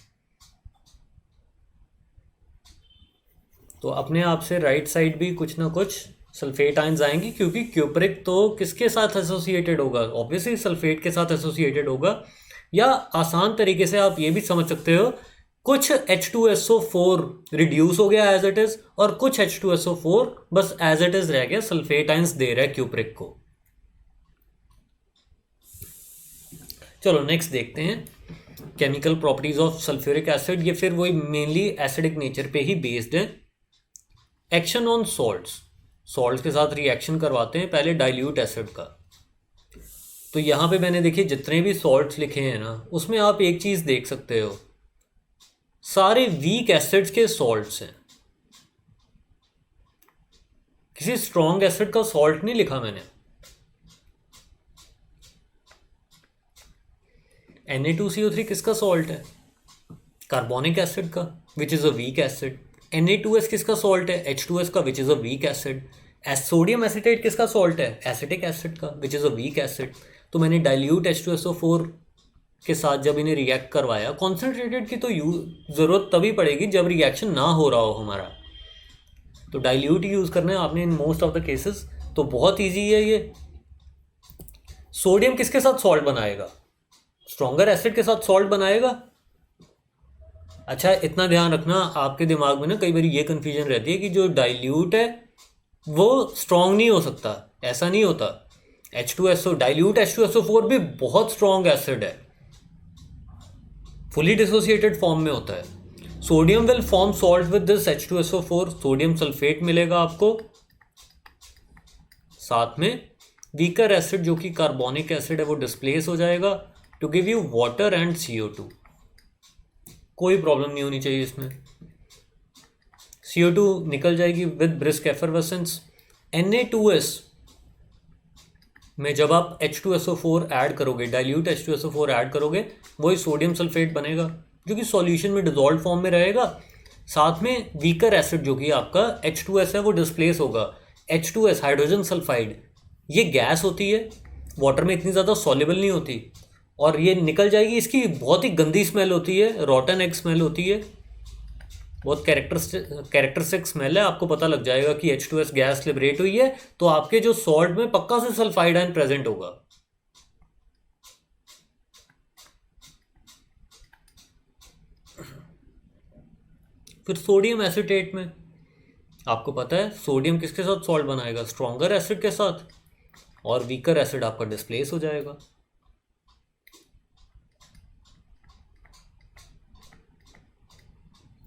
तो अपने आप से राइट साइड भी कुछ ना कुछ सल्फेट आयंस आएंगी, क्योंकि क्यूप्रिक तो किसके साथ एसोसिएटेड होगा, ऑब्वियसली सल्फेट के साथ एसोसिएटेड होगा। या आसान तरीके से आप ये भी समझ सकते हो, कुछ H2SO4 रिड्यूस हो गया एज इट इज, और कुछ H2SO4 बस एज इट इज रह गया, सल्फेट आयंस दे रहा है क्यूप्रिक को। चलो नेक्स्ट देखते हैं chemical properties of sulphuric acid. ये फिर वही मेनली एसिडिक नेचर पे ही बेस्ड है। एक्शन ऑन सॉल्ट्स, सॉल्ट्स के साथ रिएक्शन करवाते हैं पहले डाइल्यूट एसिड का। तो यहाँ पे मैंने देखिए जितने भी सॉल्ट्स लिखे हैं ना, उसमें आप एक चीज़ देख सकते हो, सारे वीक एसिड्स के सॉल्ट्स हैं। किसी स्ट्रॉन्ग एसिड का सॉल्ट नहीं लिखा मैंने। Na2CO3 किसका सॉल्ट है? कार्बोनिक एसिड का, which is a weak acid. Na2S किसका सॉल्ट है? H2S का, which is a weak acid. Sodium acetate किसका सॉल्ट है? एसिटिक एसिड का, which is a weak acid. तो मैंने डाइल्यूट H2SO4 के साथ जब इन्हें रिएक्ट करवाया, कॉन्सेंट्रेटेड की तो ज़रूरत तभी पड़ेगी जब रिएक्शन ना हो रहा हो हमारा, तो डाइल्यूट यूज़ करना है आपने in most of the cases. तो बहुत ईजी है ये। सोडियम किसके साथ सॉल्ट बनाएगा? स्ट्रॉन्गर एसिड के साथ सॉल्ट बनाएगा। अच्छा, इतना ध्यान रखना, आपके दिमाग में ना कई बार ये कन्फ्यूजन रहती है कि जो डाइल्यूट है वो स्ट्रॉन्ग नहीं हो सकता। ऐसा नहीं होता। H2SO, डाइल्यूट H2SO4 भी बहुत स्ट्रॉन्ग एसिड है, फुली डिसोसिएटेड फॉर्म में होता है। Sodium will form salt with this H2SO4, sodium sulphate मिलेगा आपको। साथ में वीकर एसिड जो कि कार्बोनिक एसिड है वो डिस्प्लेस हो जाएगा to give you water and CO2। कोई प्रॉब्लम नहीं होनी चाहिए इसमें। CO2 निकल जाएगी विद ब्रिस्क एफरवेसेंस। Na2S में जब आप H2SO4 ऐड करोगे, डाइल्यूट H2SO4 ऐड करोगे, वही सोडियम सल्फेट बनेगा जो कि सॉल्यूशन में डिजॉल्व फॉर्म में रहेगा। साथ में वीकर एसिड जो कि आपका H2S है वो डिस्प्लेस होगा। H2S हाइड्रोजन सल्फाइड, ये गैस होती है, वाटर में इतनी ज़्यादा सॉल्युबल नहीं होती, और ये निकल जाएगी। इसकी बहुत ही गंदी स्मेल होती है, रॉटन एग स्मेल होती है, बहुत कैरेक्टरिस्टिक स्मेल है। आपको पता लग जाएगा कि H2S गैस लिबरेट हुई है, तो आपके जो सॉल्ट में पक्का से सल्फाइड आयन प्रेजेंट होगा। फिर सोडियम एसिटेट में आपको पता है सोडियम किसके साथ सॉल्ट बनाएगा? स्ट्रॉन्गर एसिड के साथ, और वीकर एसिड आपका डिस्प्लेस हो जाएगा।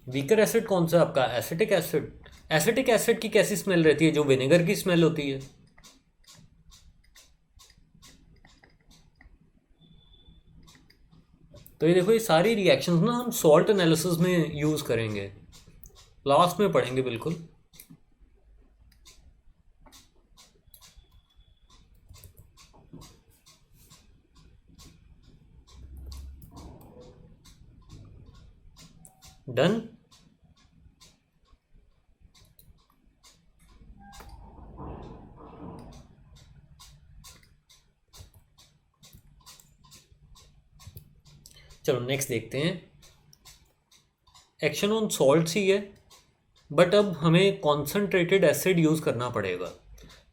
वीकर एसिड कौन सा आपका? Acetic acid. एसिटिक एसिड की कैसी स्मेल रहती है? जो विनेगर की स्मेल होती है। तो ये देखो, ये सारी रिएक्शंस ना हम सॉल्ट एनालिसिस में यूज करेंगे, लास्ट में पढ़ेंगे बिल्कुल। डन। चलो नेक्स्ट देखते हैं। एक्शन ऑन सॉल्ट्स ही है, बट अब हमें कॉन्सेंट्रेटेड एसिड यूज़ करना पड़ेगा,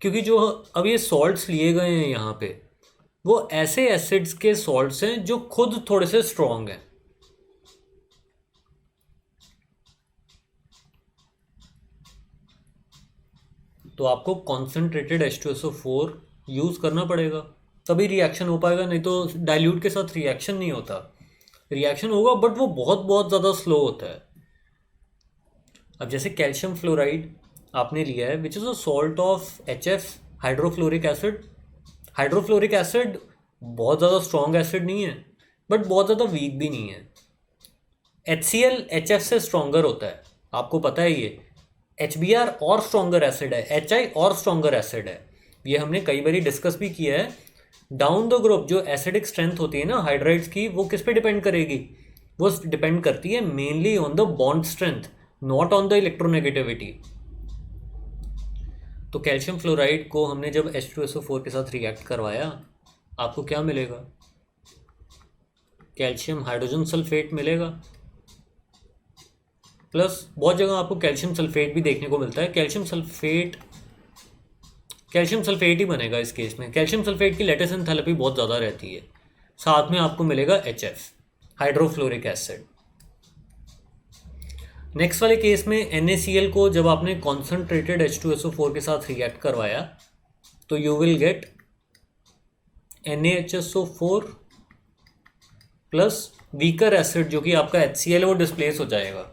क्योंकि जो अब ये सॉल्ट्स लिए गए हैं यहाँ पे, वो ऐसे एसिड्स के सॉल्ट्स हैं जो खुद थोड़े से स्ट्रॉन्ग हैं। तो आपको कॉन्सेंट्रेटेड H2SO4 यूज़ करना पड़ेगा, तभी रिएक्शन हो पाएगा, नहीं तो डाइल्यूट के साथ रिएक्शन नहीं होता। रिएक्शन होगा बट वो बहुत बहुत ज़्यादा स्लो होता है। अब जैसे कैल्शियम फ्लोराइड आपने लिया है, which is a salt of HF, hydrofluoric acid. Hydrofluoric acid बहुत ज़्यादा स्ट्रॉन्ग एसिड नहीं है बट बहुत ज़्यादा वीक भी नहीं है। HCl HF से स्ट्रॉन्गर होता है, आपको पता है ये। HBr और स्ट्रॉन्गर एसिड है, HI और स्ट्रॉन्गर एसिड है, ये हमने कई बार डिस्कस भी किया है। डाउन द ग्रुप जो एसिडिक स्ट्रेंथ होती है ना हाइड्राइड्स की, वो किस पे डिपेंड करेगी? वो डिपेंड करती है mainly on the bond strength, not on the electronegativity. तो कैल्शियम फ्लोराइड को हमने जब H2SO4 के साथ रिएक्ट करवाया, आपको क्या मिलेगा? कैल्शियम हाइड्रोजन सल्फेट मिलेगा, प्लस बहुत जगह आपको कैल्शियम सल्फेट भी देखने को मिलता है। कैल्शियम सल्फेट ही बनेगा इस केस में। कैल्शियम सल्फेट की लेटिस एंथैल्पी बहुत ज़्यादा रहती है। साथ में आपको मिलेगा HF, हाइड्रोफ्लोरिक एसिड। नेक्स्ट वाले केस में NaCl को जब आपने कॉन्सेंट्रेटेड H2SO4 के साथ रिएक्ट करवाया, तो you will gate NaHSO4 plus weaker acid, जो कि आपका HCl, वो डिस्प्लेस हो जाएगा।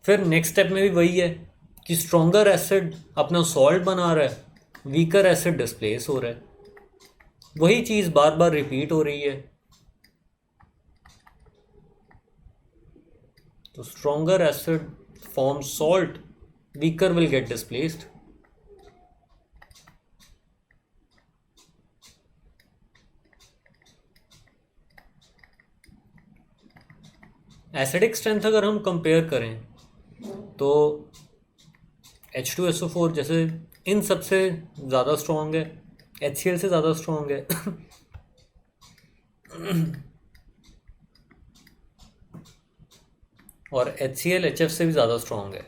फिर नेक्स्ट स्टेप में भी वही है कि स्ट्रॉन्गर एसिड अपना सॉल्ट बना रहा है, वीकर एसिड डिस्प्लेस हो रहा है, वही चीज़ बार बार रिपीट हो रही है। तो stronger acid form salt, weaker will get displaced. Acidic strength अगर हम कंपेयर करें तो H2SO4 जैसे इन सबसे ज़्यादा स्ट्रॉन्ग है, HCl से ज़्यादा स्ट्रॉन्ग है और HCl HF से भी ज़्यादा स्ट्रॉन्ग है।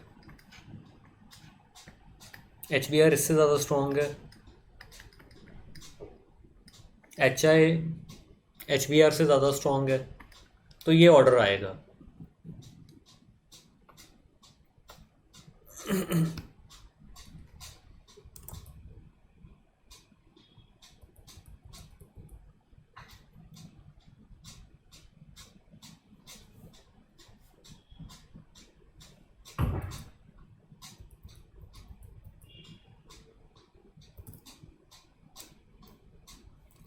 HBr इससे ज़्यादा स्ट्रॉन्ग है, HI HBr से ज़्यादा स्ट्रॉन्ग है। तो ये ऑर्डर आएगा।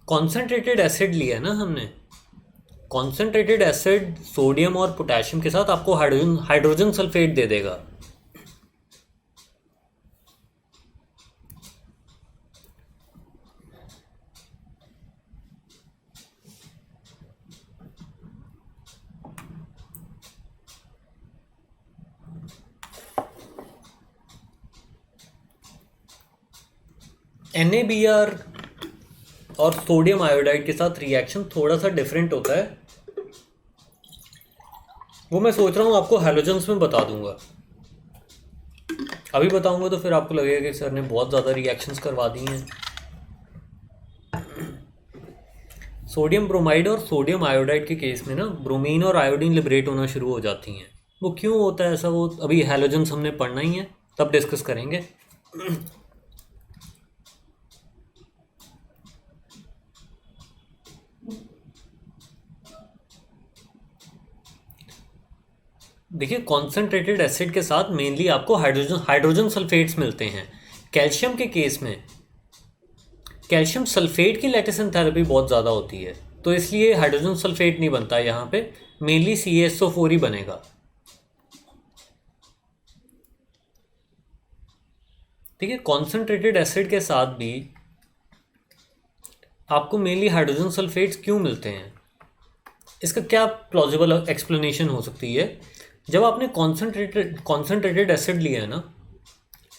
कॉन्सेंट्रेटेड एसिड लिया है ना हमने, कॉन्सेंट्रेटेड एसिड सोडियम और पोटेशियम के साथ आपको हाइड्रोजन सल्फेट दे देगा। NaBr और सोडियम आयोडाइड के साथ रिएक्शन थोड़ा सा डिफरेंट होता है, वो मैं सोच रहा हूँ आपको हैलोजेंस में बता दूंगा। अभी बताऊंगा तो फिर आपको लगेगा कि सर ने बहुत ज़्यादा रिएक्शंस करवा दी हैं। सोडियम ब्रोमाइड और सोडियम आयोडाइड के केस में ना ब्रोमीन और आयोडीन लिबरेट होना शुरू हो जाती हैं। वो क्यों होता है ऐसा, वो अभी हैलोजेंस हमने पढ़ना ही है, तब डिस्कस करेंगे। देखिए कॉन्सेंट्रेटेड एसिड के साथ मेनली आपको हाइड्रोजन सल्फेट्स मिलते हैं। कैल्शियम के केस में कैल्शियम सल्फेट की लैटिस एंथैल्पी बहुत ज़्यादा होती है, तो इसलिए हाइड्रोजन सल्फेट नहीं बनता यहाँ पे, मेनली CaSO4 ही बनेगा। ठीक है, कॉन्सेंट्रेटेड एसिड के साथ भी आपको मेनली हाइड्रोजन सल्फेट्स क्यों मिलते हैं, इसका क्या प्लॉजिबल एक्सप्लेनेशन हो सकती है? जब आपने कॉन्सेंट्रेटेड एसिड लिया है ना,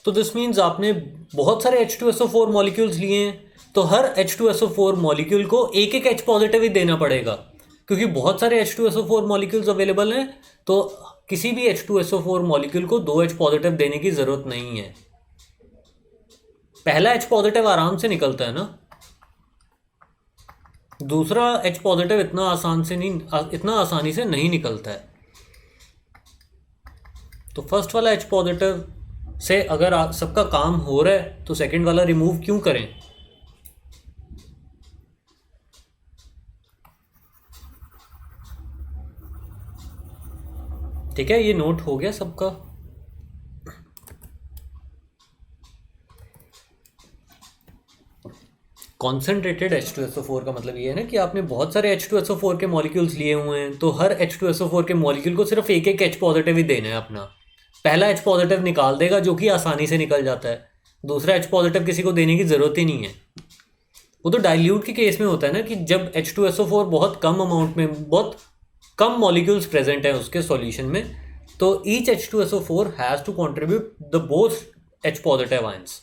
तो दिस मीन्स आपने बहुत सारे H2SO4 मॉलिक्यूल्स लिए हैं, तो हर H2SO4 मॉलिक्यूल को एक एक H पॉजिटिव ही देना पड़ेगा, क्योंकि बहुत सारे H2SO4 मॉलिक्यूल्स अवेलेबल हैं, तो किसी भी H2SO4 मॉलिक्यूल को 2 H पॉजिटिव देने की ज़रूरत नहीं है। पहला H पॉजिटिव आराम से निकलता है ना, दूसरा H पॉजिटिव इतना आसानी से नहीं निकलता है। तो फर्स्ट वाला H पॉजिटिव से अगर सबका काम हो रहा है तो सेकंड वाला रिमूव क्यों करें? ठीक है, ये नोट हो गया सबका। कॉन्सेंट्रेटेड H2SO4 का मतलब ये है ना कि आपने बहुत सारे H2SO4 के मॉलिक्यूल्स लिए हुए हैं, तो हर H2SO4 के मॉलिक्यूल को सिर्फ एक एक H पॉजिटिव ही देना है अपना। पहला H पॉजिटिव निकाल देगा जो कि आसानी से निकल जाता है, दूसरा H पॉजिटिव किसी को देने की ज़रूरत ही नहीं है। वो तो डाइल्यूट के केस में होता है ना कि जब H2SO4 बहुत कम अमाउंट में, बहुत कम मॉलिक्यूल्स प्रेजेंट हैं उसके सॉल्यूशन में, तो each H2SO4 has to contribute the both H positive ions.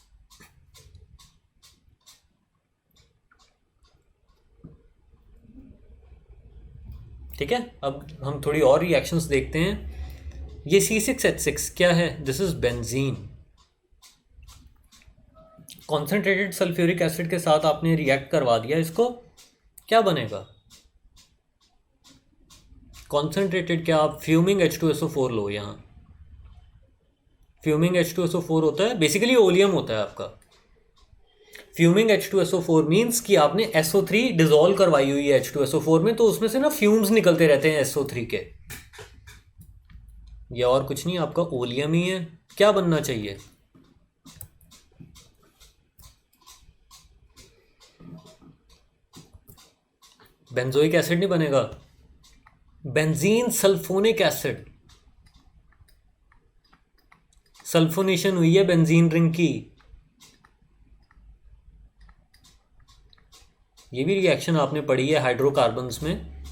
ठीक है, अब हम थोड़ी और रिएक्शंस देखते हैं। ये C6H6 क्या है? This is benzene. Concentrated sulphuric acid के साथ आपने रिएक्ट करवा दिया इसको, क्या बनेगा? कॉन्सेंट्रेटेड क्या, आप फ्यूमिंग H2SO4 लो। यहाँ फ्यूमिंग H2SO4 होता है, बेसिकली ओलियम होता है आपका। फ्यूमिंग H2SO4 मीन्स कि आपने SO3 डिजोल्व करवाई हुई है H2SO4 में, तो उसमें से ना फ्यूम्स निकलते रहते हैं SO3 के। ये और कुछ नहीं, आपका ओलियम ही है। क्या बनना चाहिए? बेंजोइक एसिड नहीं बनेगा, बेंजीन सल्फोनिक एसिड। सल्फोनेशन हुई है बेंजीन रिंग की। ये भी रिएक्शन आपने पढ़ी है हाइड्रोकार्बन्स में।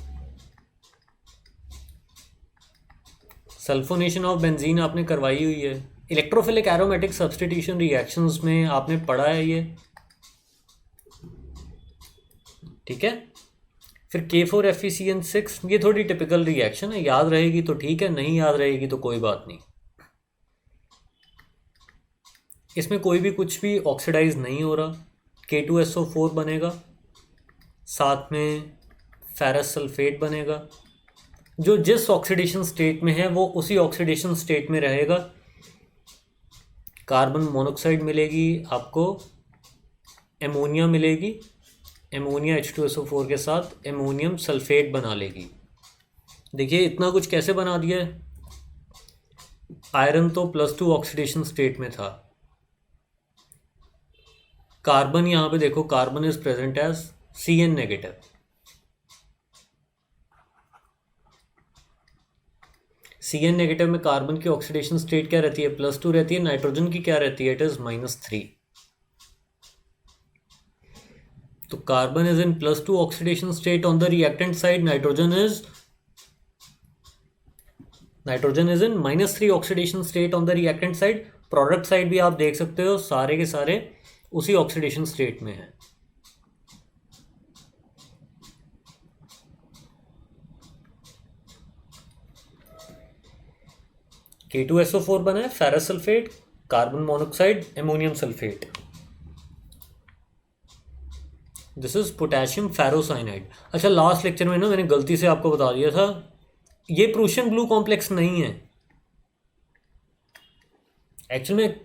सल्फोनेशन ऑफ बेंजीन आपने करवाई हुई है। इलेक्ट्रोफिलिक एरोमेटिक सब्स्टिट्यूशन रिएक्शंस में आपने पढ़ा है ये। ठीक है, फिर K4FeCN6, ये थोड़ी टिपिकल रिएक्शन है, याद रहेगी तो ठीक है, नहीं याद रहेगी तो कोई बात नहीं। इसमें कोई भी कुछ भी ऑक्सीडाइज नहीं हो रहा। K2SO4 बनेगा, साथ में फेरस सल्फेट बनेगा। जो जिस ऑक्सीडेशन स्टेट में है वो उसी ऑक्सीडेशन स्टेट में रहेगा। कार्बन मोनोक्साइड मिलेगी आपको, एमोनिया मिलेगी, एमोनिया H2SO4 के साथ एमोनियम सल्फेट बना लेगी। देखिए इतना कुछ कैसे बना दिया है। आयरन तो +2 ऑक्सीडेशन स्टेट में था। कार्बन यहाँ पे देखो, carbon is present as Cn negative. Cn negative में कार्बन की ऑक्सीडेशन स्टेट क्या रहती है? +2 रहती है। नाइट्रोजन की क्या रहती है? It is -3। तो carbon is in +2 oxidation state on the reactant side, nitrogen is in -3 oxidation state on the reactant side. Product side भी आप देख सकते हो, सारे के सारे उसी ऑक्सीडेशन स्टेट में है। K2SO4 बना है, ferrous sulphate, carbon monoxide, ammonium sulphate. This is potassium ferrocyanide. अच्छा, लास्ट लेक्चर में ना मैंने गलती से आपको बता दिया था, ये प्रूशियन ब्लू कॉम्प्लेक्स नहीं है। एक्चुअल में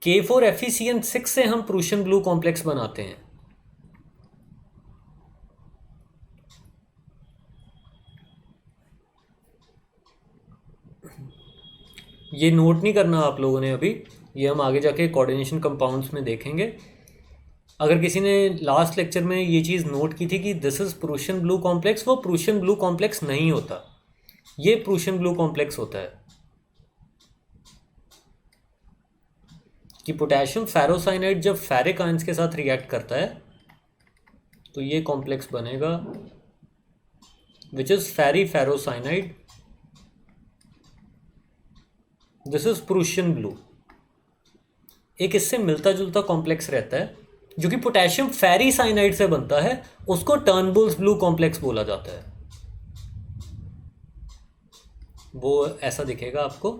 K4FeCN6 से हम प्रूशियन ब्लू कॉम्प्लेक्स बनाते हैं। ये नोट नहीं करना आप लोगों ने अभी, ये हम आगे जाके कोऑर्डिनेशन कंपाउंड्स में देखेंगे। अगर किसी ने लास्ट लेक्चर में ये चीज़ नोट की थी कि this is Prussian blue complex, वो प्रूशियन ब्लू कॉम्प्लेक्स नहीं होता, ये प्रूशियन ब्लू कॉम्प्लेक्स होता है। कि पोटेशियम फेरोसाइनाइड जब फेरिक आयंस के साथ रिएक्ट करता है तो ये कॉम्प्लेक्स बनेगा which is ferri ferrocyanide. This is Prussian blue. एक इससे मिलता जुलता कॉम्प्लेक्स रहता है जो कि पोटेशियम फेरी साइनाइड से बनता है, उसको टर्नबुल्स ब्लू कॉम्प्लेक्स बोला जाता है। वो ऐसा दिखेगा आपको।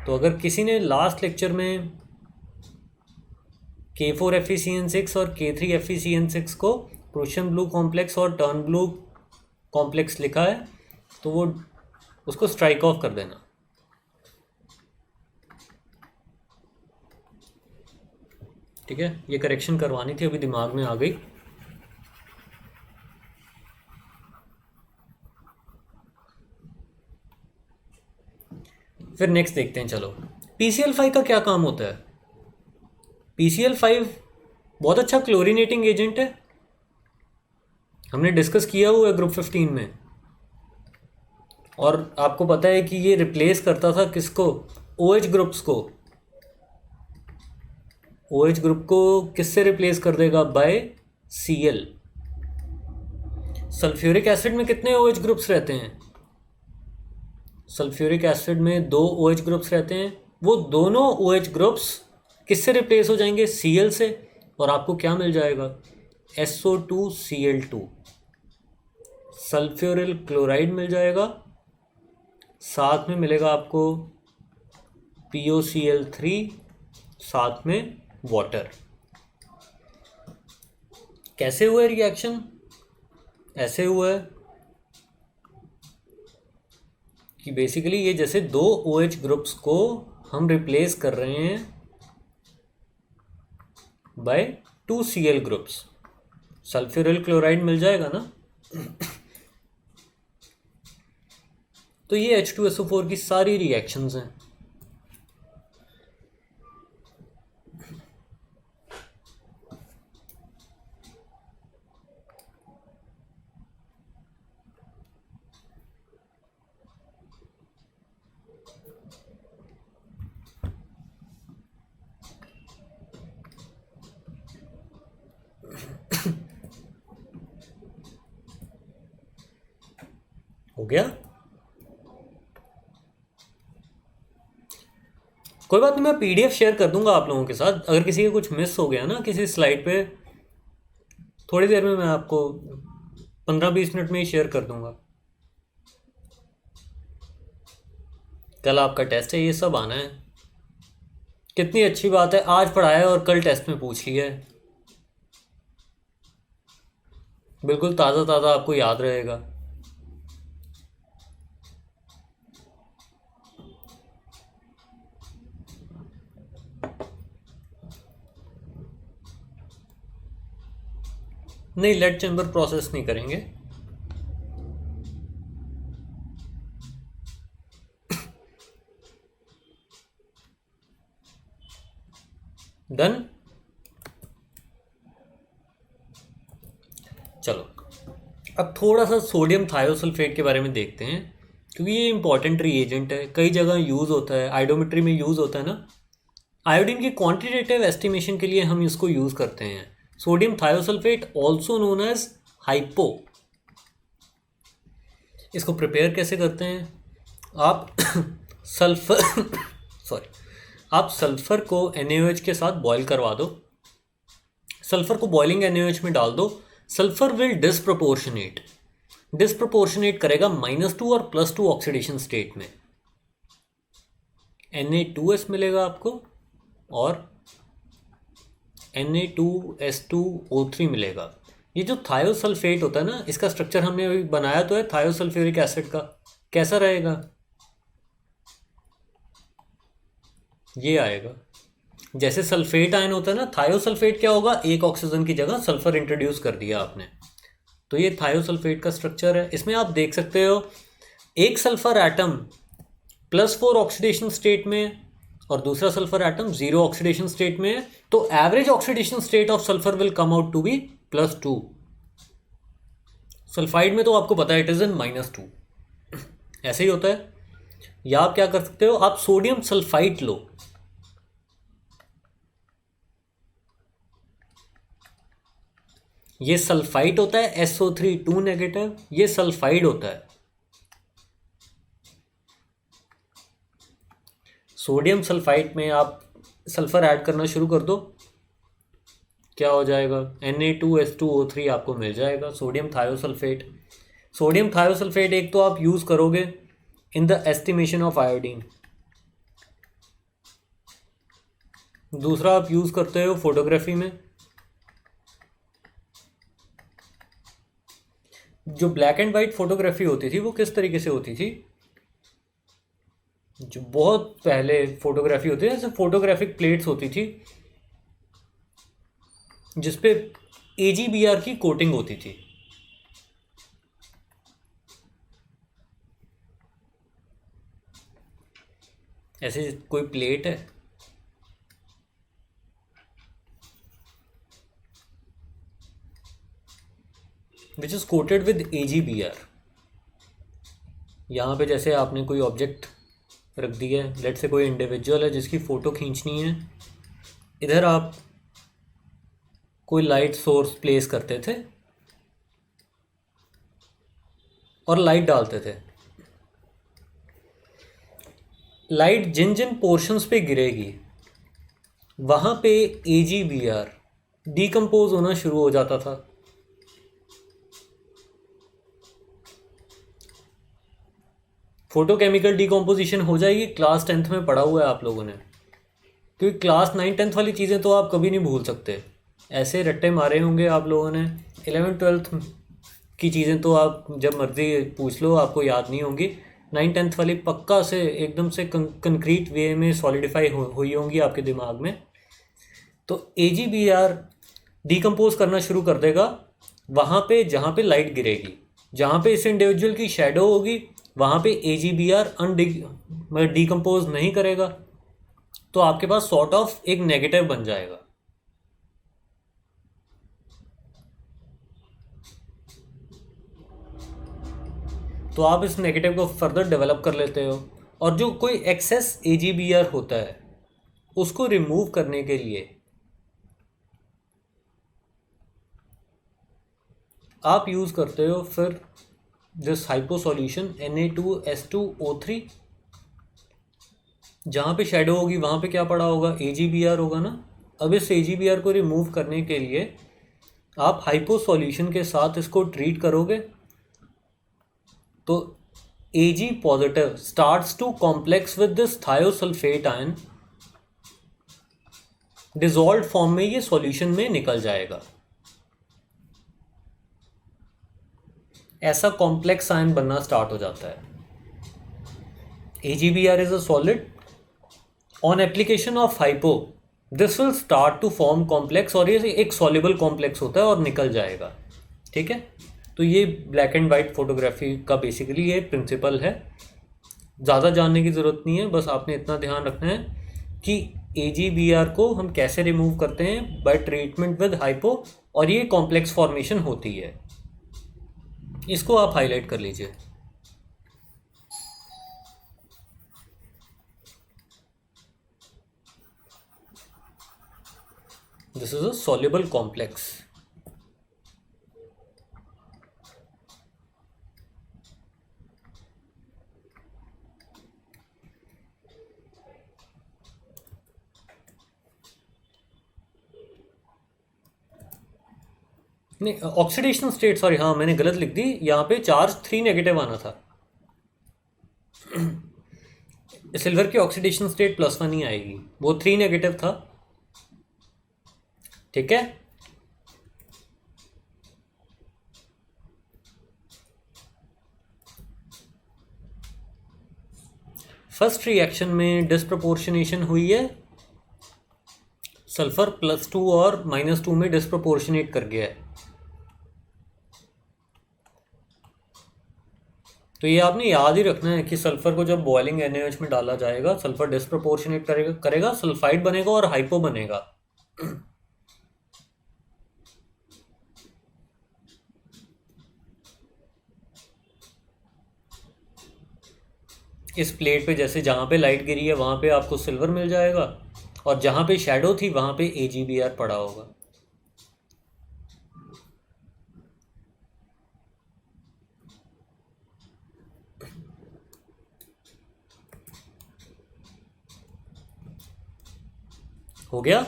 तो अगर किसी ने लास्ट लेक्चर में K4FeCN6 और K3FeCN6 को प्रूशियन ब्लू कॉम्प्लेक्स और टर्न ब्लू कॉम्प्लेक्स लिखा है, तो वो उसको स्ट्राइक ऑफ कर देना। ठीक है, ये करेक्शन करवानी थी, अभी दिमाग में आ गई। फिर नेक्स्ट देखते हैं। चलो, PCl5 का क्या काम होता है? PCl5 बहुत अच्छा क्लोरीनेटिंग एजेंट है, हमने डिस्कस किया हुआ है ग्रुप 15 में। और आपको पता है कि ये रिप्लेस करता था किसको? OH ग्रुप्स को। OH ग्रुप को किससे रिप्लेस कर देगा? Bye Cl। सल्फ्यूरिक एसिड में कितने OH ग्रुप्स रहते हैं? सल्फ्यूरिक एसिड में 2 OH ग्रुप्स रहते हैं। वो दोनों OH ग्रुप्स किससे रिप्लेस हो जाएंगे? Cl से। और आपको क्या मिल जाएगा? SO2Cl2, सल्फ्यूरिल क्लोराइड मिल जाएगा। साथ में मिलेगा आपको POCl3, साथ में वाटर। कैसे हुआ रिएक्शन? ऐसे हुआ है कि बेसिकली ये जैसे 2 OH ग्रुप्स को हम रिप्लेस कर रहे हैं by 2 Cl groups. Sulphuryl chloride मिल जाएगा ना। तो ये H2SO4 की सारी रिएक्शंस हैं। हो गया? कोई बात नहीं, मैं PDF शेयर कर दूंगा आप लोगों के साथ। अगर किसी का कुछ मिस हो गया ना किसी स्लाइड पे, थोड़ी देर में मैं आपको 15-20 मिनट में ही शेयर कर दूंगा। कल आपका टेस्ट है, ये सब आना है। कितनी अच्छी बात है, आज पढ़ाया है और कल टेस्ट में पूछ लिया है। बिल्कुल ताज़ा ताज़ा आपको याद रहेगा। नहीं, लेड चैम्बर प्रोसेस नहीं करेंगे। डन। चलो, अब थोड़ा सा सोडियम थायोसल्फेट के बारे में देखते हैं, क्योंकि ये इंपॉर्टेंट रिएजेंट है, कई जगह यूज़ होता है, आयोडोमेट्री में यूज़ होता है ना। आयोडीन की क्वांटिटेटिव एस्टिमेशन के लिए हम इसको यूज़ करते हैं। Sodium thiosulphate also known as hypo. इसको प्रिपेयर कैसे करते हैं? आप सल्फर सॉरी, आप सल्फर को NaOH के साथ बॉयल करवा दो। सल्फर को बॉइलिंग NaOH में डाल दो। सल्फर विल डिस्प्रपोर्शनेट करेगा -2 और +2 ऑक्सीडेशन स्टेट में। Na2S मिलेगा आपको और Na2S2O3 मिलेगा। ये जो थायोसल्फेट होता है ना, इसका स्ट्रक्चर हमने अभी बनाया तो है थायोसल्फ्यूरिक एसिड का। कैसा रहेगा? ये आएगा। जैसे सल्फेट आयन होता है ना, थायोसल्फेट क्या होगा? एक ऑक्सीजन की जगह सल्फर इंट्रोड्यूस कर दिया आपने, तो ये थायोसल्फेट का स्ट्रक्चर है। इसमें आप देख सकते हो एक सल्फर एटम +4 ऑक्सीडेशन स्टेट में और दूसरा सल्फर एटम 0 ऑक्सीडेशन स्टेट में है, तो average oxidation state of sulphur will come out to be +2। Sulphide में तो आपको पता है इट इज इन -2। ऐसे ही होता है। या आप क्या कर सकते हो, आप सोडियम सल्फाइड लो। ये सल्फाइड होता है SO3 2 नेगेटिव, ये सल्फाइड होता है। सोडियम सल्फाइड में आप सल्फर ऐड करना शुरू कर दो, क्या हो जाएगा? Na2S2O3 आपको मिल जाएगा, सोडियम थायोसल्फेट। सोडियम थायोसल्फेट एक तो आप यूज़ करोगे in the estimation of iodine, दूसरा आप यूज़ करते हो फोटोग्राफी में। जो ब्लैक एंड वाइट फोटोग्राफी होती थी वो किस तरीके से होती थी, जो बहुत पहले फोटोग्राफी होती थी, जैसे फोटोग्राफिक प्लेट्स होती थी जिसपे AGBR की कोटिंग होती थी। ऐसे कोई प्लेट है which is coated with AGBR। यहाँ पे जैसे आपने कोई ऑब्जेक्ट रख दिया है, लेट से कोई इंडिविजुअल है जिसकी फ़ोटो खींचनी है, इधर आप कोई लाइट सोर्स प्लेस करते थे और लाइट डालते थे। लाइट जिन जिन पोर्शंस पे गिरेगी वहाँ पे AGBR डीकम्पोज होना शुरू हो जाता था। फोटोकेमिकल डिकम्पोजिशन हो जाएगी, क्लास 10th में पढ़ा हुआ है आप लोगों ने, क्योंकि क्लास 9-10th वाली चीज़ें तो आप कभी नहीं भूल सकते। ऐसे रट्टे मारे होंगे आप लोगों ने, 11th-12th की चीज़ें तो आप जब मर्जी पूछ लो आपको याद नहीं होंगी। 9-10th वाली पक्का से एकदम से कंक्रीट वे में सॉलिडिफाई हुई होंगी आपके दिमाग में। तो AGBR डिकम्पोज करना शुरू कर देगा वहाँ पे जहाँ पे लाइट गिरेगी। जहाँ पे इस इंडिविजुअल की शेडो होगी वहाँ पे AGBR डिकम्पोज नहीं करेगा, तो आपके पास सॉर्ट ऑफ एक नेगेटिव बन जाएगा। तो आप इस नेगेटिव को फर्दर डेवलप कर लेते हो, और जो कोई एक्सेस AGBR होता है उसको रिमूव करने के लिए आप यूज़ करते हो फिर दिस हाइपो सॉल्यूशन Na2S2O3। जहाँ पे शेडो होगी वहाँ पे क्या पड़ा होगा, AGBR होगा ना। अब इस AGBR को रिमूव करने के लिए आप हाइपो सॉल्यूशन के साथ इसको ट्रीट करोगे, तो Ag positive starts to complex with this thiosulphate ion, dissolve form में ये सॉल्यूशन में निकल जाएगा। ऐसा कॉम्प्लेक्स आयन बनना स्टार्ट हो जाता है। AGBR is a solid, on application of hypo this will start to form complex, और ये एक सॉल्युबल कॉम्प्लेक्स होता है और निकल जाएगा। ठीक है, तो ये ब्लैक एंड वाइट फोटोग्राफी का बेसिकली ये प्रिंसिपल है। ज़्यादा जानने की ज़रूरत नहीं है, बस आपने इतना ध्यान रखना है कि AGBR को हम कैसे रिमूव करते हैं, बाय ट्रीटमेंट विद हाइपो, और ये कॉम्प्लेक्स फॉर्मेशन होती है। इसको आप हाईलाइट कर लीजिए। This is a soluble complex. नहीं, ऑक्सीडेशन स्टेट, सॉरी, हाँ मैंने गलत लिख दी, यहाँ पे चार्ज 3 नेगेटिव आना था। सिल्वर की ऑक्सीडेशन स्टेट +1 ही आएगी, वो 3 नेगेटिव था। ठीक है, फर्स्ट रिएक्शन में डिस्प्रपोर्शनेशन हुई है, सल्फर +2 और -2 में डिस्प्रपोर्शनेट कर गया है। तो ये आपने याद ही रखना है कि सल्फर को जब बॉइलिंग NaOH में डाला जाएगा, सल्फर डिस्प्रपोर्शनेट करेगा, सल्फाइड बनेगा और हाइपो बनेगा। इस प्लेट पे जैसे जहाँ पे लाइट गिरी है वहाँ पे आपको सिल्वर मिल जाएगा, और जहाँ पे शैडो थी वहाँ पे AGBR पड़ा होगा। हो गया।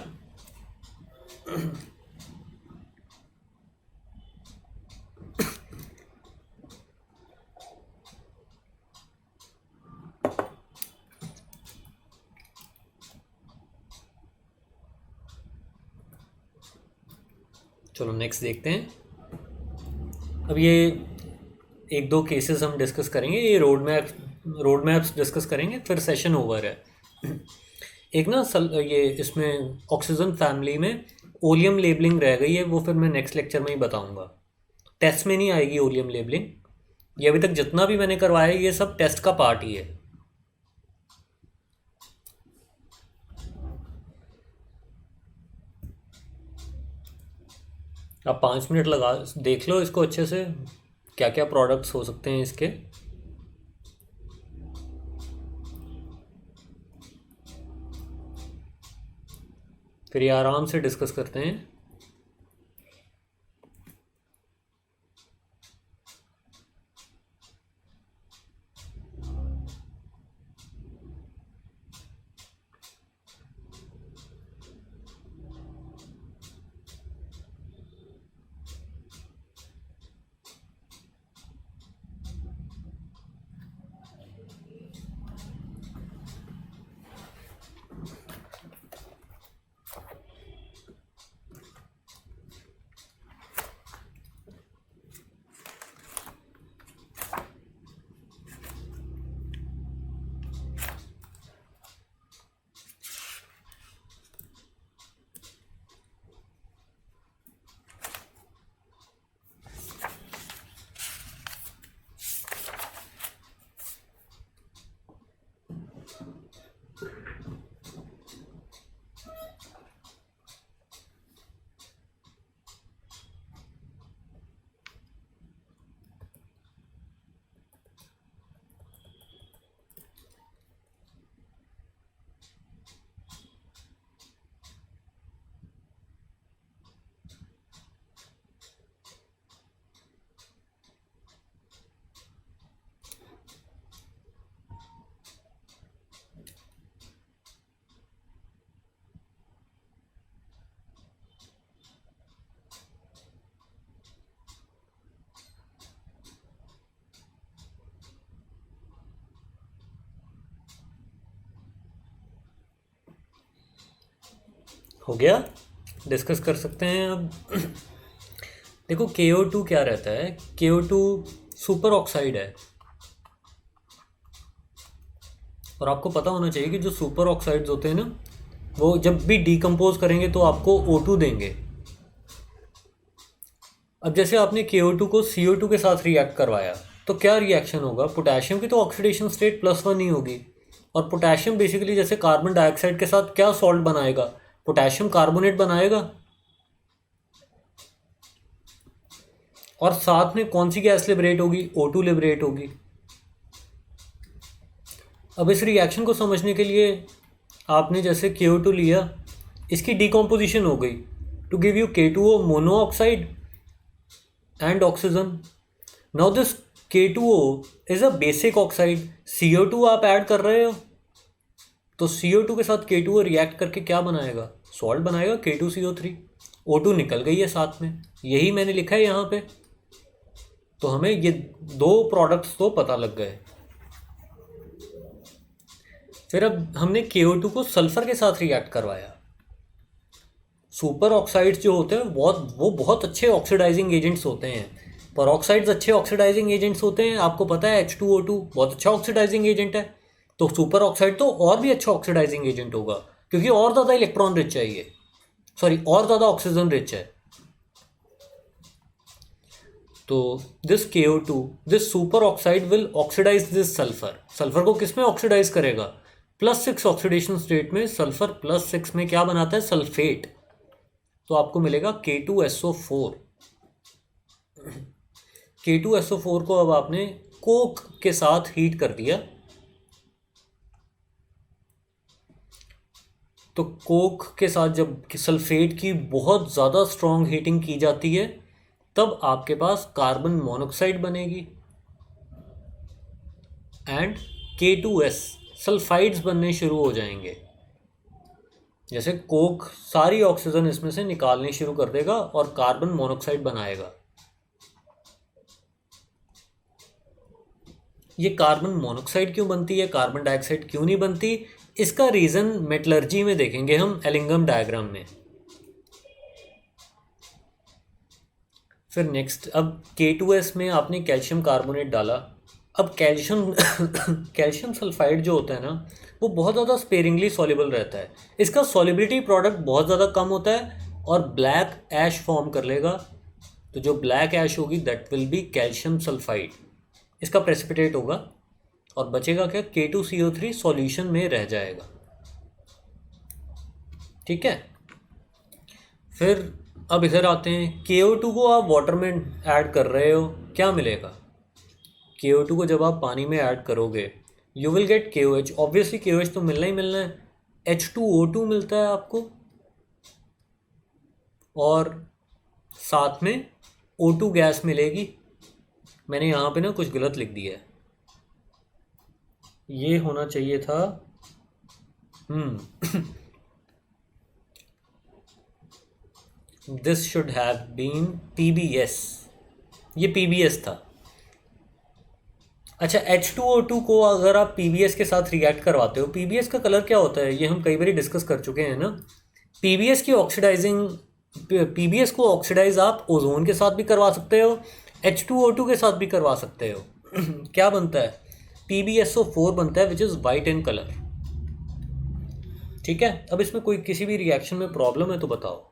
चलो नेक्स्ट देखते हैं। अब ये एक दो केसेस हम डिस्कस करेंगे, ये रोड मैप्स डिस्कस करेंगे, फिर सेशन ओवर है। एक ना ये इसमें ऑक्सीजन फैमिली में ओलियम लेबलिंग रह गई है, वो फिर मैं नेक्स्ट लेक्चर में ही बताऊंगा। टेस्ट में नहीं आएगी ओलियम लेबलिंग, ये अभी तक जितना भी मैंने करवाया है ये सब टेस्ट का पार्ट ही है। आप 5 मिनट लगा देख लो इसको अच्छे से, क्या क्या प्रोडक्ट्स हो सकते हैं इसके। फिर ये आराम से डिस्कस करते हैं। हो गया, डिस्कस कर सकते हैं अब। देखो KO2 क्या रहता है, KO2 सुपर ऑक्साइड है, और आपको पता होना चाहिए कि जो सुपर ऑक्साइड्स होते हैं ना, वो जब भी डिकम्पोज करेंगे तो आपको O2 देंगे। अब जैसे आपने KO2 को CO2 के साथ रिएक्ट करवाया तो क्या रिएक्शन होगा, पोटेशियम की तो ऑक्सीडेशन स्टेट +1 ही होगी, और पोटेशियम बेसिकली जैसे कार्बन डाइऑक्साइड के साथ क्या सॉल्ट बनाएगा, पोटेशियम कार्बोनेट बनाएगा। और साथ में कौन सी गैस लिबरेट होगी, O2 लिबरेट होगी। अब इस रिएक्शन को समझने के लिए आपने जैसे KO2 लिया, इसकी डिकम्पोजिशन हो गई to give you K2O mono oxide and oxygen. Now this K2O is a basic oxide, CO2 आप ऐड कर रहे हो तो CO2 के साथ K2O रिएक्ट करके क्या बनाएगा, सॉल्ट बनाएगा K2CO3। O2 निकल गई है साथ में, यही मैंने लिखा है यहाँ पे। तो हमें ये दो प्रोडक्ट्स तो पता लग गए। फिर अब हमने KO2 को सल्फर के साथ रिएक्ट करवाया। सुपर ऑक्साइड्स जो होते हैं वो बहुत अच्छे ऑक्सीडाइजिंग एजेंट्स होते हैं, पेरोक्साइड्स अच्छे ऑक्सीडाइजिंग एजेंट्स होते हैं। आपको पता है H2O2 बहुत अच्छा ऑक्सीडाइजिंग एजेंट है, तो सुपर ऑक्साइड तो और भी अच्छा ऑक्सीडाइजिंग एजेंट होगा, क्योंकि और ज़्यादा इलेक्ट्रॉन रिच है ये, सॉरी और ज़्यादा ऑक्सीजन रिच है। तो this KO2, this super oxide will oxidise this sulphur. Sulphur को किस में ऑक्सीडाइज करेगा, +6 ऑक्सीडेशन स्टेट में। सल्फर +6 में क्या बनाता है, सल्फेट। तो आपको मिलेगा K2SO4। K2SO4 को अब आपने कोक के साथ हीट कर दिया, तो कोक के साथ जब सल्फेट की बहुत ज़्यादा स्ट्रॉन्ग हीटिंग की जाती है तब आपके पास कार्बन मोनोक्साइड बनेगी एंड K2S सल्फाइड्स बनने शुरू हो जाएंगे। जैसे कोक सारी ऑक्सीजन इसमें से निकालनी शुरू कर देगा और कार्बन मोनोक्साइड बनाएगा। ये कार्बन मोनोक्साइड क्यों बनती है, कार्बन डाइऑक्साइड क्यों नहीं बनती, इसका रीज़न मेटलर्जी में देखेंगे हम, एलिंगम डायग्राम में। फिर नेक्स्ट, अब K2S में आपने कैल्शियम कार्बोनेट डाला। अब कैल्शियम कैल्शियम सल्फाइड जो होता है ना, वो बहुत ज़्यादा स्पेरिंगली सॉल्युबल रहता है। इसका सॉल्युबिलिटी प्रोडक्ट बहुत ज़्यादा कम होता है और ब्लैक ऐश फॉर्म कर लेगा। तो जो ब्लैक ऐश होगी that will be calcium sulphide, इसका प्रेसिपिटेट होगा और बचेगा क्या, K2CO3 सॉल्यूशन में रह जाएगा। ठीक है। फिर अब इधर आते हैं, KO2 को आप वाटर में ऐड कर रहे हो, क्या मिलेगा? KO2 को जब आप पानी में ऐड करोगे you will gate KOH। Obviously KOH तो मिलना ही मिलना है। H2O2 मिलता है आपको और साथ में O2 गैस मिलेगी। मैंने यहाँ पे ना कुछ गलत लिख दिया है, ये होना चाहिए था this should have been PBS, ये PBS था। अच्छा, H2O2 को अगर आप PBS के साथ रिएक्ट करवाते हो, PBS का कलर क्या होता है ये हम कई बार डिस्कस कर चुके हैं ना। PBS की ऑक्सीडाइजिंग, PBS को ऑक्सीडाइज आप ओजोन के साथ भी करवा सकते हो, H2O2 के साथ भी करवा सकते हो। क्या बनता है? PbSO4 बनता है which is white in colour. ठीक है। अब इसमें कोई किसी भी रिएक्शन में प्रॉब्लम है तो बताओ।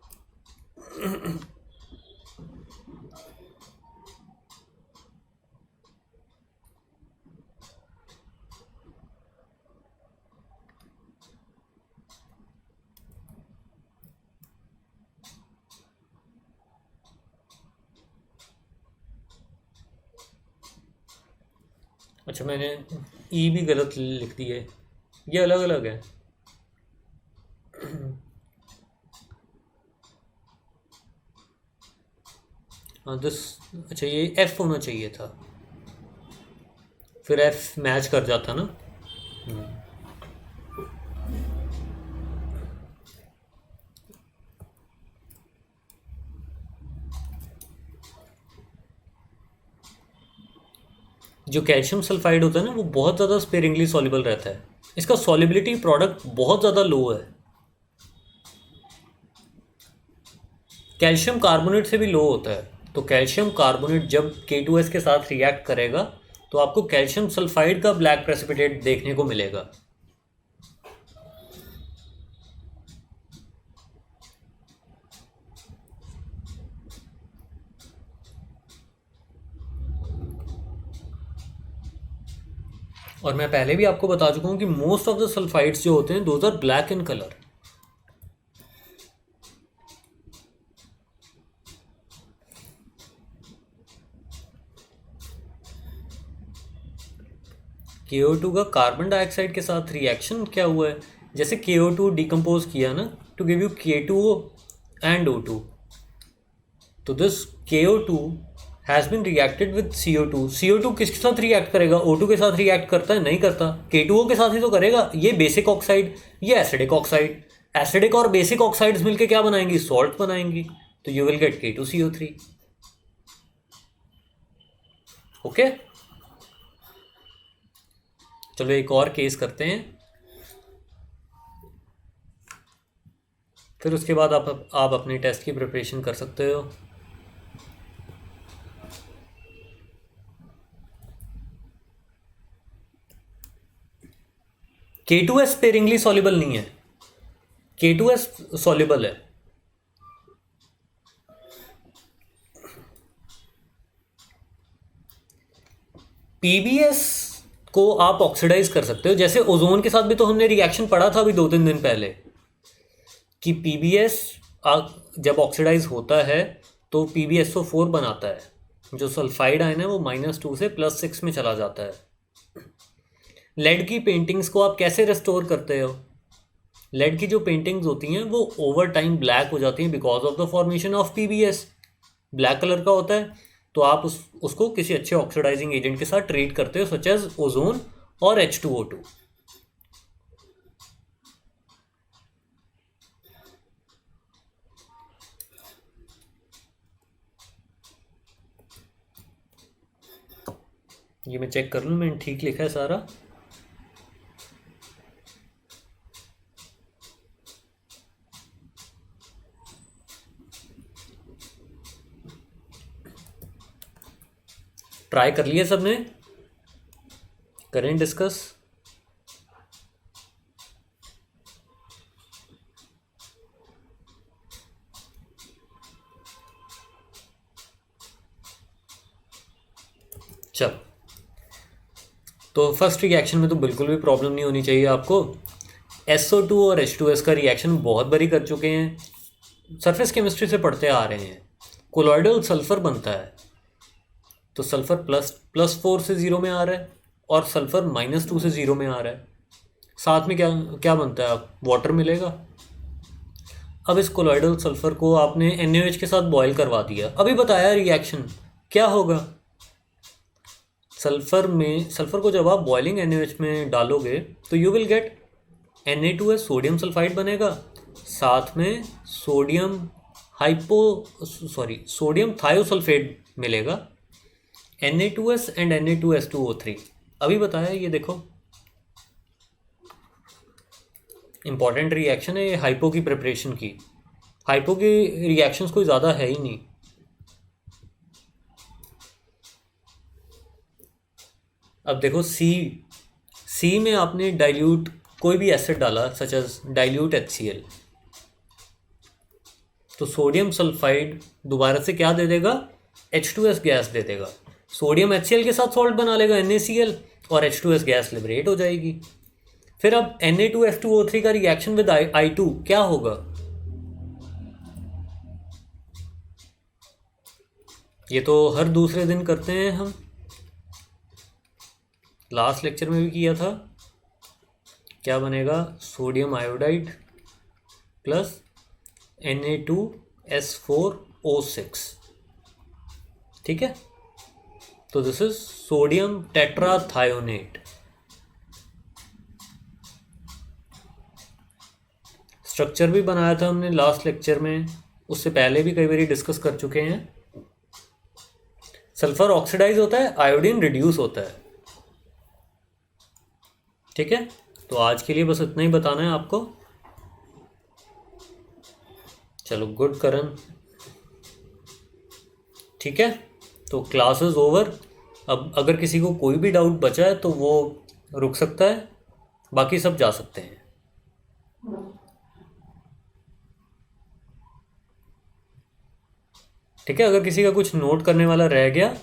अच्छा, मैंने ई भी गलत लिख दी है, ये अलग अलग है। हाँ दिस, अच्छा ये एफ होना चाहिए था, फिर एफ मैच कर जाता ना। जो कैल्शियम सल्फाइड होता है ना वो बहुत ज़्यादा स्पेरिंगली सॉल्युबल रहता है, इसका सॉल्युबिलिटी प्रोडक्ट बहुत ज़्यादा लो है, कैल्शियम कार्बोनेट से भी लो होता है। तो कैल्शियम कार्बोनेट जब K2S के साथ रिएक्ट करेगा तो आपको कैल्शियम सल्फाइड का ब्लैक प्रेसिपिटेट देखने को मिलेगा। और मैं पहले भी आपको बता चुका हूँ कि मोस्ट ऑफ द सल्फाइड्स जो होते हैं those are black in colour. KO2 का कार्बन डाइऑक्साइड के साथ रिएक्शन क्या हुआ है, जैसे KO2 डिकम्पोज किया ना to give you K2O and O2, तो this KO2 has been reacted with CO2। CO2 किसके साथ रिएक्ट करेगा? O2 के साथ रिएक्ट करता है? नहीं करता, K2O के साथ ही तो करेगा। ये बेसिक ऑक्साइड, ये एसिडिक ऑक्साइड, एसिडिक और बेसिक ऑक्साइड्स मिलके क्या बनाएंगी? सॉल्ट बनाएंगी। तो you will gate K2CO3। Okay, चलो एक और केस करते हैं, फिर उसके बाद आप अपने टेस्ट की प्रिपरेशन कर सकते हो। K2S स्पेरिंगली सॉल्युबल नहीं है, K2S सॉल्युबल है। PBS को आप ऑक्सीडाइज कर सकते हो, जैसे ओजोन के साथ भी तो हमने रिएक्शन पढ़ा था अभी 2-3 दिन पहले कि PBS जब ऑक्सीडाइज होता है तो PbSO4 बनाता है, जो सल्फाइड आयन है वो -2 से +6 में चला जाता है। लेड की पेंटिंग्स को आप कैसे रेस्टोर करते हो? लेड की जो पेंटिंग्स होती हैं वो ओवर टाइम ब्लैक हो जाती हैं because of the formation of PBS, black colour का होता है। तो आप उसको किसी अच्छे ऑक्सीडाइजिंग एजेंट के साथ ट्रीट करते हो सच एज ओजोन और H2O2। ये मैं चेक कर लूँ मैंने ठीक लिखा है सारा। ट्राई कर लिया सबने? करें डिस्कस? चल, तो फर्स्ट रिएक्शन में तो बिल्कुल भी प्रॉब्लम नहीं होनी चाहिए आपको। SO2 और H2S का रिएक्शन बहुत बारी कर चुके हैं, सरफेस केमिस्ट्री से पढ़ते आ रहे हैं। कोलॉइडल सल्फर बनता है, तो सल्फर +4 से 0 में आ रहा है और सल्फर -2 से 0 में आ रहा है। साथ में क्या क्या बनता है? वाटर मिलेगा। अब इस कोलॉइडल सल्फर को आपने NaOH के साथ बॉयल करवा दिया। अभी बताया रिएक्शन क्या होगा। सल्फर को जब आप बॉइलिंग NaOH में डालोगे तो you will gate Na2S, sodium sulphide बनेगा। साथ में सोडियम थायोसल्फेट मिलेगा, Na2S एंड Na2S2O3। अभी बताया, ये देखो इंपॉर्टेंट रिएक्शन है ये हाइपो की प्रिपरेशन की। हाइपो के रिएक्शंस कोई ज़्यादा है ही नहीं। अब देखो सी में आपने डाइल्यूट कोई भी एसिड डाला, सच एज डाइल्यूट HCl, तो सोडियम सल्फाइड दोबारा से क्या दे देगा? H2S गैस दे देगा। सोडियम HCl के साथ सॉल्ट बना लेगा NaCl और H2S गैस लिबरेट हो जाएगी। फिर अब Na2F2O3 का रिएक्शन विद I2 क्या होगा? ये तो हर दूसरे दिन करते हैं हम, लास्ट लेक्चर में भी किया था। क्या बनेगा? Sodium iodide plus Na2S4O6। ठीक है, तो this is sodium tetrathionate. Structure भी बनाया था हमने लास्ट लेक्चर में, उससे पहले भी कई बार डिस्कस कर चुके हैं। सल्फर ऑक्सीडाइज होता है, आयोडीन रिड्यूस होता है। ठीक है, तो आज के लिए बस इतना ही बताना है आपको। चलो, गुड करण। ठीक है, तो क्लास इज ओवर। अब अगर किसी को कोई भी डाउट बचा है तो वो रुक सकता है, बाकी सब जा सकते हैं। ठीक है, अगर किसी का कुछ नोट करने वाला रह गया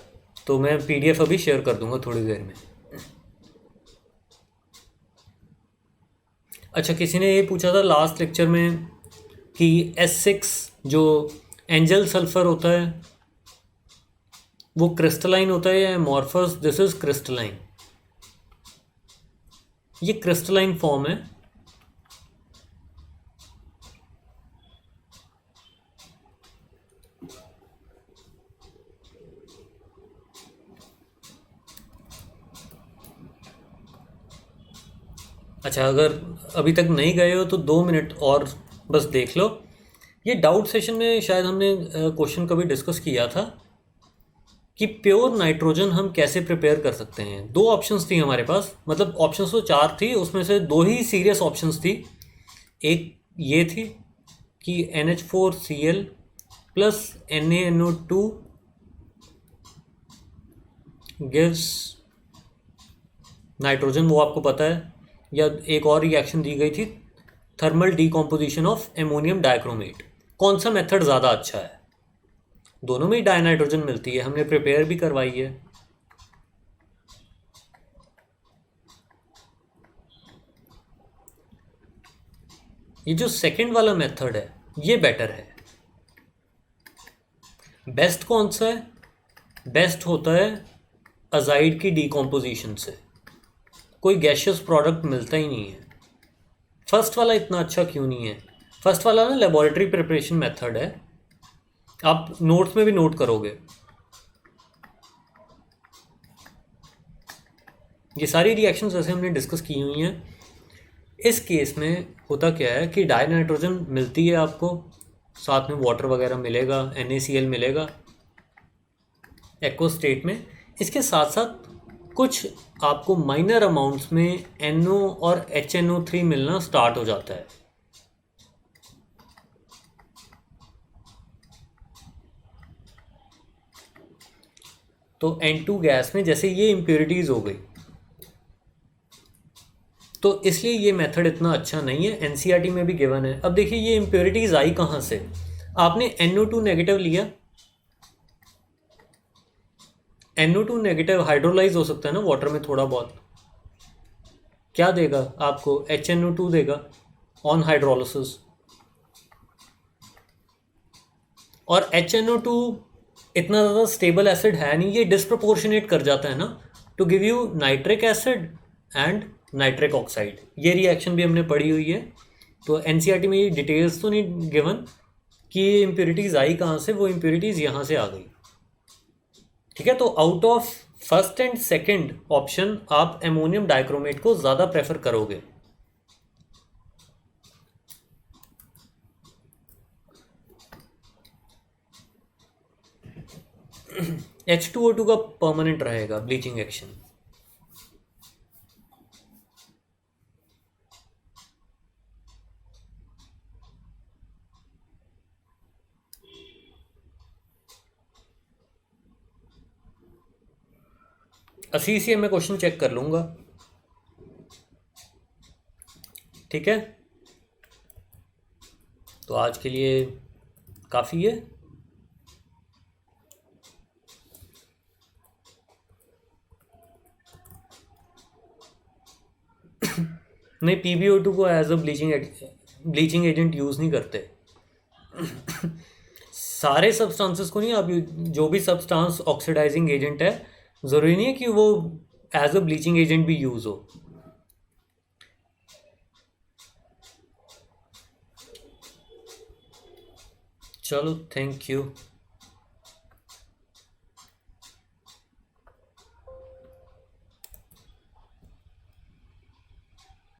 तो मैं PDF अभी शेयर कर दूंगा थोड़ी देर में। अच्छा, किसी ने ये पूछा था लास्ट लेक्चर में कि S6 जो एंजल सल्फर होता है वो क्रिस्टलाइन होता है या एमॉर्फस? This is crystalline. ये क्रिस्टलाइन फॉर्म है। अच्छा, अगर अभी तक नहीं गए हो तो 2 मिनट और बस देख लो। ये डाउट सेशन में शायद हमने क्वेश्चन कभी डिस्कस किया था कि प्योर नाइट्रोजन हम कैसे प्रिपेयर कर सकते हैं। 2 ऑप्शंस थी हमारे पास, मतलब ऑप्शंस तो 4 थी, उसमें से 2 ही सीरियस ऑप्शंस थी। एक ये थी कि NH4Cl plus NaNO2 gives nitrogen, वो आपको पता है। या एक और रिएक्शन दी गई थी, thermal decomposition of ammonium dichromate. कौन सा मेथड ज़्यादा अच्छा है? दोनों में ही डाई नाइट्रोजन मिलती है, हमने प्रिपेयर भी करवाई है। ये जो सेकंड वाला मेथड है ये बेटर है। बेस्ट कौन सा है? बेस्ट होता है अजाइड की डीकॉम्पोजिशन से, कोई गैशियस प्रोडक्ट मिलता ही नहीं है। फर्स्ट वाला इतना अच्छा क्यों नहीं है? फर्स्ट वाला ना लेबोरेटरी प्रिपरेशन मेथड है, आप नोट्स में भी नोट करोगे। ये सारी रिएक्शंस जैसे हमने डिस्कस की हुई हैं। इस केस में होता क्या है कि डाई नाइट्रोजन मिलती है आपको, साथ में वाटर वगैरह मिलेगा, NaCl मिलेगा एक्व स्टेट में। इसके साथ साथ कुछ आपको माइनर अमाउंट्स में NO और HNO3 मिलना स्टार्ट हो जाता है। तो N2 गैस में जैसे ये इम्प्योरिटीज़ हो गई, तो इसलिए ये मेथड इतना अच्छा नहीं है, एनसीईआरटी में भी गिवन है। अब देखिए ये इम्प्योरिटीज़ आई कहाँ से, आपने NO2 नेगेटिव लिया, NO2 नेगेटिव हाइड्रोलाइज हो सकता है ना वाटर में थोड़ा बहुत, क्या देगा आपको, HNO2 देगा ऑन हाइड्रोलिसिस। और HNO2 इतना ज़्यादा स्टेबल एसिड है नहीं, ये डिस्प्रपोर्शनेट कर जाता है ना to give you nitric acid and nitric oxide. ये रिएक्शन भी हमने पढ़ी हुई है, तो एनसीईआरटी में ये डिटेल्स तो नहीं गिवन कि ये इम्प्योरिटीज़ आई कहाँ से, वो इम्प्योरिटीज़ यहाँ से आ गई। ठीक है, तो out of first and second option आप एमोनियम डाइक्रोमेट को ज़्यादा प्रेफर करोगे। H2O2 का परमानेंट रहेगा ब्लीचिंग एक्शन। अस्सी से मैं क्वेश्चन चेक कर लूँगा, ठीक है। तो आज के लिए काफ़ी है। नहीं, PbO2 को as a bleaching agent use नहीं करते। सारे सब्सटेंसेस को नहीं, आप जो भी सब्सटेंस ऑक्सीडाइजिंग एजेंट है, ज़रूरी नहीं है कि वो एज अ ब्लीचिंग एजेंट भी यूज़ हो। चलो, थैंक यू।